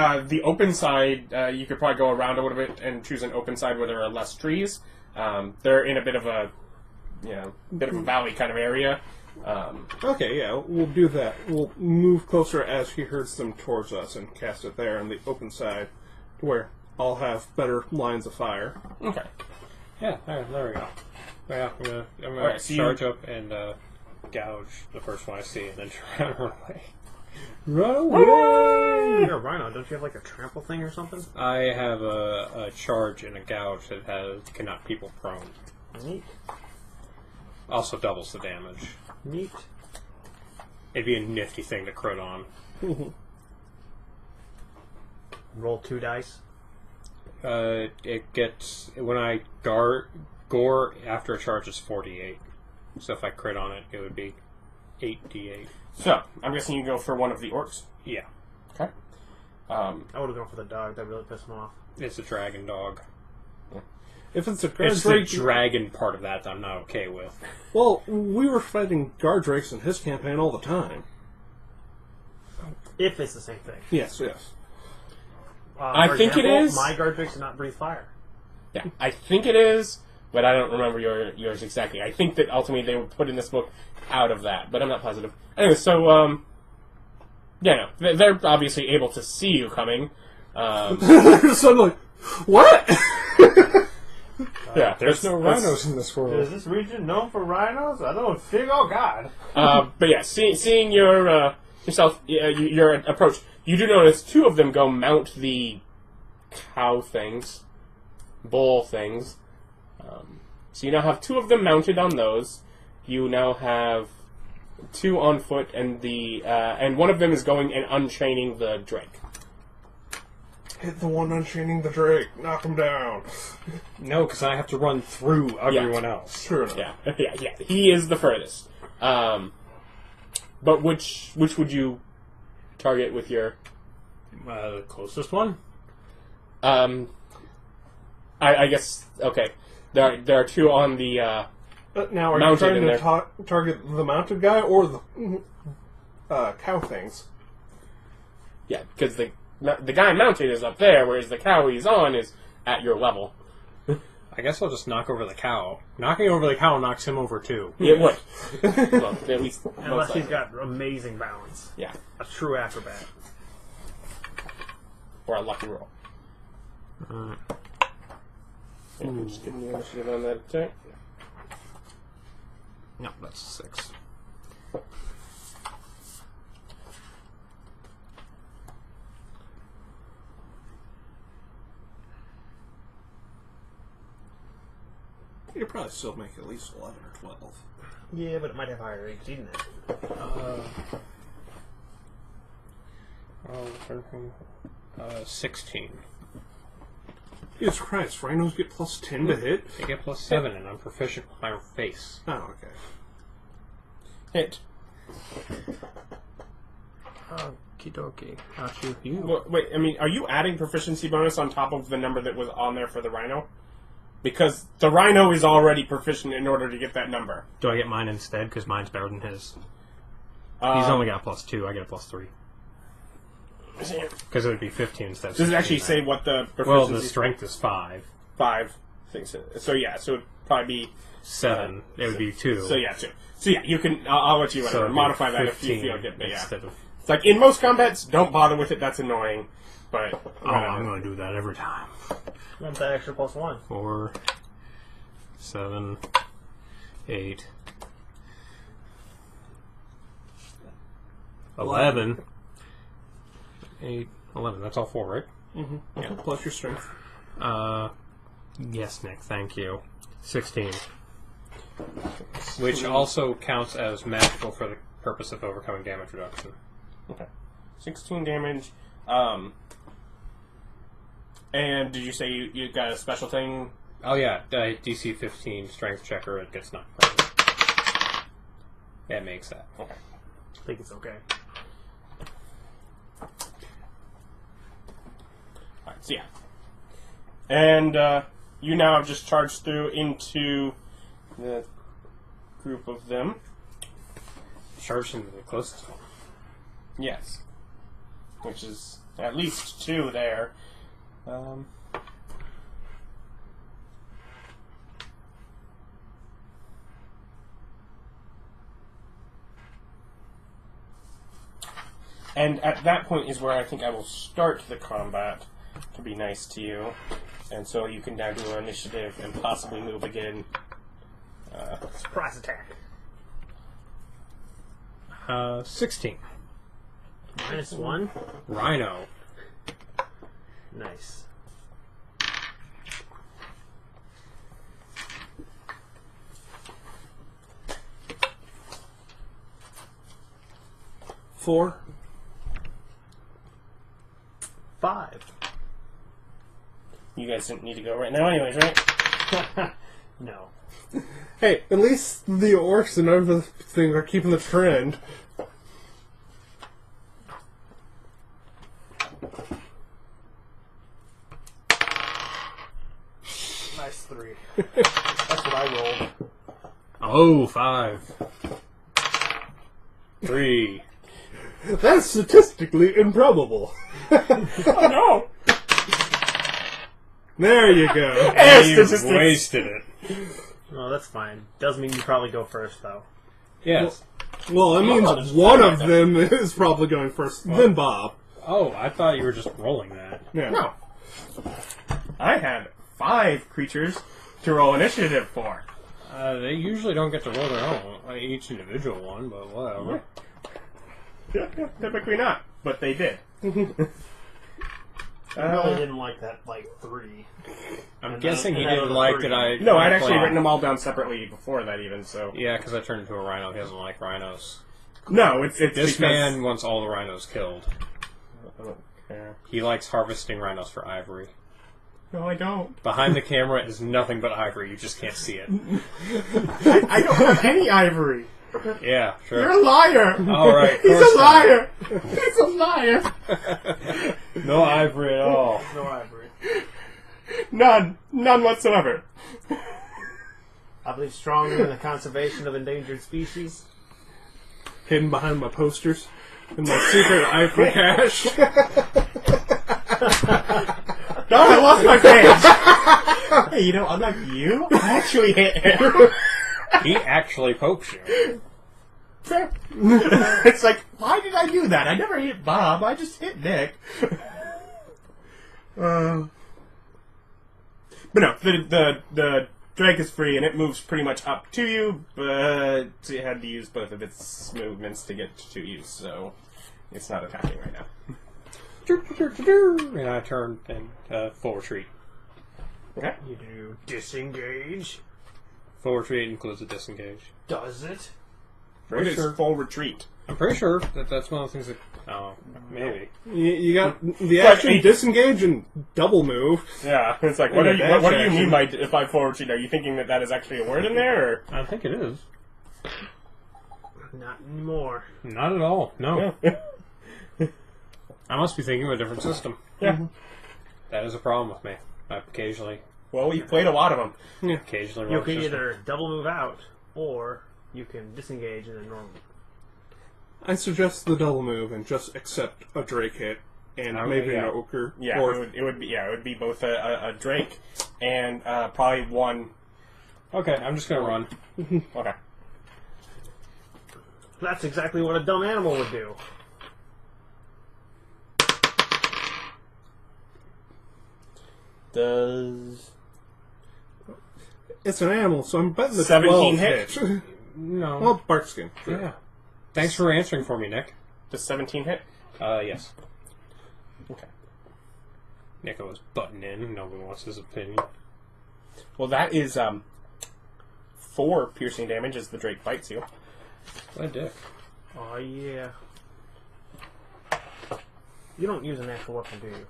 open side. You could probably go around a little bit and choose an open side where there are less trees. They're in a bit of a valley kind of area.
Okay, yeah, we'll do that. We'll move closer as he herds them towards us and cast it there on the open side, where I'll have better lines of fire.
Okay.
Yeah, there we go. Yeah, I'm gonna
Alright, so
charge up and gouge the first one I see, and then try to run away.
Run away!
You're a rhino. Don't you have like a trample thing or something?
I have a charge and a gouge that can knock people prone.
Neat.
Also doubles the damage.
Neat.
It'd be a nifty thing to crit on.
roll 2 dice.
It gets when I gore after a charge is 48. So if I crit on it, it would be 8d8.
So, I'm guessing you go for one of the orcs?
Yeah,
Okay.
I would have gone for the dog. That really pissed him off.
it's a dragon dog.
If it's a guard
It's the
drake,
dragon part of that I'm not okay with.
well, we were fighting guard drakes in his campaign all the time.
If it's the same thing.
Yes, yes.
I
For
think it
example,
is.
My guard drakes do not breathe fire.
Yeah, I think it is, but I don't remember yours exactly. I think that ultimately they were put in this book out of that, but I'm not positive. Anyway, so, yeah, no, they're obviously able to see you coming.
Suddenly, what?
Yeah,
There's no rhinos in this
Is
world.
this region known for rhinos? I don't think. Oh God!
But yeah, seeing your your approach, you do notice 2 of them go mount the cow things, bull things. So you now have 2 of them mounted on those. You now have 2 on foot, and and one of them is going and unchaining the drake.
Hit the one unchaining the drake. Knock him down.
No, because I have to run through everyone else.
True enough.
Yeah. He is the furthest. But which would you target with your?
The closest one?
I guess okay. There are 2 on the.
Now, are you
Mounted
trying
in
to
there.
target the mounted guy or the cow things?
Yeah, because the guy mounted is up there, whereas the cow he's on is at your level.
I guess I'll just knock over the cow. Knocking over the cow knocks him over too.
It would. Well, at least most
Unless he's
likely.
got amazing balance.
Yeah,
A true acrobat.
or a lucky roll. Yeah, I'm just giving you initiative on that attack.
No, that's 6.
You'd probably still make at least 11 or 12.
Yeah, but it might have higher rates, didn't it?
16.
Jesus Christ, rhinos get plus 10 to hit?
I get plus 7, and I'm proficient with my face.
Oh, okay.
Hit.
Okie dokie. I'll shoot you.
Well, wait, I mean, are you adding proficiency bonus on top of the number that was on there for the rhino? Because the rhino is already proficient in order to get that number.
Do I get mine instead? Because mine's better than his. He's
Um,
only got plus 2. I get a plus 3. Because it would be 15 instead of
Does it actually
16,
say what the proficiency?
Well, the strength is 5.
5 things. So yeah, so it'd probably be
7. It would be 2.
So yeah, 2. So yeah, you can. I'll let you
So it'd be
modify that if you
15
feel good. But yeah,
instead of...
it's like in most combats, don't bother with it. That's annoying. But
Oh, I'm going to do that every time.
Want that extra plus 1.
4, 7, 8, 11, 8, 11. That's all 4, right?
Mm-hmm. Yeah. Plus your strength.
Yes, Nick, thank you. 16. Which also counts as magical for the purpose of overcoming damage reduction.
Okay. 16 damage. And did you say you got a special thing?
Oh yeah, DC 15 strength checker, it gets knocked prone. That makes that.
Okay.
I think it's okay.
Alright, so yeah. And you now have just charged through into the group of them.
Charge into the closest one.
Yes. Which is at least 2 there. And at that point is where I think I will start the combat, to be nice to you. And so you can now do an initiative and possibly move again.
Surprise attack.
16.
-1.
Rhino.
Nice.
Four.
5.
You guys didn't need to go right now anyways, right?
No.
Hey, at least the orcs and everything are keeping the trend.
Nice 3. That's what I rolled.
Oh, 5. 3.
That's statistically improbable.
Oh no!
There you go.
You wasted it.
Oh, that's fine. Does mean you probably go first, though.
Yes.
Well, that means one of them is probably going first, then Bob.
Oh, I thought you were just rolling that.
Yeah.
No. I had 5 creatures to roll initiative for.
They usually don't get to roll their own, each individual one, but whatever.
Yeah, typically not, but they did.
I really didn't like that, 3.
I'm
And
guessing
then-
he
and then
didn't
the
like
3.
that I...
No, I'd actually
played-
written them all down separately before that even, so...
Yeah, because I turned into a rhino. He doesn't like rhinos.
No, it's
This
because...
man wants all the rhinos killed.
I don't care.
He likes harvesting rhinos for ivory.
No, I don't.
Behind the camera is nothing but ivory. You just can't see it.
I don't have any ivory.
Yeah, sure.
You're a liar.
All right.
He's a liar. He's a liar.
No ivory at all.
No ivory.
None whatsoever.
I believe strongly in the conservation of endangered species.
Hidden behind my posters in my secret ivory cache.
No, I lost my page. Hey, you know, unlike you, I actually hit him.
He actually pokes you.
It's like, why did I do that? I never hit Bob. I just hit Nick. But no, the drake is free and it moves pretty much up to you, but it had to use both of its movements to get to you, so it's not attacking right now.
And I turn and full retreat.
Okay.
You do disengage.
Full retreat includes a disengage.
Does it?
It is full retreat.
I'm pretty sure that's one of the things that... Oh, maybe.
You got the action, disengage, and double move.
Yeah, it's like, what do you mean by full retreat? Are you thinking that is actually a word in there? Or?
I think it is.
Not anymore.
Not at all. No.
Yeah.
I must be thinking of a different system.
Yeah.
That is a problem with me. I occasionally
Well, we've played a lot of them.
occasionally
You
roll
can
system.
either double move out, or you can disengage and then normal.
I suggest the double move and just accept a Drake hit and
Okay,
maybe
yeah.
an Ochre.
Yeah,
Or
it would be both a drake and probably one.
Okay, I'm just gonna run.
Okay.
That's exactly what a dumb animal would do.
Does
it's an animal, so I'm betting the
17
12
hit?
No.
Well, Barkskin. Sure.
Yeah. Thanks for answering for me, Nick.
does 17 hit?
Yes.
Okay.
Nico was butting in. No one wants his opinion.
Well, that is 4 piercing damage as the drake bites you.
What a dick.
Oh yeah. You don't use an actual weapon, do you?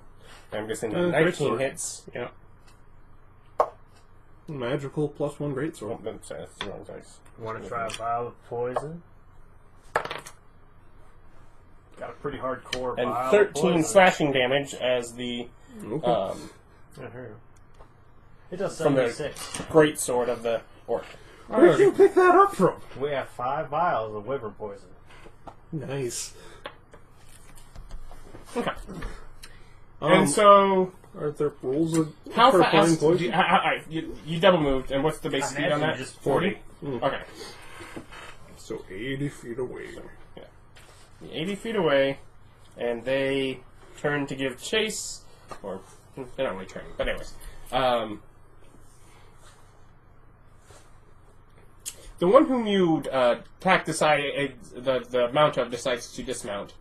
I'm guessing
Great
19
sword.
hits.
Yeah.
Magical +1 greatsword.
Oh, that's the wrong dice.
Want to try a vial of poison? Got a pretty hardcore
And
vial of
13
poison.
slashing damage as the
Okay.
I heard. It does
From the-
76.
great sword of the orc.
Where did you pick that up from?
We have 5 vials of wyvern poison.
Nice.
Okay. And so,
Are there rules of
how
for applying
fast?
poison?
You double moved, and what's the base
I
speed on
imagine
that?
just
40.
40.
Okay.
So 80 feet away.
80 feet away, and they turn to give chase, or they're not really turning, but anyways. The one whom you attack the mount of decides to dismount,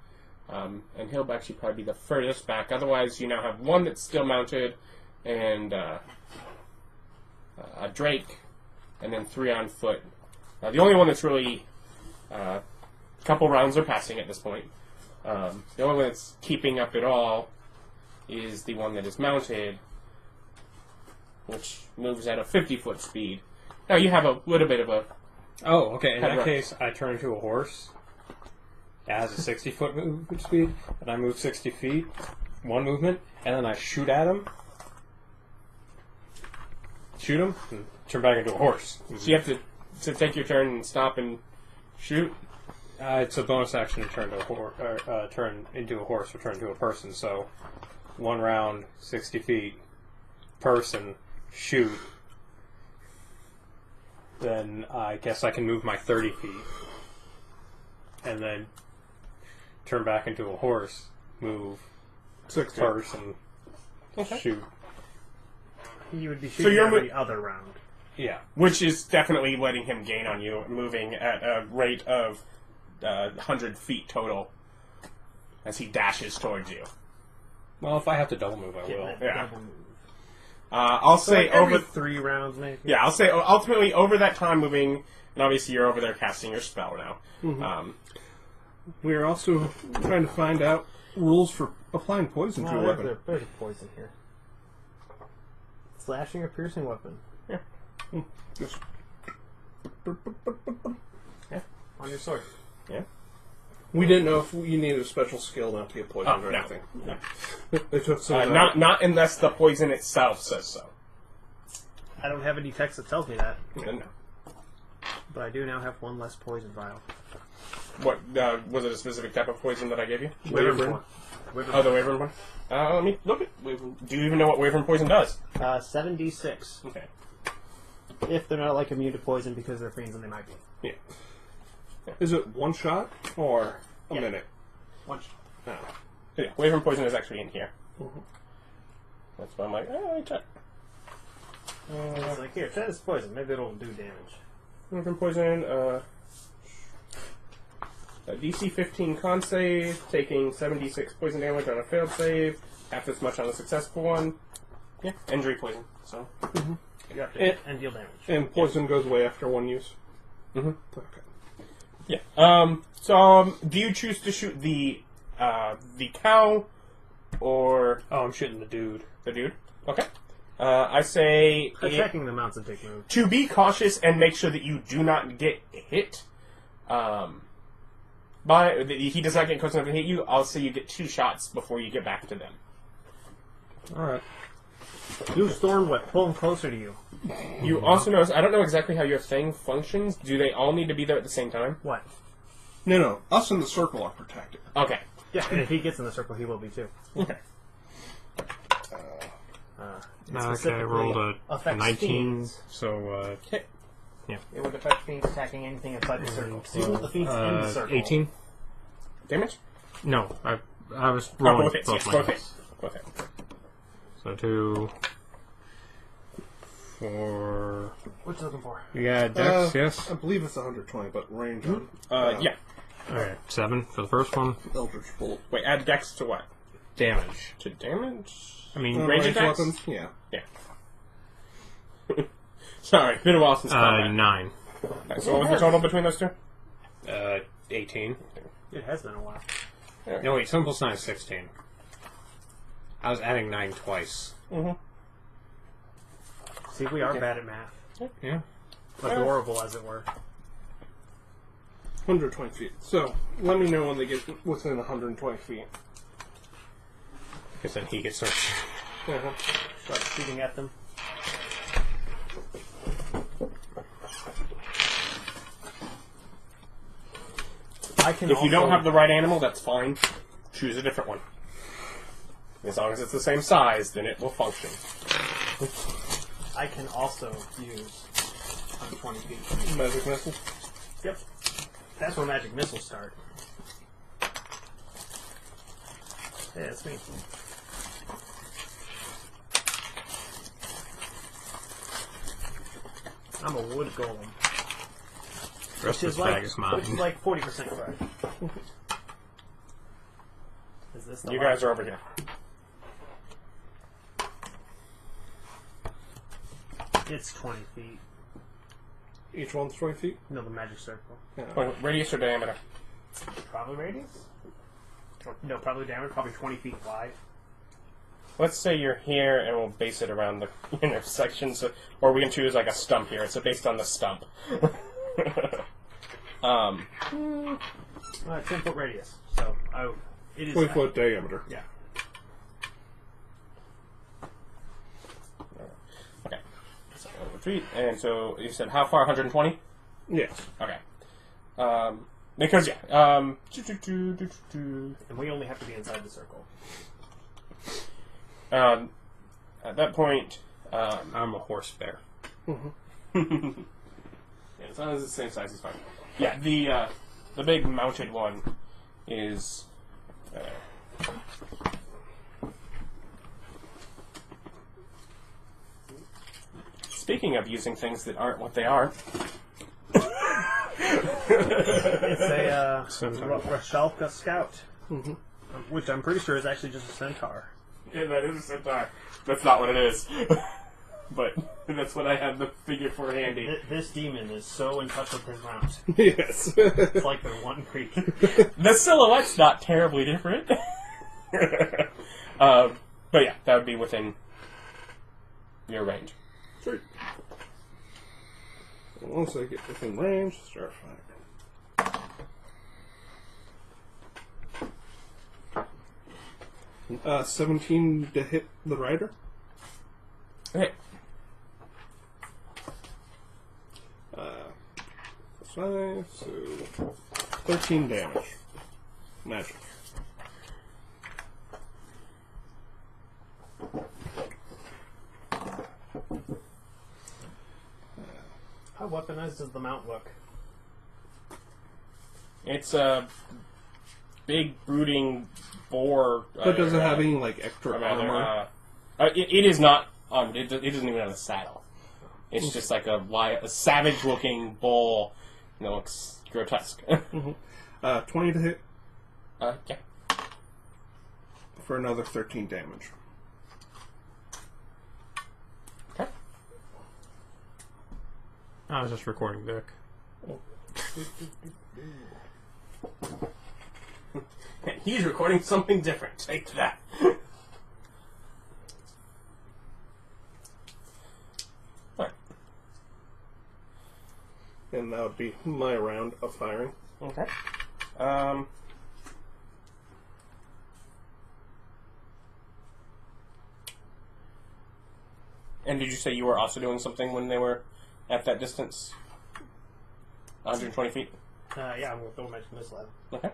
and he'll actually probably be the furthest back. Otherwise, you now have one that's still mounted, and a drake, and then 3 on foot. The only one that's really couple rounds are passing at this point. The only one that's keeping up at all is the one that is mounted, which moves at a 50-foot speed. Now you have a little bit of a...
Oh, okay. In
Head
that
rush.
case, I turn into a horse. It has a 60-foot movement speed, and I move 60 feet, one movement, and then I shoot at him. Shoot him, and turn back into a horse.
So you have to take your turn and stop and shoot.
It's a bonus action to turn to turn into a horse or turn into a person. So, one round, 60 feet, person, shoot. Then I guess I can move my 30 feet, and then turn back into a horse, move,
60.
person,
Okay.
shoot.
You would be
So
shooting
you're
every other round.
Yeah.
Which is definitely letting him gain on you, moving at a rate of 100 feet total as he dashes towards you.
Well, if I have to double move, I
Get
will.
that
Yeah.
double move.
I'll
So
say
like every
over...
3 rounds, maybe?
Yeah, I'll say ultimately over that time moving, and obviously you're over there casting your spell now.
We are also trying to find out rules for applying poison to a weapon.
There's poison here. Slashing or piercing weapon.
Just
On your sword.
we didn't know if you needed a special skill not to get poisoned or
no.
anything.
No.
They took some of that.
Not unless the poison itself says so.
I don't have any text that tells me that,
No.
but I do now have 1 less poison vial.
What was it? A specific type of poison that I gave you?
Wyvern.
Oh, the Wyvern one. Let me look at. Do you even know what Wyvern poison does?
7d6.
Okay.
If they're not like immune to poison because they're fiends, and they might be.
Yeah.
Is it one shot or a minute?
One
No.
Yeah, Wyvern poison is actually in here. That's why I'm like, I check.
It's like, here, try this poison. Maybe it'll do damage.
Wyvern poison. A DC 15 con save, taking 7d6 poison damage on a failed save, half as much on a successful one. Yeah, injury poison. So.
You have to and deal damage.
And poison goes away after one use.
Mm-hmm.
Okay.
Yeah. Do you choose to shoot the cow or
Oh, I'm shooting the dude.
the dude? Okay. I say
Attacking the mounts and take move.
to be cautious and make sure that you do not get hit. He does not get close enough to hit you. I'll say you get 2 shots before you get back to them.
Alright.
Use Thorn Whip. Pull them closer to you.
You also notice, I don't know exactly how your thing functions. Do they all need to be there at the same time?
What?
No. Us in the circle are protected.
Okay.
Yeah, and if he gets in the circle, he will be too.
Okay.
Okay, I rolled a
affects
19,
fiends.
so,
Okay.
It would affect fiends attacking anything inside the circle. So you want the fiends in the circle.
18?
Damage?
No, I was rolling
both hits. Yes,
my
both
dice.
hits. Both hits.
So 2, 4...
What you looking for?
Yeah, Dex, yes.
I believe it's 120, but range on
Yeah.
Alright, 7 for the first one.
Eldritch Bolt.
Wait, add dex to what?
Damage.
To damage?
I mean,
Range attacks?
weapons? Yeah.
Yeah. Sorry, been a while since combat.
9.
So what was the total between those two?
18.
It has been a while.
No, wait, 7 plus 9 is 16. I was adding 9 twice.
Mm-hmm.
See, we are bad at math.
Yeah.
Adorable, as it were.
120 feet. So, let me know when they get within 120 feet.
Because then he gets searched.
Start shooting at them.
If you don't have the right animal, that's fine. Choose a different one. As long as it's the same size, then it will function.
I can also use 120 feet.
Magic missile.
Yep. That's where magic missiles start. Yeah, that's me. I'm a wood golem.
The rest of this bag is mine.
Which is like 40% correct. Is this the
You
last
guys are over here.
It's 20 feet.
Each one's 20 feet?
No, the magic circle.
Yeah.
Wait, radius or diameter?
Probably radius? No, probably diameter. Probably 20 feet wide.
let's say you're here, and we'll base it around the intersection. So, or we can choose like a stump here. So based on the stump.
10-foot radius. So it is
20-foot diameter.
Yeah.
Okay. So retreat, and so you said how far? 120.
Yes.
Okay. Because
And we only have to be inside the circle.
at that point,
I'm a horse bear.
yeah, as long as it's the same size, it's fine. Yeah, the big mounted one is. Speaking of using things that aren't what they are.
It's a
Centaur.
Rashalka Scout, which I'm pretty sure is actually just a centaur.
Yeah, that is a centaur. That's not what it is. But that's what I have the figure for handy.
This demon is so in touch with his mount.
Yes.
It's like they're one creature.
The silhouette's not terribly different. But yeah, that would be within your range.
Sweet. Once I get within range, start firing. 17 to hit the rider.
Okay.
5, so 13 damage. Magic.
How weaponized does the mount look?
It's a big brooding boar.
But does it have any like extra armor?
It is not. It doesn't even have a saddle. It's just like a savage-looking bull. That looks grotesque.
20 to hit
Yeah.
for another 13 damage.
Okay.
I was just recording Vic.
He's recording something different. Take that.
And that would be my round of firing.
Okay. And did you say you were also doing something when they were at that distance? 120 feet?
Yeah, I'm going to throw my missile at him.
Okay.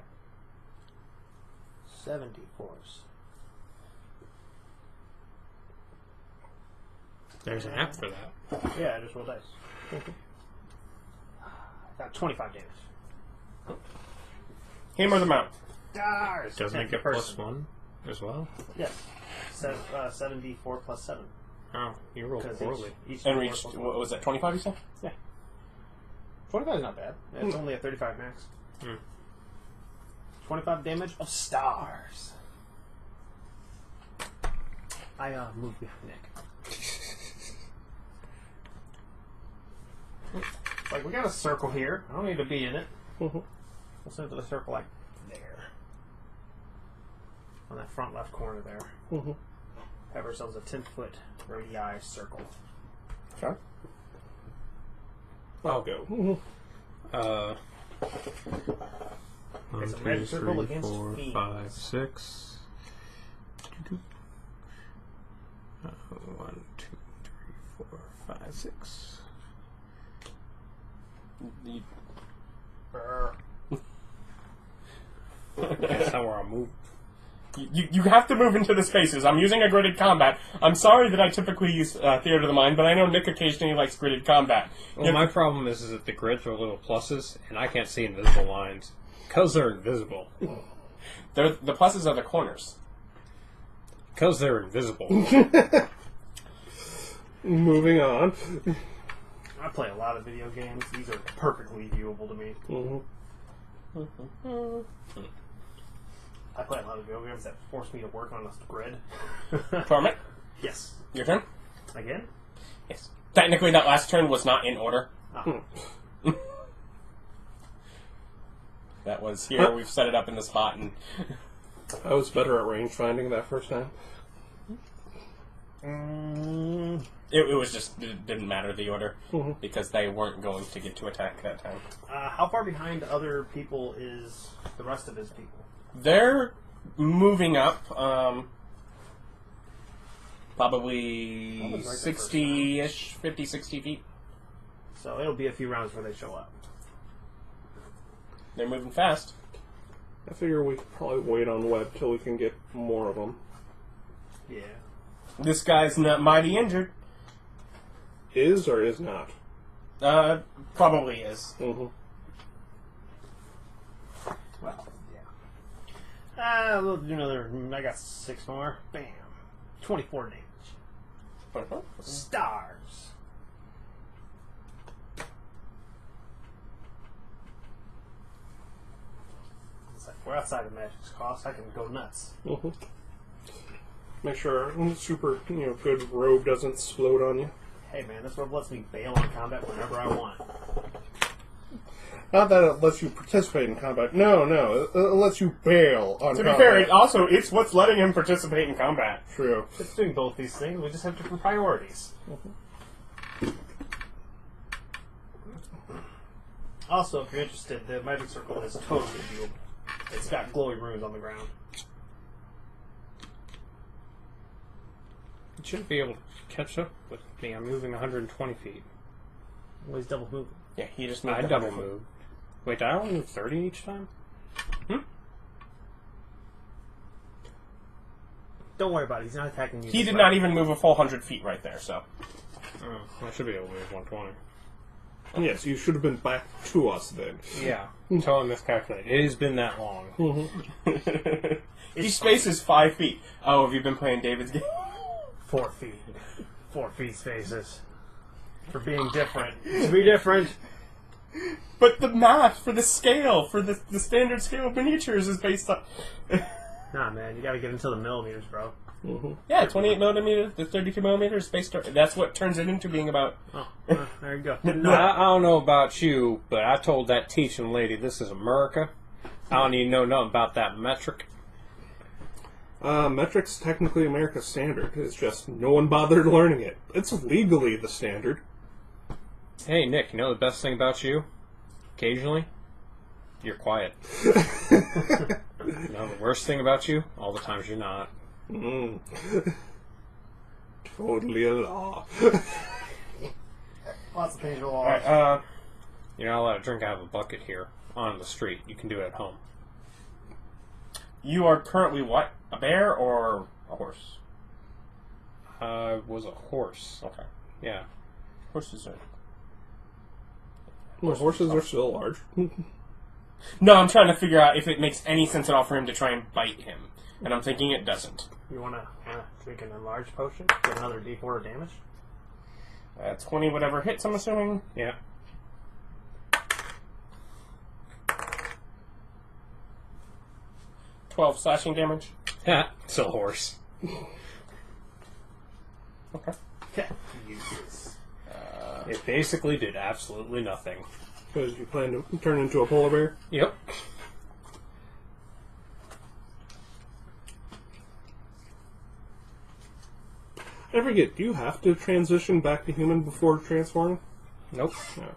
70 force.
There's an app for that.
Yeah, I just rolled dice. Got 25 damage.
Him or the mount?
Stars!
Doesn't it get +1 as well?
Yes. 74 plus 7.
Oh, you rolled poorly.
Each
And
four
reached,
plus
what
one.
was that, 25 you said?
Yeah. 25 is not bad. It's only a 35 max. 25 damage of stars. I moved behind Nick. Like, we got a circle here. I don't need to be in it. We'll send it to the circle like there. On that front left corner there. Have ourselves a 10-foot radii circle.
Sure.
I'll go.
One,
It's a
two,
red circle
three,
against
4,
fiends.
5, 6. 1, 2, 3, 4, 5, 6. That's how I'll move.
You have to move into the spaces. I'm using a gridded combat. I'm sorry that I typically use Theater of the Mind, but I know Nick occasionally likes gridded combat.
Well, my problem is that the grids are little pluses, and I can't see invisible lines. Because they're invisible.
The pluses are the corners.
Because they're invisible.
Moving on.
I play a lot of video games. These are perfectly viewable to me. I play a lot of video games that force me to work on a grid.
Tormmik,
Yes.
your turn?
Again?
Yes. Technically, that last turn was not in order.
Ah.
That was here. We've set it up in the spot, and
I was better at range finding that first time.
It was just, it didn't matter the order,
Mhm.
because they weren't going to get to attack that time.
How far behind other people is the rest of his people?
They're moving up, probably
Almost right the first
60-ish, 50, 60 feet.
So it'll be a few rounds before they show up.
They're moving fast.
I figure we could probably wait on Webb till we can get more of them.
Yeah.
This guy's not mighty injured.
Is or is not?
Probably is.
Mm-hmm.
Well, yeah. We'll do another. I got 6 more. Bam. 24 damage. Stars. It's like, we're outside of magic's cost. I can go nuts.
Mm-hmm. Make sure our super, good robe doesn't explode on you.
Hey man, this robe lets me bail on combat whenever I want.
Not that it lets you participate in combat. No, it lets you bail on
To
combat.
be fair, it's what's letting him participate in combat.
True.
It's doing both these things. We just have different priorities. Also, if you're interested, the magic circle is totally viewable. It's got glowing runes on the ground.
You shouldn't be able to catch up with me. I'm moving 120 feet.
Well, he's double moving.
Yeah, he just
I
moved
double
100 feet.
moved. Wait, did I only move 30 each time?
Don't worry about it. He's not attacking you.
He did not even move a full 100 feet right there, so.
Oh, I should be able to move 120.
Yes, you should have been back to us then.
Yeah. Totally miscalculated. It has been that long.
Each space is 5 feet. Oh, have you been playing David's game?
4 feet. 4 feet spaces. For being different. To be different.
But the math for the scale, for the standard scale of miniatures is based on...
Nah, man. You gotta get into the millimeters, bro.
Mm-hmm.
Yeah, 28 millimeters, the 32 millimeters, space... That's what turns it into being about...
Oh, there you go.
I don't know about you, but I told that teaching lady this is America. I don't even know nothing about that metric.
Metric's technically America's standard. It's just no one bothered learning it. It's legally the standard.
Hey, Nick, you know the best thing about you? Occasionally, you're quiet. The worst thing about you? All the times you're not.
Mm. Totally a law.
Lots of things are laws.
Alright,
You're not allowed to drink out of a bucket here on the street. You can do it at home.
you are currently what? A bear or a horse?
I was a horse.
Okay.
Yeah.
Horses are...
Well, horses are still large.
No, I'm trying to figure out if it makes any sense at all for him to try and bite him. And I'm thinking it doesn't.
You wanna drink an enlarged potion? Get another D4 of damage?
20 whatever hits, I'm assuming.
Yeah.
12 slashing damage.
Ha! Still a horse.
Okay.
Useless.
It basically did absolutely nothing.
Because you plan to turn into a polar bear?
Yep.
I forget, do you have to transition back to human before transforming?
Nope.
No.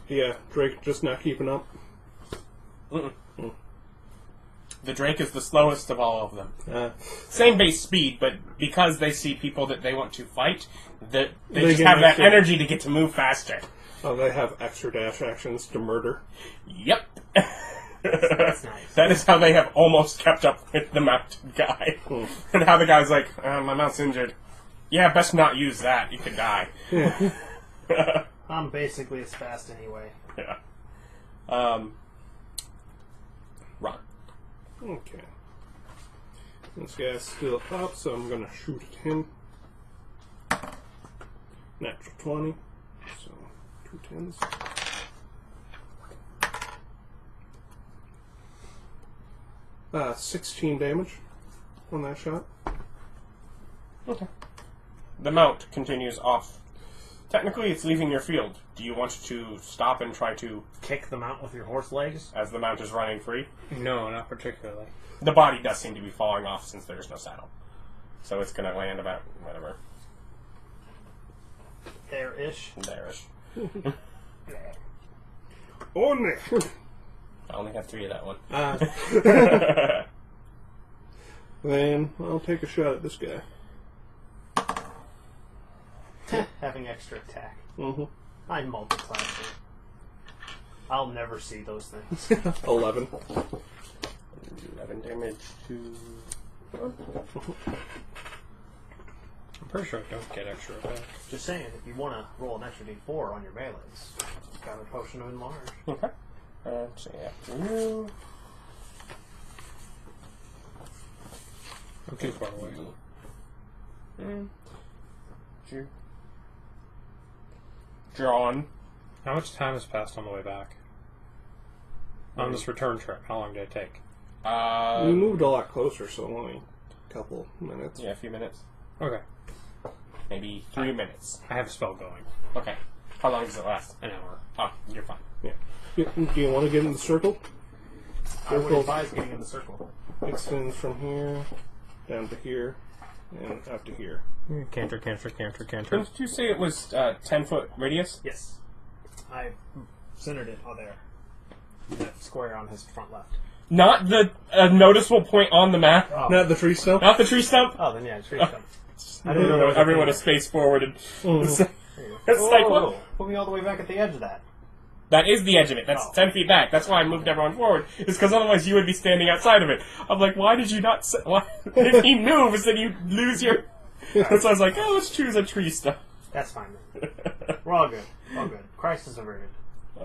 Yeah, Drake just not keeping up.
Mm-mm. The Drake is the slowest of all of them.
Uh,
Same base speed, but because they see people that they want to fight, that they just
get
have that
extra-
energy to get to move faster.
oh, they have extra dash actions to murder.
Yep.
That's nice.
That is how they have almost kept up with the mounted guy. And how the guy's like, my mount's injured. Yeah, best not use that. You could die.
Yeah.
I'm basically as fast anyway.
Yeah. Run.
Okay. This guy's still up, so I'm gonna shoot at him. Natural 20. So, 2 10s. 16 damage on that shot.
Okay. The mount continues off Technically, it's leaving your field. Do you want to stop and try to...
Kick the mount with your horse legs?
As the mount is running free?
No, not particularly.
The body does seem to be falling off since there's no saddle. So it's going to land about, whatever,
There-ish.
there-ish.
Only.
I only have 3 of that one.
Then I'll take a shot at this guy.
Having extra attack.
Mm-hmm.
I'm multi-classing. I'll never see those things.
11.
11 damage to...
I'm pretty sure I don't get extra attack.
Just saying, if you want to roll an extra d4 on your melees, got a potion of enlarge.
Okay. So after you...
I'm too far away.
Drawn.
How much time has passed on the way back? On this return trip, how long did it take?
We moved a lot closer, so only a couple minutes.
Yeah, a few minutes.
Okay.
Maybe 3 minutes.
I have a spell going.
Okay. How long does it last?
An hour.
Oh, you're fine.
Yeah. Do you want to get in the circle?
I would advise getting in the circle.
Extends from here down to here and up to here.
Canter, canter, canter, canter.
Didn't you say it was 10-foot radius?
Yes. I centered it. Oh, there. That square on his front left.
Not the noticeable point on the map.
Oh,
Not the tree stump?
Not the tree stump.
oh then yeah, tree stump. I didn't know there was
Everyone
a
is space forwarded.
Mm.
It's like,
Whoa,
what?
put me all the way back at the edge of that.
That is the edge of it. That's
Oh.
10 feet back. That's why I moved everyone forward. It's because otherwise you would be standing outside of it. I'm like, why did you not... Why? If he moves, then you lose your... That's why I was like, oh, let's choose a tree stump.
That's fine then. We're all good. All good. Christ is averted.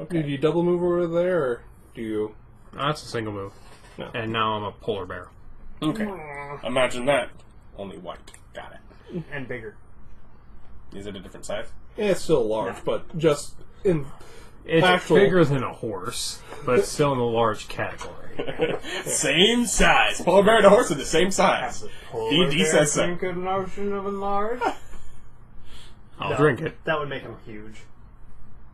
Do you double move over there, or do you...
That's a single move.
No.
And now I'm a polar bear.
Okay. Imagine that. Only white. Got it.
And bigger.
Is it a different size?
Yeah, it's still large, but just in...
It's
Actual-
bigger than a horse, but it's still in the large category.
Same size. Polar bear and a horse are the same size. D&D says so.
Think an ocean of enlarge?
I'll drink it.
That would make him huge.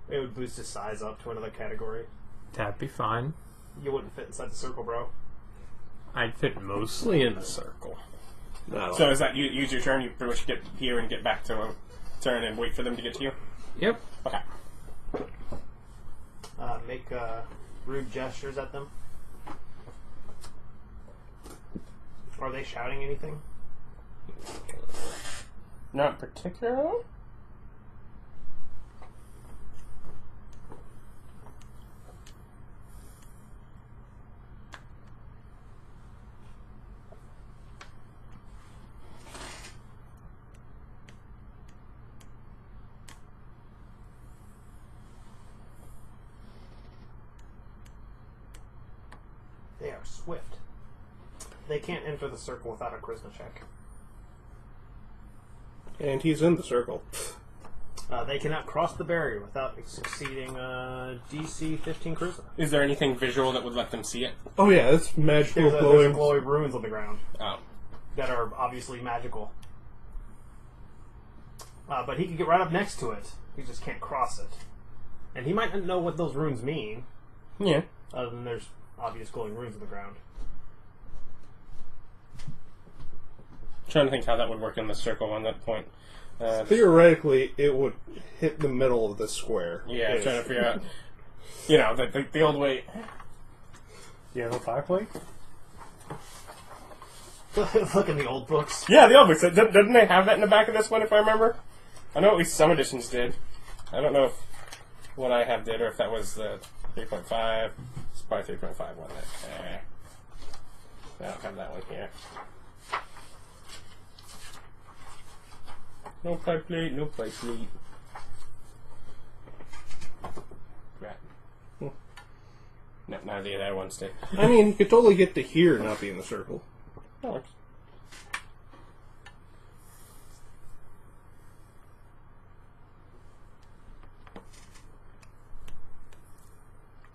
It would boost his size up to another category.
That'd be fine.
You wouldn't fit inside the circle, bro.
I'd fit mostly in the circle.
Not all.
So is that you use your turn? You pretty much get here and get back to a turn and wait for them to get to you?
Yep.
Okay.
Make rude gestures at them. Are they shouting anything?
Not particularly.
They are swift. They can't enter the circle without a charisma check.
And he's in the circle.
They cannot cross the barrier without succeeding DC 15 charisma.
Is there anything visual that would let them see it?
Oh yeah, it's magical
There's
glowing.
glowing runes on the ground
Oh.
that are obviously magical. But he can get right up next to it. He just can't cross it. And he might not know what those runes mean,
Yeah.
other than there's obvious glowing runes on the ground.
Trying to think how that would work in the circle on that point.
Theoretically, it would hit the middle of the square.
Yeah, I'm trying to figure out. You know, the old way.
Do you have a 5-plate?
Look in the old books.
Yeah, the old books. Didn't they have that in the back of this one, if I remember? I know at least some editions did. I don't know if what I have did or if that was the 3.5. It's probably 3.5, wasn't it? I don't have that one here. No pipe plate, no pipe plate. Right. No, none of the other ones did.
I mean, you could totally get to here and not be in the circle.
That works.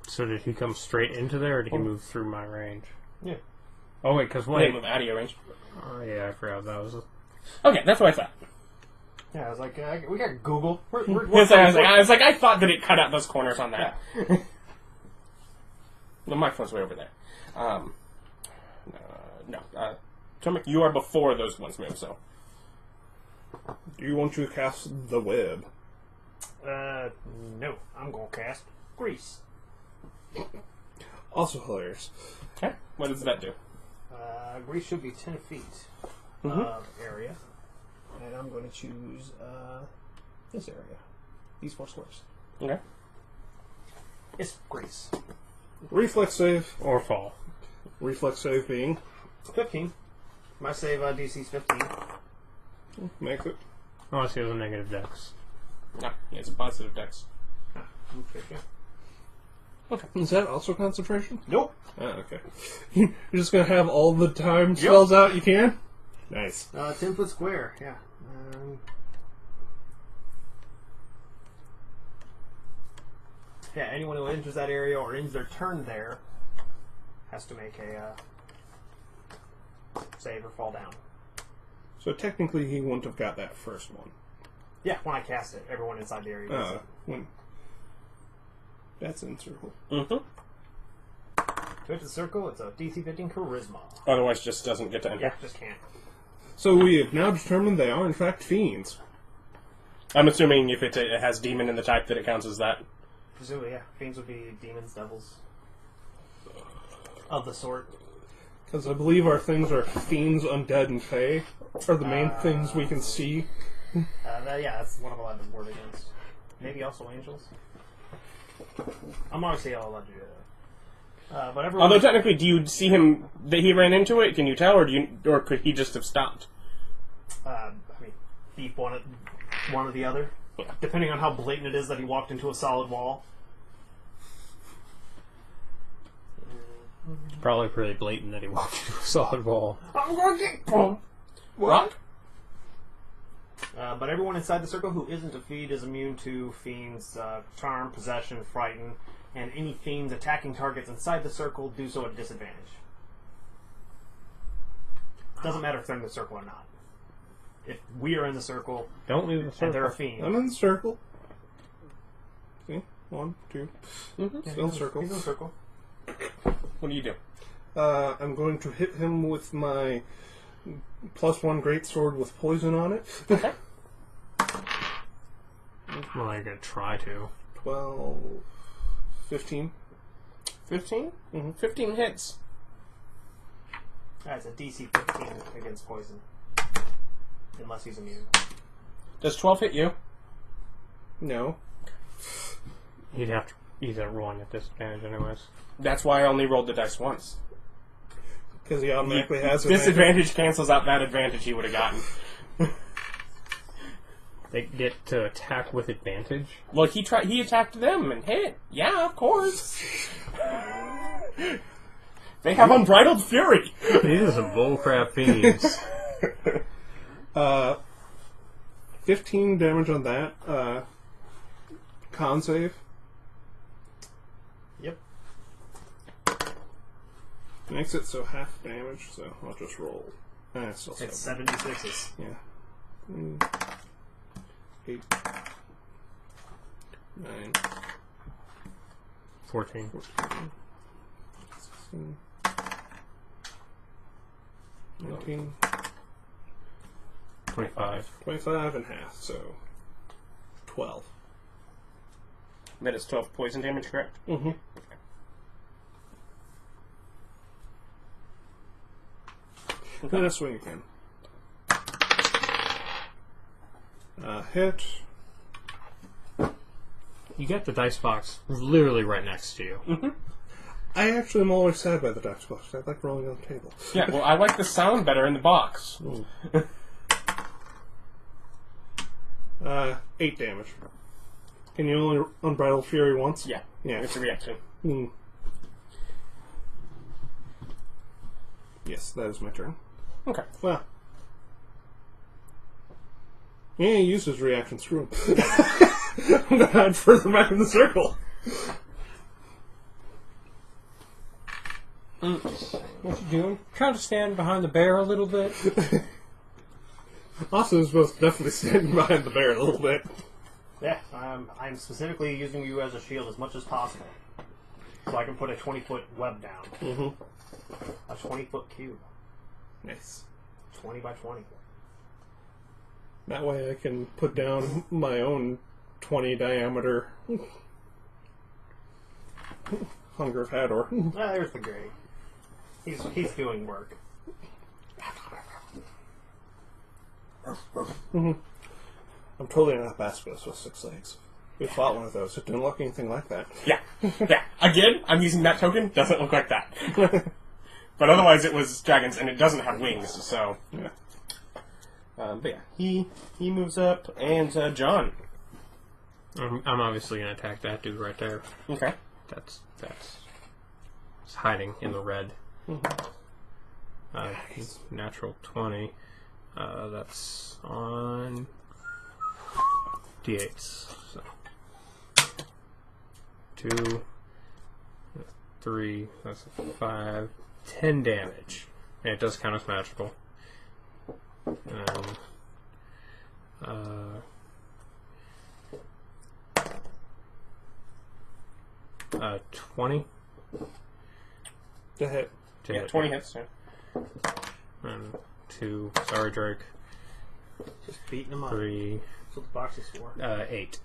So did he come straight into there, or did he move through my range?
Yeah.
Oh wait, because
Wait,
wait.
move out of your range.
Oh yeah, I forgot that was.
Okay, that's what I thought.
Yeah, I was like, we got Google. We're
I was like, I thought that it cut out those corners on that. The microphone's way over there. Tormmik, you are before those ones move, so.
Do you want to cast the web?
No. I'm gonna cast Grease.
Also hilarious.
Okay. What does that do?
Grease should be 10 feet of area. And I'm going to choose this area. These 4 squares.
Okay.
It's Grease.
Reflex save.
Or fall.
Reflex save being
15. My save DC's 15.
makes it.
I want to see those negative decks.
No, it's a positive dex.
Is that also concentration?
Nope.
Ah, okay. You're just gonna have all the time spells out you can? Nice.
10 foot square, yeah. Yeah, anyone who enters that area or ends their turn there has to make a save or fall down.
So technically he wouldn't have got that first one.
Yeah, when I cast it, everyone inside the area gets it.
When that's in circle.
Mm-hmm.
To enter the circle, it's a DC 15 Charisma.
Otherwise, just doesn't get to enter.
Yeah, just can't.
So we have now determined they are in fact fiends.
I'm assuming if it has demon in the type that it counts as that.
Presumably, yeah. Fiends would be demons, devils. Of the sort.
Because I believe our things are fiends, undead, and fae are the main things we can see.
Yeah, that's one of allowed to ward against. Maybe also angels. I'm honestly all allowed to do that. But everyone.
Although technically, do you see him that he ran into it? Can you tell, or could he just have stopped?
I mean, beep one or the other, depending on how blatant it is that he walked into a solid wall.
It's probably pretty blatant that he walked into a solid wall.
I'm gonna get boom.
Rock?
But everyone inside the circle who isn't a fiend is immune to fiends' charm, possession, frighten, and any fiends attacking targets inside the circle do so at disadvantage. Doesn't matter if they're in the circle or not. If we are in the circle
Don't leave the circle.
and they're a fiend,
I'm in the circle. See? 1, 2.
Mm-hmm.
Still in circle.
he's in the circle.
What do you do?
I'm going to hit him with my +1 greatsword with poison on it.
Okay.
Well, I'm going to try to.
12, 15.
15?
Mhm.
15 hits.
That's a DC 15 against poison. Unless he's immune.
Does 12 hit you?
No.
He'd have to either rolling at disadvantage anyways.
That's why I only rolled the dice once.
Because he automatically has
Disadvantage cancels out that advantage he would have gotten.
They get to attack with advantage?
Well, he attacked them and hit. Yeah, of course. They have unbridled fury.
These are some bullcrap fiends.
15 damage on that. Con save.
Yep.
Makes it so half damage, so I'll just roll. Still
It's
7.
76s.
Yeah. 8, 9,
14.
14, 16, 19,
25.
25 and half, so 12.
That is 12 poison damage, correct?
Mm-hmm. Then I swing again. Hit.
You get the dice box literally right next to you.
Mm-hmm.
I actually am always sad by the dice box. I like rolling on the table.
Yeah, well, I like the sound better in the box.
8 damage. Can you only unbridle fury once?
Yeah,
Yeah.
it's a reaction.
Yes, that is my turn.
Okay.
Well. Yeah, he used his reaction. Screw him. I'm gonna hide further back in the circle.
What you doing? Trying to stand behind the bear a little bit.
Austin's most definitely standing behind the bear a little bit.
Yeah, I'm specifically using you as a shield as much as possible. So I can put a 20-foot web down.
Mm-hmm.
A 20-foot cube.
Nice.
20 by 20.
That way I can put down my own 20 diameter Hunger of Hador.
Ah, there's the gray. He's doing work.
I'm totally not Basilisk with 6 legs. We fought one of those. It didn't look anything like that.
Yeah. Yeah. Again, I'm using that token. Doesn't look like that. But otherwise it was dragons, and it doesn't have wings, so...
Yeah.
But yeah, he moves up, and John.
I'm obviously going to attack that dude right there.
Okay.
That's it's hiding in the red. Natural 20. That's on D8s. So 2, 3, that's 5, 10 damage. And it does count as magical. And 20
To hit.
to
Yeah,
hit.
20 hits. Yeah.
And 2, sorry, Drake.
Just beating him up.
3,
That's what the box is for.
8.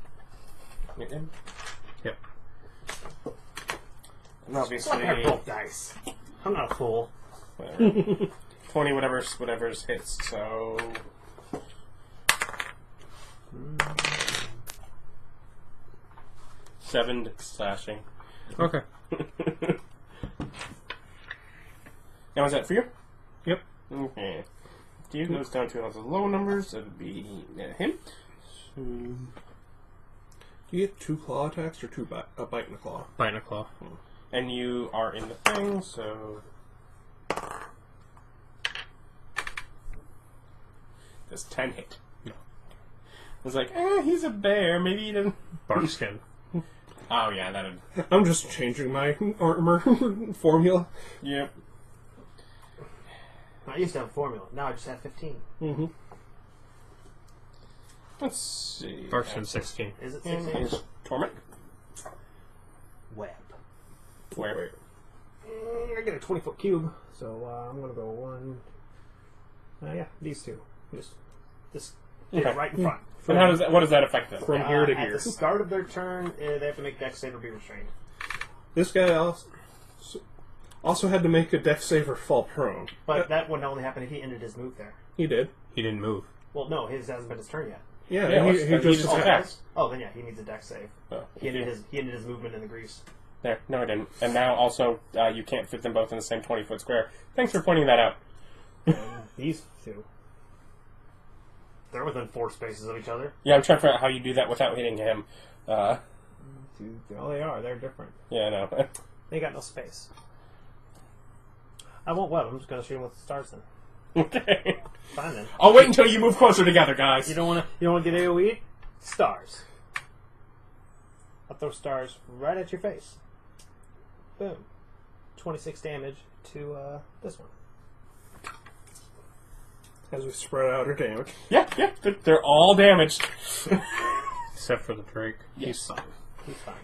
Hit him.
Yep.
And
It's like I
obviously,
roll dice. I'm not a fool.
20 whatever's hits, so... 7 slashing.
Okay.
Now, is that for you?
Yep.
Okay. Steve goes down to the low numbers. That would be him. So,
Do you get 2 claw attacks or a bite and a claw?
Bite and a claw.
and you are in the thing, so... Does 10 hit?
No.
I was like, he's a bear. Maybe he didn't...
Bark skin.
Oh, yeah, that'd...
I'm just changing my armor formula.
Yep.
I used to have a formula. Now I just have 15.
Mm-hmm.
Let's see.
Bark skin 16.
Is it
And
16?
here's Tormmik.
Web.
Where?
I get a 20-foot cube, so I'm going to go 1... yeah, these two. Just
Okay.
right in front.
And how does that, what does that affect them?
From here to
At
here.
the start of their turn, they have to make dex save or be restrained.
This guy also had to make a dex save or fall prone.
But that would only happen if he ended his move there.
He did.
He didn't move.
Well, no, his hasn't been his turn yet.
Yeah,
Yeah,
he just
just
attacked.
Oh, then yeah, he needs a dex save.
Oh,
He ended his movement in the grease.
there. No, I didn't. And now also, you can't fit them both in the same 20-foot square. Thanks for pointing that out.
And these two. They're within 4 spaces of each other.
Yeah, I'm trying to figure out how you do that without hitting him.
Oh, they are. They're different.
Yeah, I know.
They got no space. I won't web. I'm just going to shoot him with the stars then.
Okay.
Fine then.
I'll wait until you move closer together, guys.
You don't want to get AoE? Stars. I'll throw stars right at your face. Boom. 26 damage to this one.
As we spread out our damage.
Yeah, they're all damaged.
Except for the Drake.
Yes.
He's fine.
He's fine.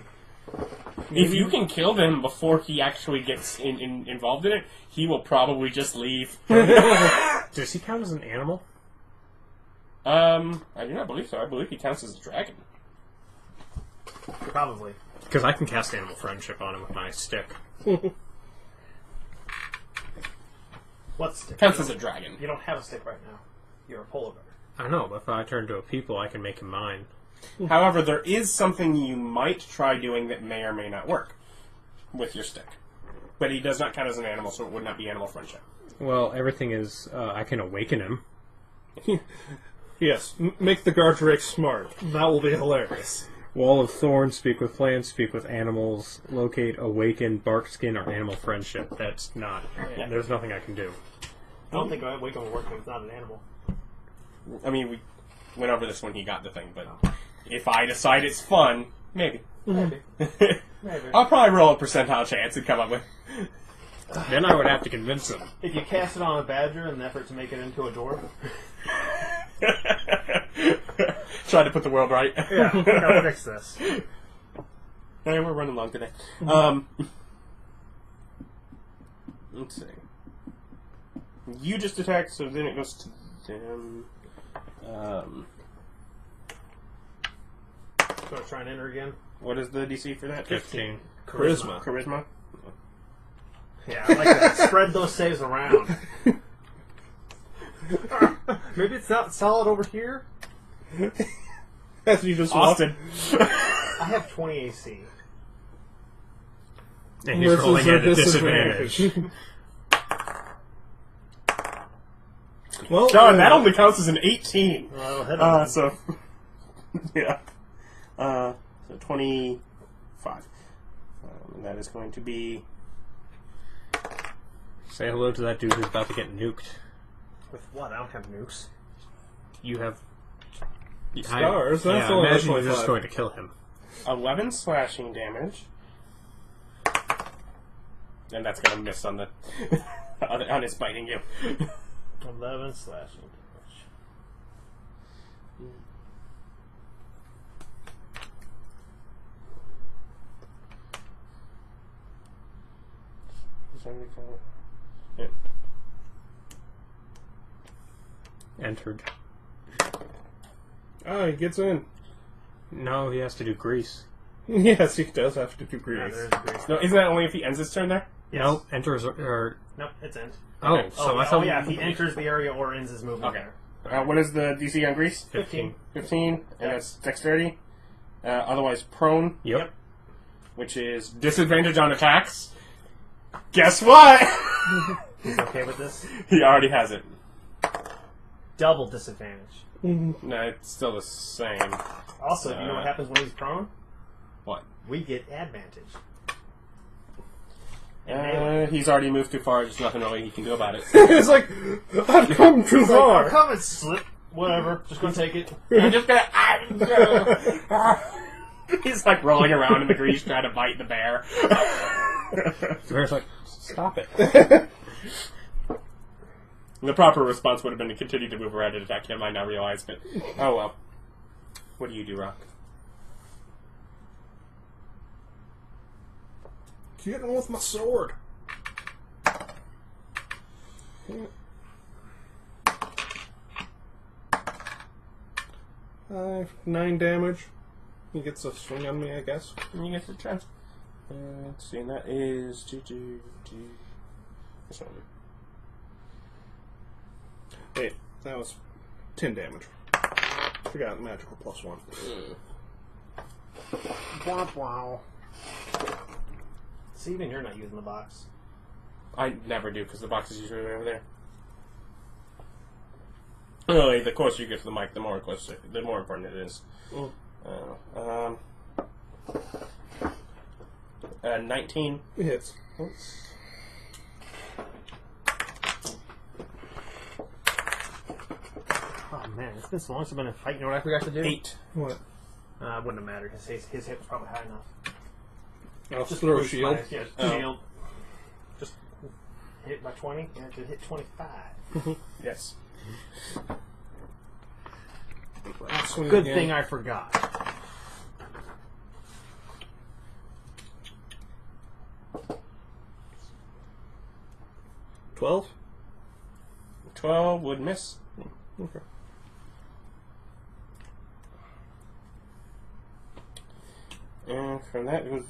If you can kill them before he actually gets involved in it, he will probably just leave.
Does he count as an animal?
I do not believe so. I believe he counts as a dragon.
Probably.
Because I can cast Animal Friendship on him with my stick.
What stick?
Counts as a dragon.
You don't have a stick right now. You're a polar bear.
I know, but if I turn to a people, I can make him mine.
However, there is something you might try doing that may or may not work with your stick. But he does not count as an animal, so it would not be animal friendship.
Well, everything is... I can awaken him.
Yes, make the guard rake smart. That will be hilarious.
Wall of Thorns, speak with plants, speak with animals, locate, awaken, bark skin, or animal friendship. That's not... There's nothing I can do.
I don't think Waco will work if it's not an animal.
I mean, we went over this when he got the thing, but if I decide it's fun, maybe.
Maybe.
I'll probably roll a percentile chance and come up with...
Then I would have to convince him.
If you cast it on a badger in an effort to make it into a dwarf,
Trying to put the world right.
Yeah, we gotta fix this.
Hey, we're running long today. Let's see. You just attacked, so then it goes to them.
So I try and enter again.
What is the DC for that?
15.
Charisma.
Charisma?
Yeah, I like that. Spread those saves around. Maybe it's not solid over here.
As you just
Austin.
I have 20 AC.
And he's rolling at a disadvantage.
Well,
John, that only counts as an 18.
Well, that'll hit him.
So, yeah. So 25. And that is going to be...
Say hello to that dude who's about to get nuked.
With what? I don't have nukes.
You have...
Stars, that's
I
only
imagine you're
25.
just going to kill him.
11 slashing damage. And that's going to miss on the... on his biting you.
11 slashing damage.
Yeah.
Entered.
Oh, he gets in.
No, he has to do grease.
Yes, he does have to do
Yeah,
grease.
there's grease.
No, isn't that only if he ends his turn there?
Yes.
No, enters or...
Nope, it's end.
Oh,
Okay.
so I thought...
yeah, if he enters the area or ends his movement
Okay.
there.
What is the DC on Grease?
15.
15, and
Yeah.
that's dexterity. Otherwise prone,
Yep.
which is disadvantage on attacks. Guess what?
He's okay with this?
He already has it.
Double disadvantage.
No, it's still the same.
Also, do you know what happens when he's prone?
What?
We get advantage. And melee.
He's already moved too far. There's nothing really he can do about it.
It's like, I've come too far.
Come and slip. Whatever. Just gonna take it.
I'm just gonna. He's like rolling around in the grease trying to bite the bear.
The bear's like, stop it.
The proper response would have been to continue to move around and attack him. I now realize, but oh well. What do you do, Rock?
Get him with my sword. 9 damage. He gets a swing on me, I guess.
And you get the chance. Let's see, and that is this one.
Wait, that was 10 damage. Forgot magical +1.
Wow. See, even you're not using the box.
I never do because the box is usually over there. Really, the closer you get to the mic, the more important it is. 19.
It hits.
Oh man, it's been so long since I've been in a fight. You know what I forgot to do?
8.
What?
It wouldn't have mattered because his hit was probably high enough.
I'll just throw a shield.
Yeah, shield. Just hit by 20 and to hit 25.
Yes.
Good thing I forgot.
$12?
12 would miss.
Okay.
And from that, it goes.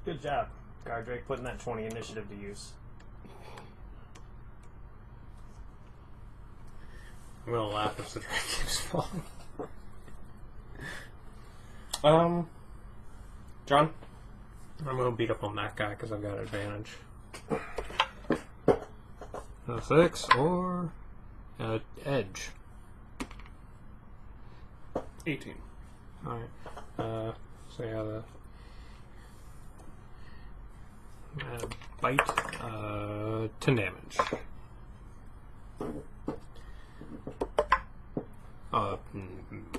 Good job, Gardrake, putting that 20 initiative to use.
I'm gonna laugh if the dragon keeps falling.
John?
I'm gonna beat up on that guy because I've got advantage. A 6 or edge.
18.
Alright. So yeah, the bite, 10 damage.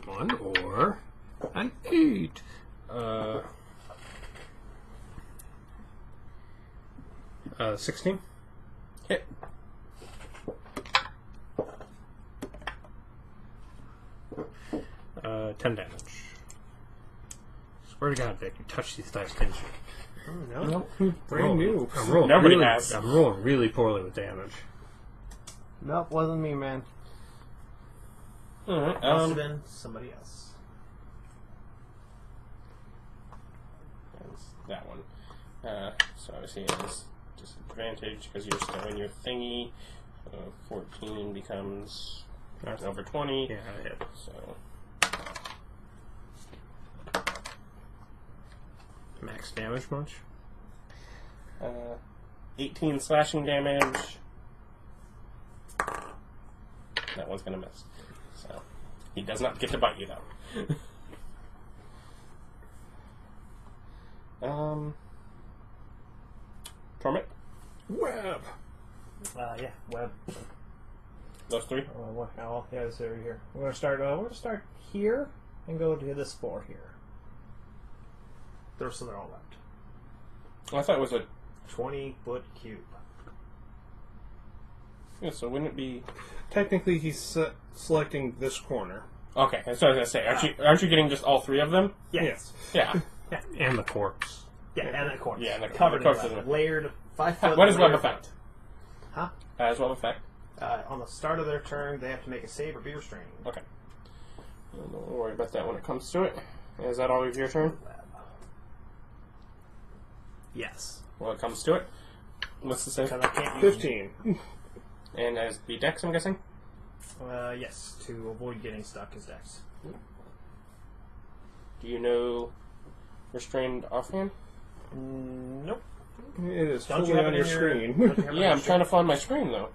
1 or an 8. 16.
Hit.
10 damage. Swear to God, Vic, you touched these dice, didn't you?
Oh, no.
Brand new.
I'm rolling
Nobody
really,
has.
I'm rolling really poorly with damage.
Nope, wasn't me, man.
Alright,
Must have been somebody else.
that's that one. So obviously it has disadvantage because you're still in your thingy. 14 becomes over 20.
Yeah, I hit.
So
Max damage much?
18 slashing damage. That one's gonna miss. So he does not get to bite you though. Tormmik?
Web.
Yeah, web.
Those three?
Oh, yeah, it's over here. We're gonna start here and go to this floor here. So they're all left.
I thought it was a
20-foot cube.
yeah, so wouldn't it be
Technically, he's selecting this corner.
okay, that's what I was gonna say. Aren't you getting just all three of them?
Yes.
Yeah.
And the corpse.
Yeah, and that corpse.
Yeah, and the
covered in
corpse
web.
isn't it?
Layered 5 foot.
What is web
layered
effect?
Huh?
As web effect?
On the start of their turn, they have to make a save or be restrained.
Okay. Don't worry about that when it comes to it. Is that all of your turn?
Yes.
When it comes to it? What's the save?
Because I can't use
15.
And as the dex, I'm guessing?
yes, to avoid getting stuck as dex.
Do you know restrained offhand?
Nope.
It is
Don't you
fully
have
on
it
your
in
screen.
don't you have it
Yeah,
in
I'm trying to find my screen though.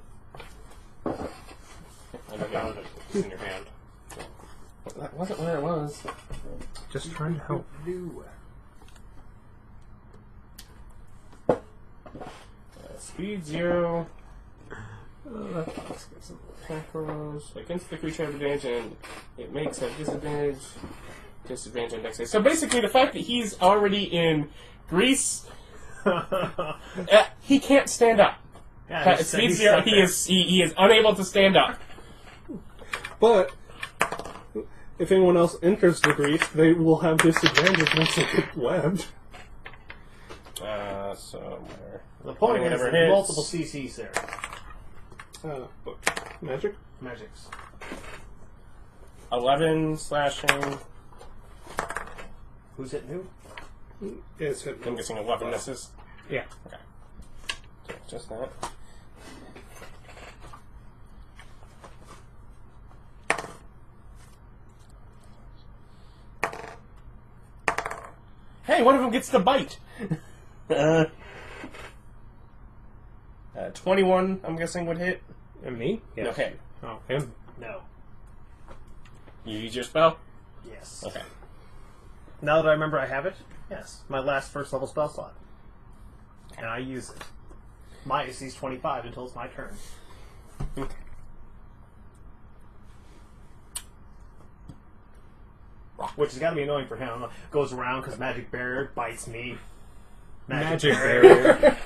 I found it. It's in your hand.
That wasn't where it was.
Just trying to help.
Speed 0. Let's get some attack rolls. Against the creature have advantage and it makes a disadvantage. Disadvantage on dex save. So basically the fact that he's already in Greece, he can't stand up.
Yeah,
Speed 0, he is unable to stand up.
But if anyone else enters the Greece, they will have disadvantage once they get webbed.
Somewhere.
The point is
Whatever hits.
multiple CCs there.
Magic?
Magics.
11 slashing.
Who's hitting who?
It's hit.
I'm guessing 11 misses.
Yeah.
Okay. So just that. Hey, one of them gets to bite. 21, I'm guessing, would hit.
And me?
No, him.
Oh, him.
No.
You use your spell?
Yes.
Okay.
Now that I remember I have it, yes. My last first level spell slot. And I use it. My AC is 25 until it's my turn.
Okay.
Which has got to be annoying for him. Goes around because Magic Barrier bites me.
Magic barrier.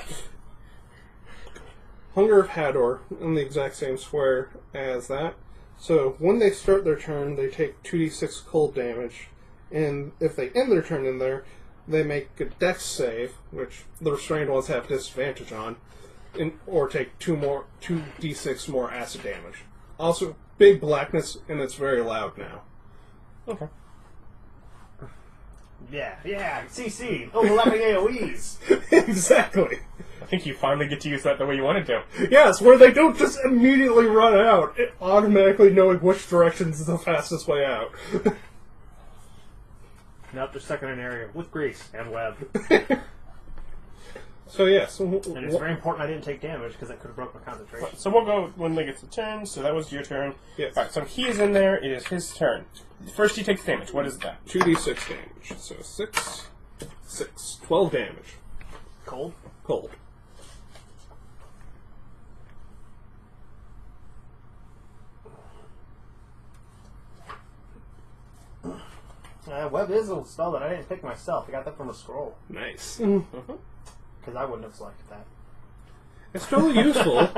Hunger of Hador in the exact same square as that. So when they start their turn, they take 2d6 cold damage. And if they end their turn in there, they make a dex save, which the restrained ones have disadvantage on, or take 2d6 more acid damage. Also, big blackness, and it's very loud now.
Okay.
Yeah, CC. Overlapping AoEs.
Exactly.
I think you finally get to use that the way you wanted to.
Yes, where they don't just immediately run out, it automatically knowing which direction is the fastest way out.
Nope, they're stuck in an area with grease and web.
So yes,
And it's very important I didn't take damage because that could have broke my concentration.
So we'll go when they get to turn. So that was your turn.
Yes.
Alright, so he is in there. It is his turn. First he takes damage. What is that?
2d6 damage. So 6, 12 damage.
Cold?
Cold.
Web is a spell that I didn't pick myself. I got that from a scroll.
Nice.
Because I wouldn't have selected that.
It's totally useful.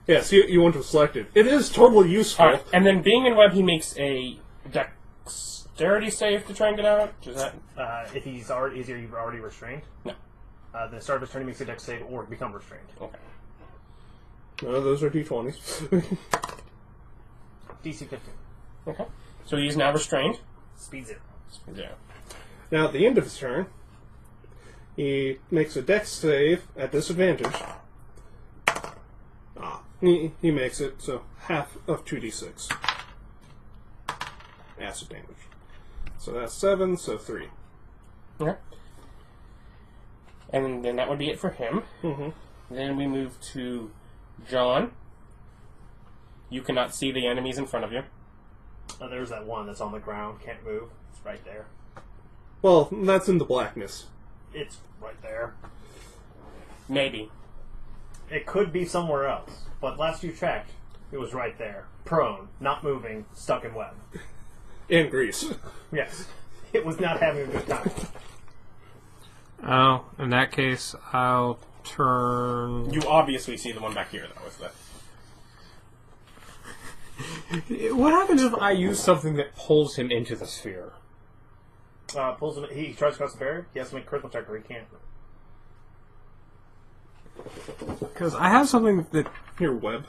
Yes, you want to select it. It is totally useful.
Alright, and then being in web, he makes a dexterity save to try and get out? Is that...
If he's already restrained?
No.
The start of his turn, he makes a dex save or become restrained.
Okay.
No, those are d20s.
DC 15.
Okay. So he's now restrained.
Speed 0.
Yeah.
Now, at the end of his turn, he makes a dex save at disadvantage. He makes it, so half of 2d6. Acid damage. So that's 7, so 3.
Okay. And then that would be it for him.
Mm-hmm.
Then we move to John. You cannot see the enemies in front of you.
Oh, there's that one that's on the ground, can't move. It's right there.
Well, that's in the blackness.
It's right there.
Maybe.
It could be somewhere else, but last you checked, it was right there. Prone, not moving, stuck in web.
And grease.
Yes. It was not having a good time.
Oh, in that case, I'll turn...
You obviously see the one back here, though, is that...
What happens if I use something that pulls him into the sphere?
Pulls him. He tries to cross the barrier. He has to make a critical check, or he can't.
Because I have something that...
Your web.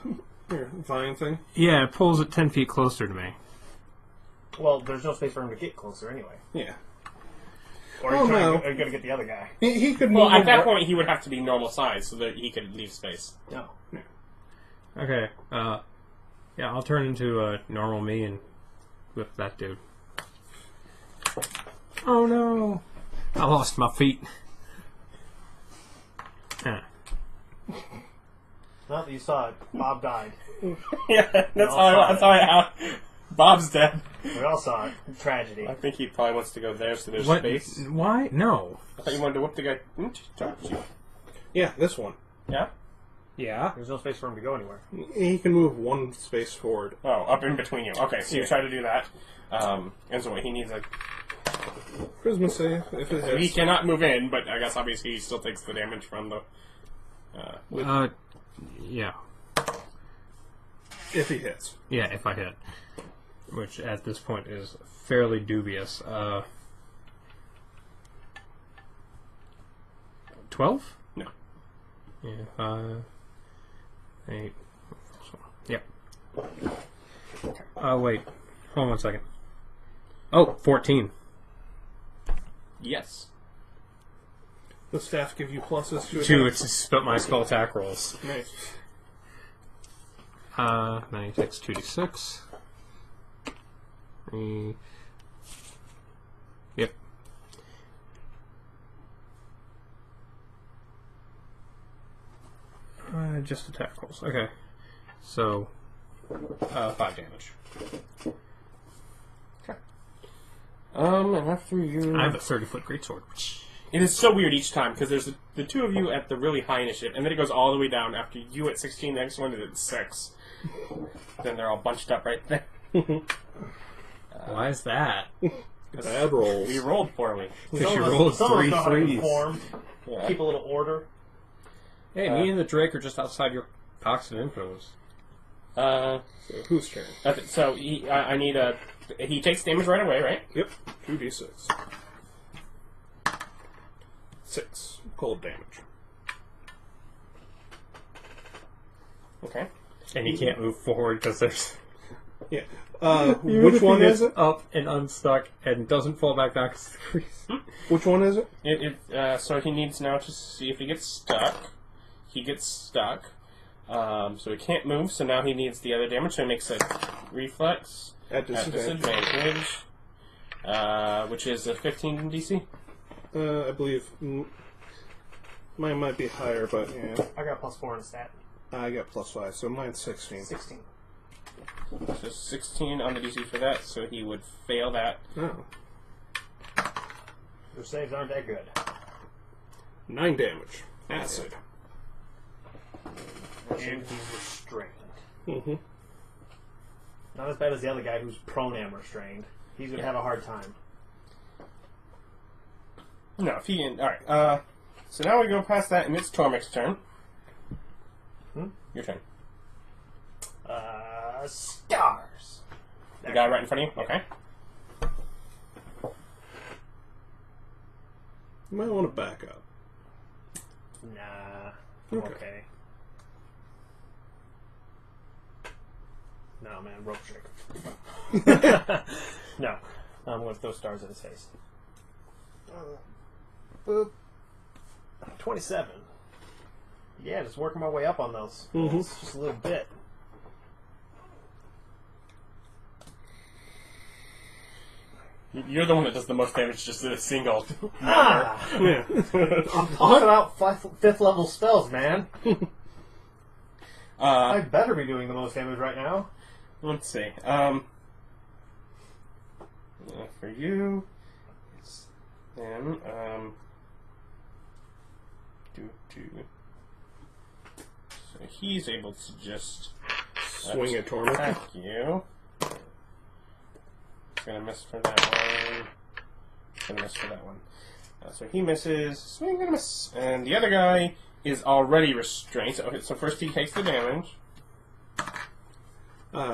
Your vine thing.
Yeah, it pulls it 10 feet closer to me.
Well, there's no space for him to get closer anyway.
Yeah.
Or
Oh, no.
are you going to get the other guy?
He could move...
Well, at that point, he would have to be normal size so that he could leave space.
No.
Okay, yeah, I'll turn into normal me and whip that dude. Oh no! I lost my feet.
Not that you saw it. Bob died.
Yeah, that's how Bob's dead.
We all saw it. Tragedy.
I think he probably wants to go there so there's
What?
space.
Why? No.
I thought you wanted to whip the guy.
Yeah, this one.
Yeah?
Yeah?
There's no space for him to go anywhere.
He can move one space forward.
Oh, up in between you. Okay, so you try to do that. And so he needs a...
Charisma save, if it
So he
hits.
cannot move in, but I guess obviously he still takes the damage from the...
Yeah.
If he hits.
Yeah, if I hit. Which, at this point, is fairly dubious. 12?
No.
Yeah, 5... 8... Yep. Wait. Hold on one second. Oh, 14.
Yes.
The staff give you pluses to
Two,
attack.
it's split my spell attack rolls.
Nice.
Then he takes 2d6. 3... Yep. Just attack rolls. Okay. So, 5 damage.
Okay. And after you...
I have a 30-foot greatsword.
It is so weird each time, because there's the two of you at the really high initiative, and then it goes all the way down after you at 16, the next one is at 6. Then they're all bunched up right there.
Why is that?
Bad rolls.
We rolled poorly.
Because you rolled
Some of us
3
know how to
threes.
conform,
Yeah.
keep a little order.
Hey, me and the Drake are just outside your toxin influence.
So whose turn?
So I need a... He takes damage right away, right?
Yep. 2d6. 6 cold damage.
Okay.
And he can't move forward because there's...
Yeah. Which one is it?
Up and unstuck and doesn't fall back down because of the crease.
Which one is it?
So he needs now to see if he gets stuck. He gets stuck. So he can't move, so now he needs the other damage, so he makes a reflex
At disadvantage.
which is a 15 in DC.
I believe mine might be higher, but yeah.
I got +4 in stat.
I got +5, so mine's 16.
16.
So 16 on the DC for that, so he would fail that.
Oh.
Your saves aren't that good.
9 damage. Acid.
And he's restrained.
Mm-hmm.
Not as bad as the other guy who's prone and restrained. He's going to have a hard time.
No, if he... Alright, so now we go past that, and it's Tormmik's turn. Your turn.
Stars.
The guy right in front of you? Okay.
You might want to back up.
Nah, I'm
Okay.
okay. No, man, rope trick. No, I'm going to throw stars in his face. Boop. 27. Yeah, just working my way up on those.
Mhm.
It's just a little bit.
You're the one that does the most damage just in a single.
Ah!
Yeah.
I'm talking about 5th level spells, man. I better be doing the most damage right now.
Let's see. For you, it's him. So he's able to just
Swing at Tormmik.
attack you. He's gonna miss for that one. He's gonna miss for that one. So he misses. Swing and a miss. And the other guy is already restrained. So first he takes the damage.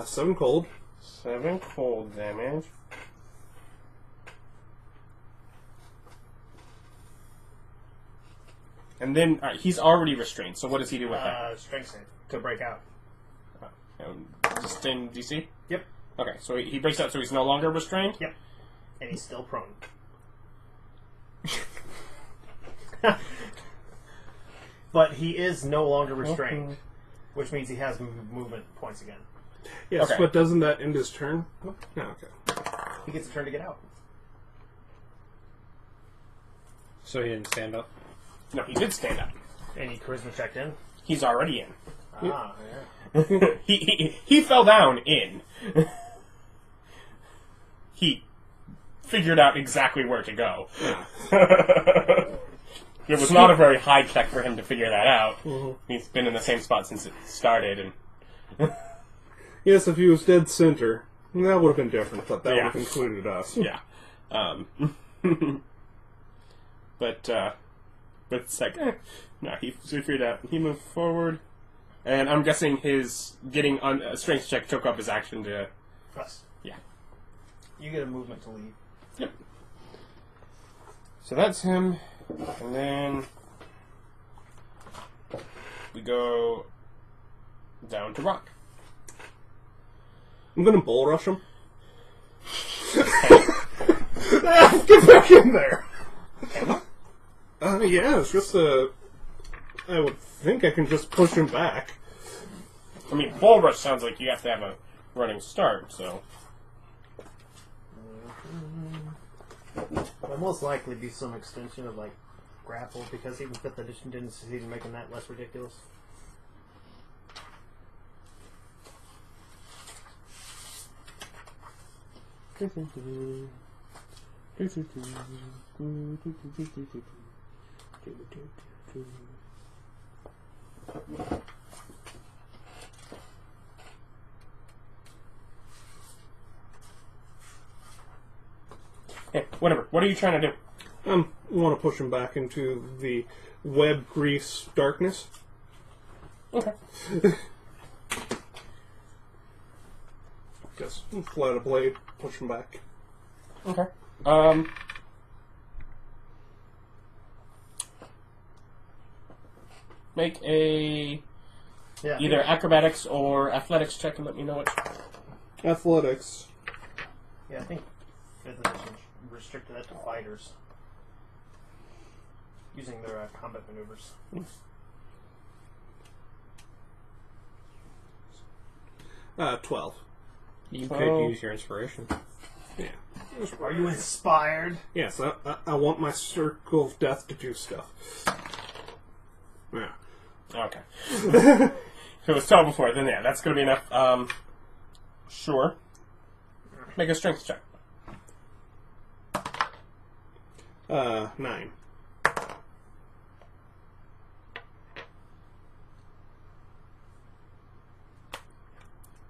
7 cold.
7 cold damage. And then he's already restrained. So what does he do with that?
Strength save to break out.
Just in DC?
Yep.
Okay, so he breaks out, so he's no longer restrained?
Yep. And he's still prone. But he is no longer restrained, which means he has movement points again.
Yes,
Okay.
but doesn't that end his turn? No, okay.
He gets a turn to get out.
So he didn't stand up.
No, he did stand up.
And he charisma checked in.
He's already in.
Ah, yeah.
He fell down in. He figured out exactly where to go. It was not a very high check for him to figure that out. He's been in the same spot since it started, and
Yes, if he was dead center, that would have been different, but that
Yeah.
would have included us.
yeah. But it's like, no, he figured out. He moved forward, and I'm guessing his getting on a strength check took up his action to.
Yes.
Yeah.
You get a movement to leave.
Yep. So that's him, and then we go down to Rock.
I'm gonna bull rush him. Get back in there! Yeah, it's just I would think I can just push him back.
I mean, Bull Rush sounds like you have to have a running start, so.
It'll most likely be some extension of, like, grapple, because even 5th edition didn't succeed in making that less ridiculous.
Hey, whatever. What are you trying to do?
I want to push him back into the web grease darkness.
Okay.
Just flat a blade, push him back.
Okay. Make a
Yeah.
either acrobatics or athletics check and let me know which.
Athletics.
Yeah, I think 5th edition restricted that to fighters. Using their combat maneuvers.
12.
You
Oh.
could use your inspiration.
Yeah.
Are you inspired?
Yes, I want my circle of death to do stuff. Yeah.
Okay. If it was 12 before, then yeah, that's going to be enough. Sure. Make a strength check.
9.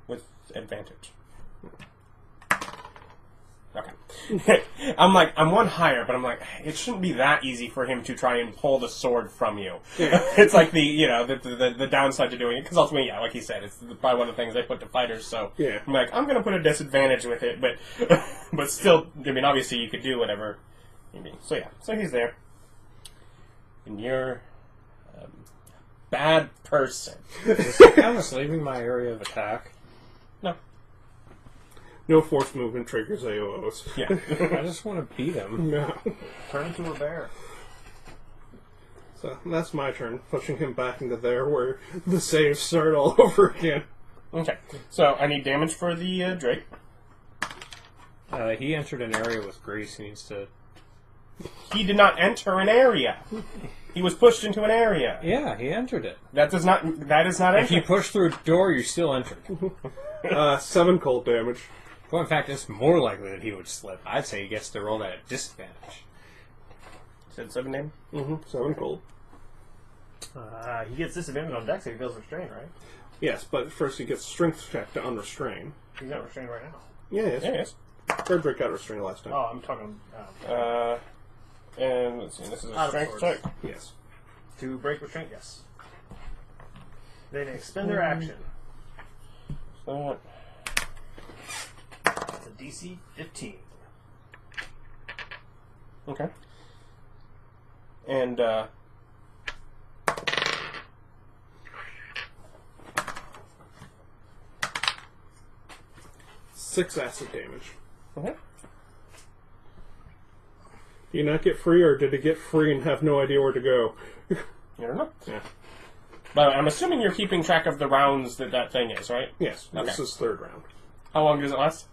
With advantage. Okay. I'm one higher, but I'm like, it shouldn't be that easy for him to try and pull the sword from you. It's like the downside to doing it, because ultimately, yeah, like he said, it's probably one of the things they put to fighters, so
Yeah.
I'm like, I'm going to put a disadvantage with it, but still, I mean, obviously you could do whatever you mean. So yeah, so he's there. and you're a bad person.
Is he kind of leaving my area of attack?
No.
No force movement triggers AOs.
Yeah.
I just want to beat him.
No.
Turn into a bear.
So that's my turn, pushing him back into there where the saves start all over again.
Okay. So I need damage for the Drake.
He entered an area with grease. He needs to...
He did not enter an area. He was pushed into an area.
Yeah, he entered it.
That is not
If you
entering.
push through a door, you still entered.
7 cold damage.
Well, in fact, it's more likely that he would slip. I'd say he gets to roll that at disadvantage.
Said 7 damage?
7 cold.
He gets disadvantage on Dex if he feels restrained, right?
Yes, but first he gets strength check to unrestrain.
He's not restrained right now.
Yes.
Yeah, yes.
Frederick got restrained last time.
Oh, I'm talking
And let's see, this is a
Out of
strength
sorts.
check.
Yes.
to break restraint. Yes. They expend their action.
So,
It's a DC 15.
okay. And,
6 acid damage.
okay.
Do you not get free, or did it get free and have no idea where to go?
You don't know.
Yeah.
But I'm assuming you're keeping track of the rounds that thing is, right?
Yes, this
Okay.
is 3rd round.
How long does it last?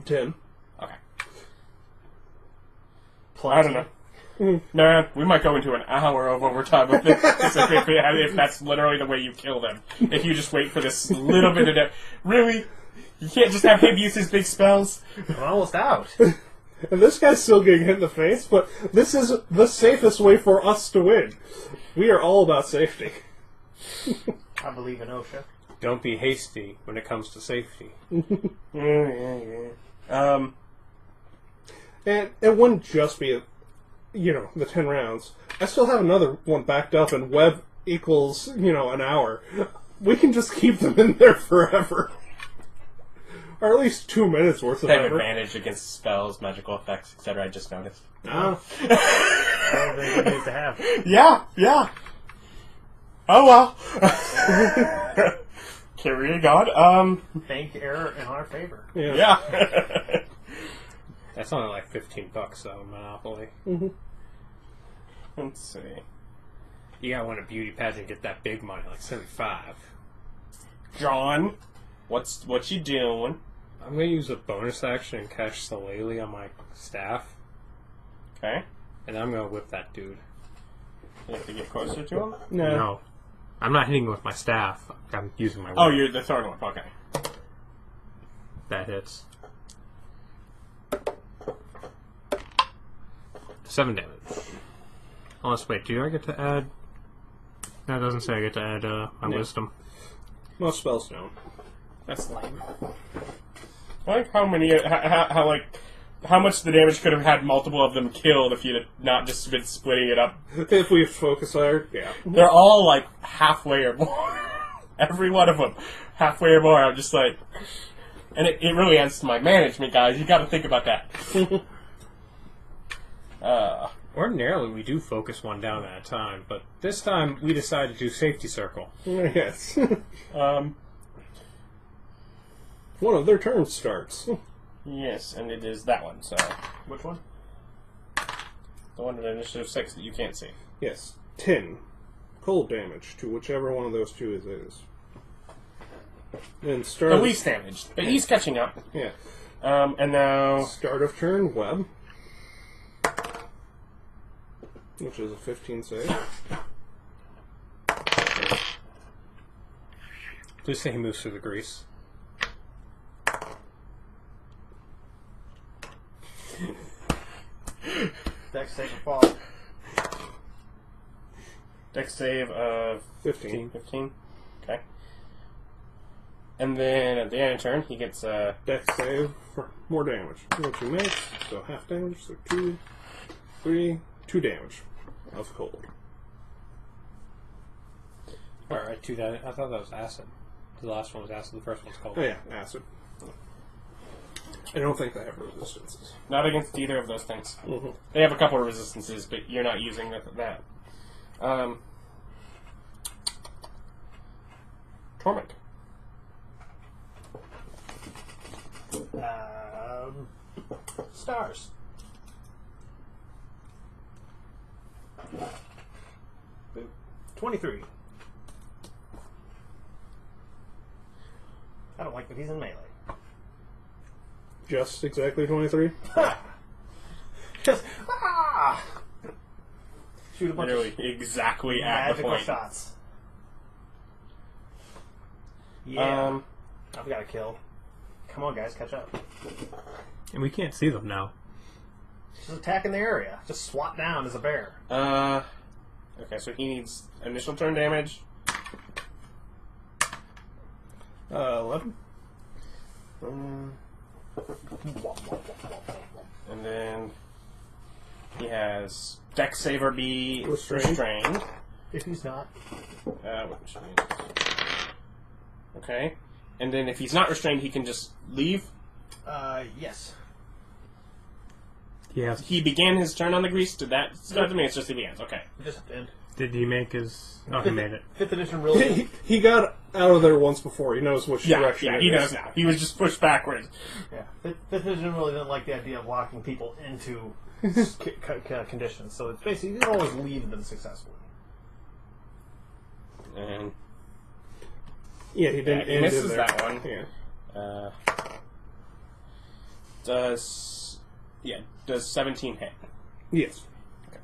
10.
Okay. I don't know. Nah, we might go into an hour of overtime with this if that's literally the way you kill them. If you just wait for this little bit of death. Really? You can't just have him use his big spells?
I'm almost out.
And this guy's still getting hit in the face, but this is the safest way for us to win. We are all about safety.
I believe in OSHA.
Don't be hasty when it comes to safety.
Yeah.
And it wouldn't just be, the 10 rounds. I still have another one backed up, and web equals, an hour. We can just keep them in there forever. Or at least 2 minutes worth of
They have
effort.
advantage against spells, magical effects, etc. I just noticed.
Oh.
All the good news to have.
Yeah. Oh well. Carry on.
Bank error in our favor.
Yeah.
Yeah.
That's only like $15 though, Monopoly.
Let's see.
You gotta win a beauty pageant, get that big money, like 75.
John, what you doing?
I'm gonna use a bonus action and catch Shillelagh on my staff,
Okay.
and I'm gonna whip that dude.
You have to get closer to him?
No. I'm not hitting with my staff. I'm using my whip.
Oh, you're the third one. Okay.
That hits. 7 damage. Unless, wait, do I get to add... No, it doesn't say I get to add my wisdom.
Most spells don't.
That's lame. I like how many, how much the damage could have had multiple of them killed if you'd have not just been splitting it up.
If we focus our... Yeah.
They're all like halfway or more. Every one of them. Halfway or more. I'm just like... And it really adds to my management, guys. You gotta think about that.
Ordinarily, we do focus one down at a time, but this time we decided to do safety circle.
Yes.
Um,
One of their turns starts.
yes, and it is that one, so...
Which one?
The one in Initiative 6 that you can't see.
Yes. 10 cold damage to whichever one of those two it is. Then start...
The least damaged, but he's catching up.
Yeah.
And now...
Start of turn, web. Which is a 15 save.
Please say he moves through the grease.
Dex save and fall.
Dex save of
15.
15. Okay. And then at the end of turn, he gets
Dex save for more damage. Which he makes, so half damage, so 2, 3, 2 damage of cold.
Alright, 2 damage. I thought that was acid. The last one was acid, the first one's cold.
Oh yeah, acid. I don't think they have resistances.
not against either of those things.
Mm-hmm.
They have a couple of resistances, but you're not using that. Tormmik.
Stars. Boop. 23. I don't like that he's in melee.
Just exactly 23.
Just shoot a bunch
Literally
of
exactly at the
magical
point.
shots. Yeah.
Um,
I've got a kill. Come on, guys, catch up.
And we can't see them now.
Just attacking the area. Just swat down as a bear.
okay, so he needs initial turn damage.
11.
And then he has Dex Save or be
Restrained.
restrained.
If he's not.
Which means... Okay. And then if he's not restrained, he can just leave.
Yes.
Yes.
He began his turn on the grease. Did that start to me? It's just he begins. Okay.
Just did.
Did he make his... Oh, he made it.
5th edition really.
He got out of there once before. He knows which direction
Yeah,
it
he
is.
knows now. He was just pushed backwards.
Yeah. 5th edition really didn't like the idea of locking people into conditions. So it's basically, you can always leave them successfully.
And
Yeah, he didn't
he
end
misses
in there.
that one.
Yeah.
Does 17 hit?
Yes.
Okay.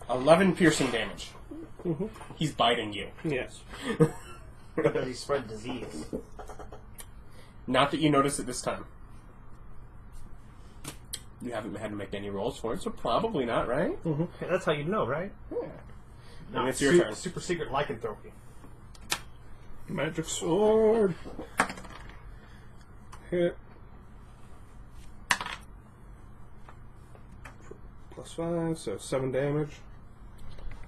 11 piercing damage.
Mm-hmm.
He's biting you.
Yes.
Because he spread disease.
Not that you notice it this time. You haven't had to make any rolls for it, so probably not, right?
Mm-hmm.
Yeah, that's how you know, right?
Yeah.
No,
And it's your turn.
Super secret lycanthropy.
Magic sword. Hit. +5, so 7 damage.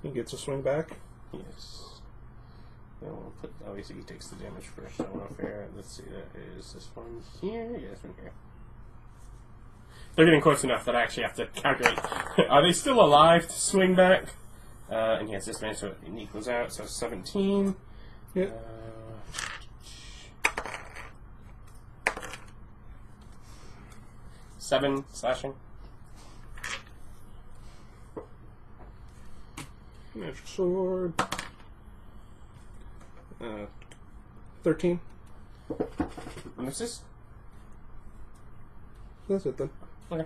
He gets a swing back.
Yes. Then we'll put, obviously he takes the damage first, so not fair. Let's see, that is this one here? Yeah, this one here. They're getting close enough that I actually have to calculate. Are they still alive to swing back? And he has this man, so it equals out, so 17.
Yeah.
7 slashing.
Magic sword. 13.
Misses.
That's it then.
Okay.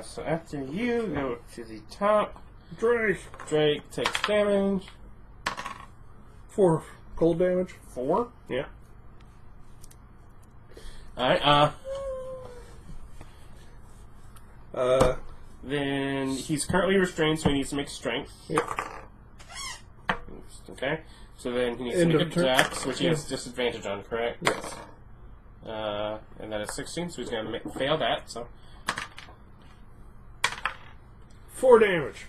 So after you, go to the top.
Drake.
Drake takes damage.
4 cold damage.
4.
Yeah.
Alright,
Uh,
then he's currently restrained, so he needs to make strength.
yeah.
Okay. So then he needs
End
to make
of
a
turn.
dex, which he
Yeah.
has disadvantage on, correct?
Yes.
And that is 16, so he's going to fail that, so...
4 damage.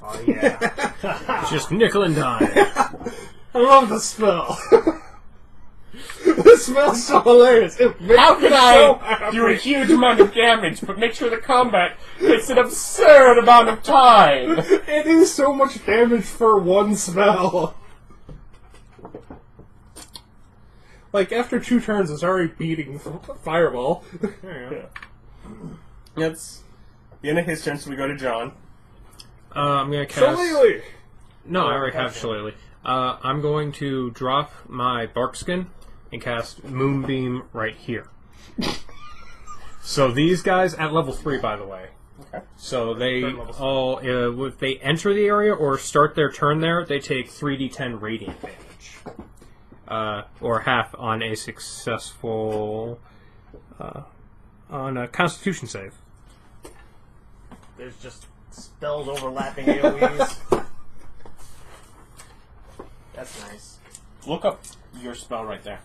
Oh, yeah.
Just nickel and dime.
I love the spell. This smells so hilarious. It makes
How can
me so
I
happy.
do a huge amount of damage, but make sure the combat takes an absurd amount of time?
It is so much damage for one spell. Like, after 2 turns, it's already beating Fireball.
There
That's the end of his turn, so we go to John.
I'm going to cast...
Shillelagh!
No, I already have Shillelagh. I'm going to drop my Barkskin and cast Moonbeam right here. So these guys, at level 3, by the way.
Okay.
So they
Third level.
all, if they enter the area or start their turn there, they take 3d10 radiant damage. Or half on a successful... on a Constitution save.
There's just spells overlapping AoEs. That's nice.
Look up your spell right there.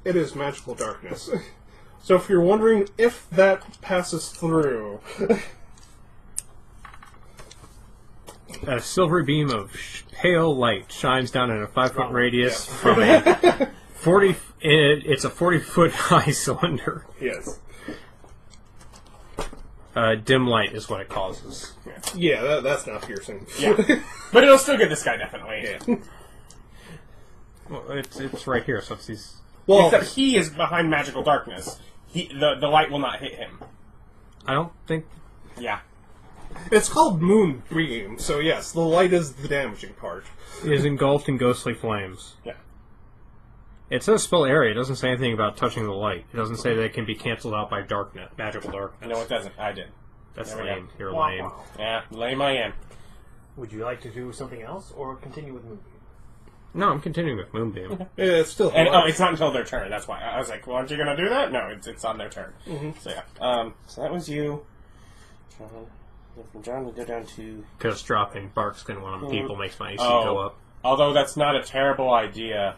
It is Magical Darkness. So if you're wondering if that passes through...
A silvery beam of pale light shines down in a 5-foot radius from a 40... It's a 40-foot high cylinder.
Yes.
Dim light is what it causes.
Yeah, that's not piercing.
Yeah. But it'll still get this guy, definitely.
Yeah.
Well, it's right here, so it's these...
Well,
Except he is behind magical darkness. The light will not hit him.
I don't think...
Yeah.
it's called moonbeam, so yes, the light is the damaging part.
It is engulfed in ghostly flames.
Yeah.
It says spell area. It doesn't say anything about touching the light. It doesn't say that it can be canceled out by darkness, magical darkness.
No, it doesn't. I did.
That's
There we
lame.
go.
You're
Wow,
lame.
wow.
Yeah, lame I am.
Would you like to do something else, or continue with Moonbeam?
No, I'm continuing with Moonbeam.
Yeah, it's still
And
hard.
it's not until their turn. That's why I was like, "Well, aren't you gonna do that?" No, it's on their turn. So yeah. So that was you. From John, we go down to.
Because dropping bark skin on people makes my AC
Oh.
go up.
Although that's not a terrible idea.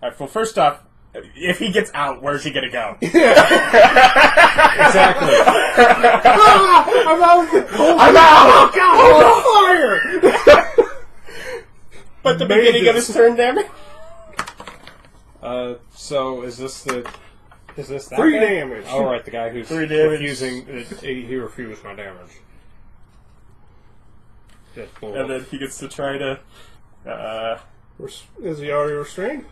All right, well, first off, if he gets out, where's he gonna go?
Exactly.
I'm out!
I'm out!
Fire!
But the
Made
beginning of
this.
his turn damage.
So is this the... Is this that
3
guy?
damage.
Oh, right, the guy who's
3 damage.
refusing... he refused my damage. That's cool.
And then he gets to try to.
Is he already restrained?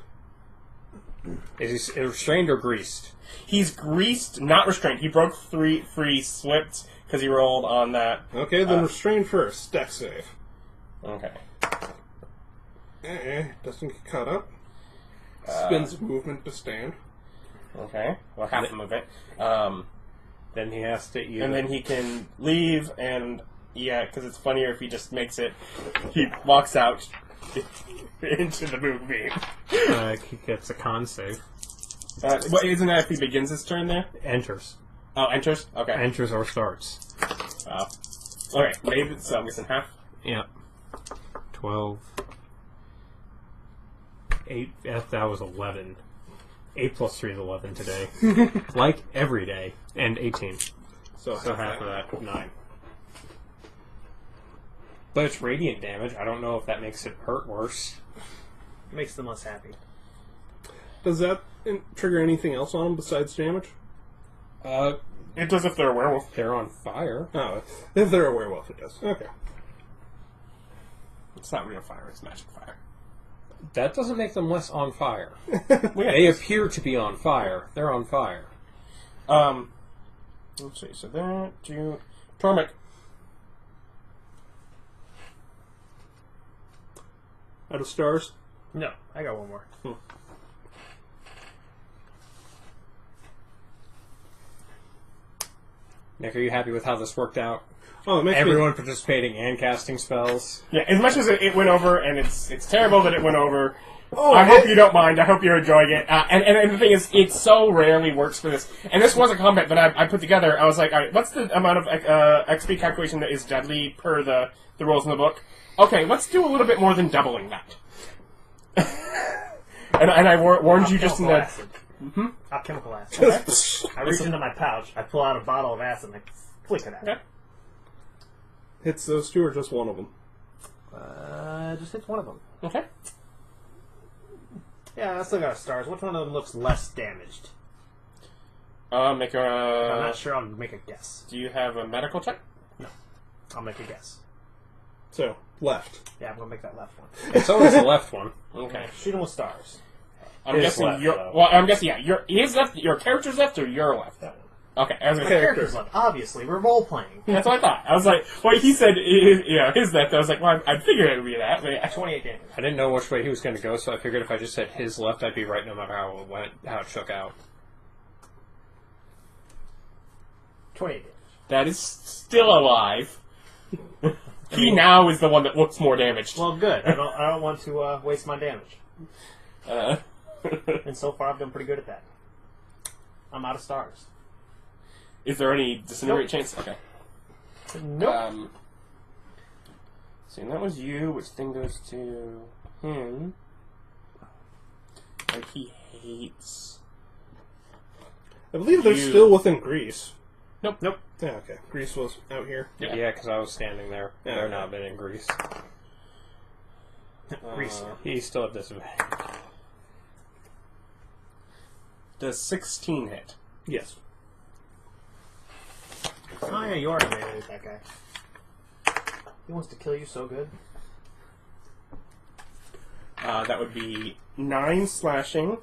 Is he restrained or greased?
He's greased, not restrained. He broke 3 free, slipped because he rolled on that.
Okay, then restrained first. Deck save.
Okay.
Doesn't get caught up. Spins movement to stand.
Okay. Well, half move it.
Then he has to either...
And then he can leave, and yeah, because it's funnier if he just makes it. He walks out into the moonbeam.
he gets a con save.
What isn't that if he begins his turn there?
Enters.
Oh, enters. Okay.
Enters or starts.
Okay. Maybe so. I'm guessing half.
Yep. 12. 8. That was 11. 8 plus 3 is 11 today. Like every day. And 18.
So
Half of that, 9. But it's radiant damage. I don't know if that makes it hurt worse.
Makes them less happy.
Does that trigger anything else on him besides damage?
It does if they're a werewolf.
They're on fire.
Oh, if they're a werewolf, it does. Okay.
It's not real fire. It's magic fire.
That doesn't make them less on fire.
Well, yeah,
They appear to be on fire. They're on fire.
Let's see. So that you Tormmik.
Out of stars?
No, I got one more.
Nick, are you happy with how this worked out?
Oh, it makes
Everyone participating and casting spells.
Yeah, as much as it went over, and it's terrible that it went over.
Oh,
I hope you don't mind. I hope you're enjoying it. And the thing is, it so rarely works for this. And this was a combat that I put together. I was like, all right, what's the amount of XP calculation that is deadly per the rules in the book? Okay, let's do a little bit more than doubling that. and I warned you just in the...
Alchemical acid. I reach into my pouch, I pull out a bottle of acid, and I flick it at him.
Okay.
Hits those two or just one of them?
Just hits one of them.
Okay.
Yeah, I still got stars. Which one of them looks less damaged?
Make
I'm
a...
not sure. I'll make a guess.
Do you have a medical check?
I'll make a guess.
So, left.
Yeah, I'm gonna make that left one.
It's always the left one.
Okay.
Shoot him with stars.
I'm
His
guessing
left,
your...
though.
Well, I'm guessing, yeah. His left, your character's left or your left?
That one.
Okay, I was
My
gonna say...
character's left. Obviously, we're role playing.
That's what I thought. I was like, well, he said, his left. I was like, well, I figured it would be that. But yeah.
28 damage.
I didn't know which way he was going to go, so I figured if I just said his left, I'd be right no matter how it went, how it shook out.
28 damage.
That is still alive. He now is the one that looks more damaged.
Well, good. I don't want to waste my damage.
Uh,
And so far, I've done pretty good at that. I'm out of stars.
is there any disintegrate
Nope.
chance? Okay.
Nope.
See, and that was you, which thing goes to him. Like, he hates...
I believe they're
You-
still within Greece.
Nope.
Yeah, okay. Greece was out here.
Yeah.
because I was standing there.
Yeah.
They're not been in Greece.
Grease.
He still at disadvantage.
Does 16 hit?
Yes.
Oh yeah, you are melee with that guy. He wants to kill you so good.
That would be 9 slashing.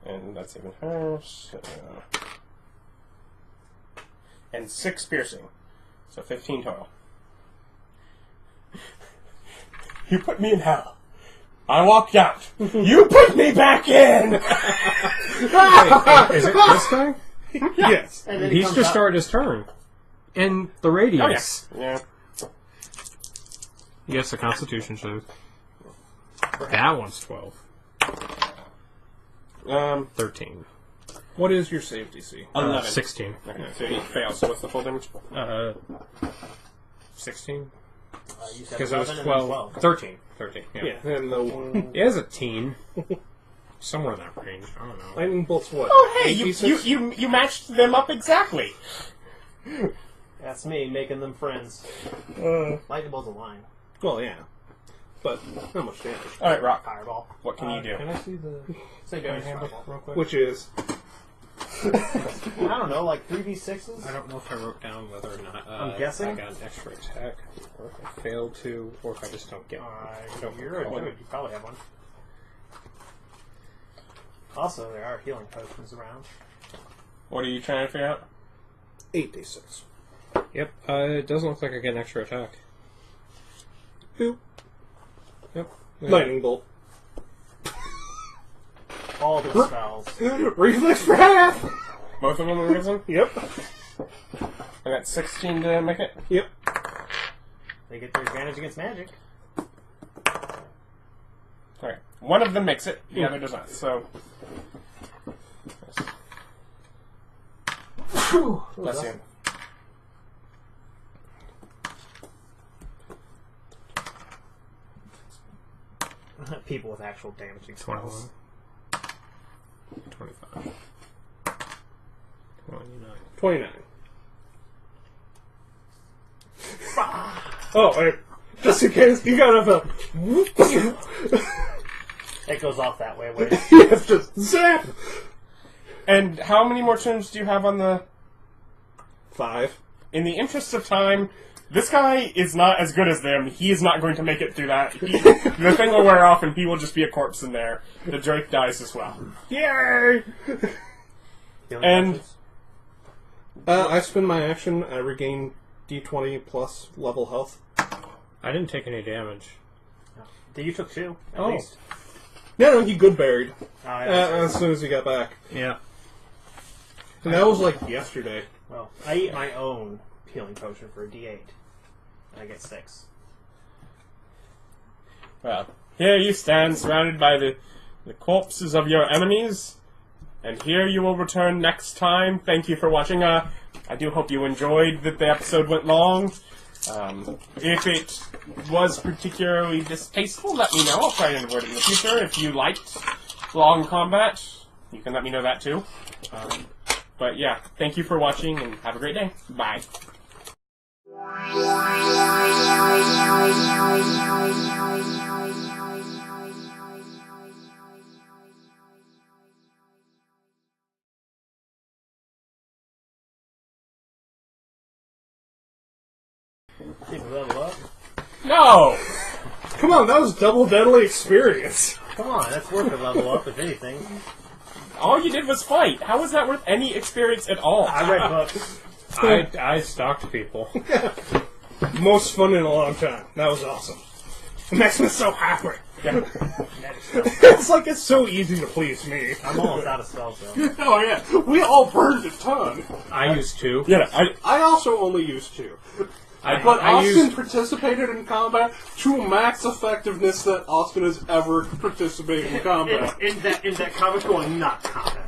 And that's even higher. So, and 6 piercing. So 15 total. You put me in hell. I walked out. You put me back in!
Wait, is it this guy?
Yes.
And then
He's
comes
just
out-
started his turn. In the radius.
Oh, yeah.
Yes, the Constitution shows. That one's 12. 13.
What is your save DC?
11.
16.
Okay, so he fails. So what's the full damage?
16?
you said
Because it was
11 and then
12. 13. 13, yeah.
Yeah, and the
He has a teen. Somewhere in that range. I don't know.
lightning bolt's what?
Oh, hey,
8d6?
you matched them up exactly.
That's me making them friends. Lightning bolt's a line.
Well, yeah. But not much damage.
All right, Rock.
Fireball.
What can you do?
Can I see the
Say damage
handbook
fireball.
real quick?
Which is...
I don't know, like 3d6s?
I don't know if I wrote down whether or not
I'm guessing?
I got an extra attack, or if I failed to, or if I just don't get one.
You're good. You probably have one. Also, there are healing potions around.
What are you trying to figure out?
8d6.
Yep, it doesn't look like I get an extra attack.
Boop.
Yep.
Lightning bolt.
All the spells.
Reflex for half!
Both of them are risen?
Yep.
I got 16 to make it.
Yep.
They get their advantage against magic.
Alright. One of them makes it, the other does not. So. Bless you.
People with actual damaging
21.
spells.
25. 29.
29. Oh, just in case, you got a...
It goes off that way.
Yes, just zap!
And how many more turns do you have on the...
5.
In the interest of time, this guy is not as good as them. He is not going to make it through that. The thing will wear off and he will just be a corpse in there. The Drake dies as well.
Yay!
Healing
And-
potions.
I spend my action, I regain d20 plus level health.
I didn't take any damage.
You took 2, at
Oh.
least.
No, he good buried.
Oh, yeah,
As soon as he got back.
Yeah.
And that was like yesterday.
well, I eat my own healing potion for a d8. I get 6.
Well, here you stand surrounded by the corpses of your enemies. And here you will return next time. Thank you for watching. I do hope you enjoyed that the episode went long. If it was particularly distasteful, let me know. I'll try to avoid it in the future. If you liked long combat, you can let me know that too. But yeah, thank you for watching and have a great day. Bye.
Think we level up?
No!
Come on, that was double deadly experience.
Come on, that's worth a level up, if anything.
All you did was fight. How was that worth any experience at all?
I read books.
I stalked people.
Most fun in a long time. That was awesome. It makes me so happy.
Yeah.
It's like it's so easy to please me.
I'm almost out of spells, though.
Oh yeah, we all burned a ton.
I used 2.
Yeah,
I also only used 2. But
I
Austin
used...
participated in combat to max effectiveness that Austin has ever participated in combat.
In that comic going, not combat.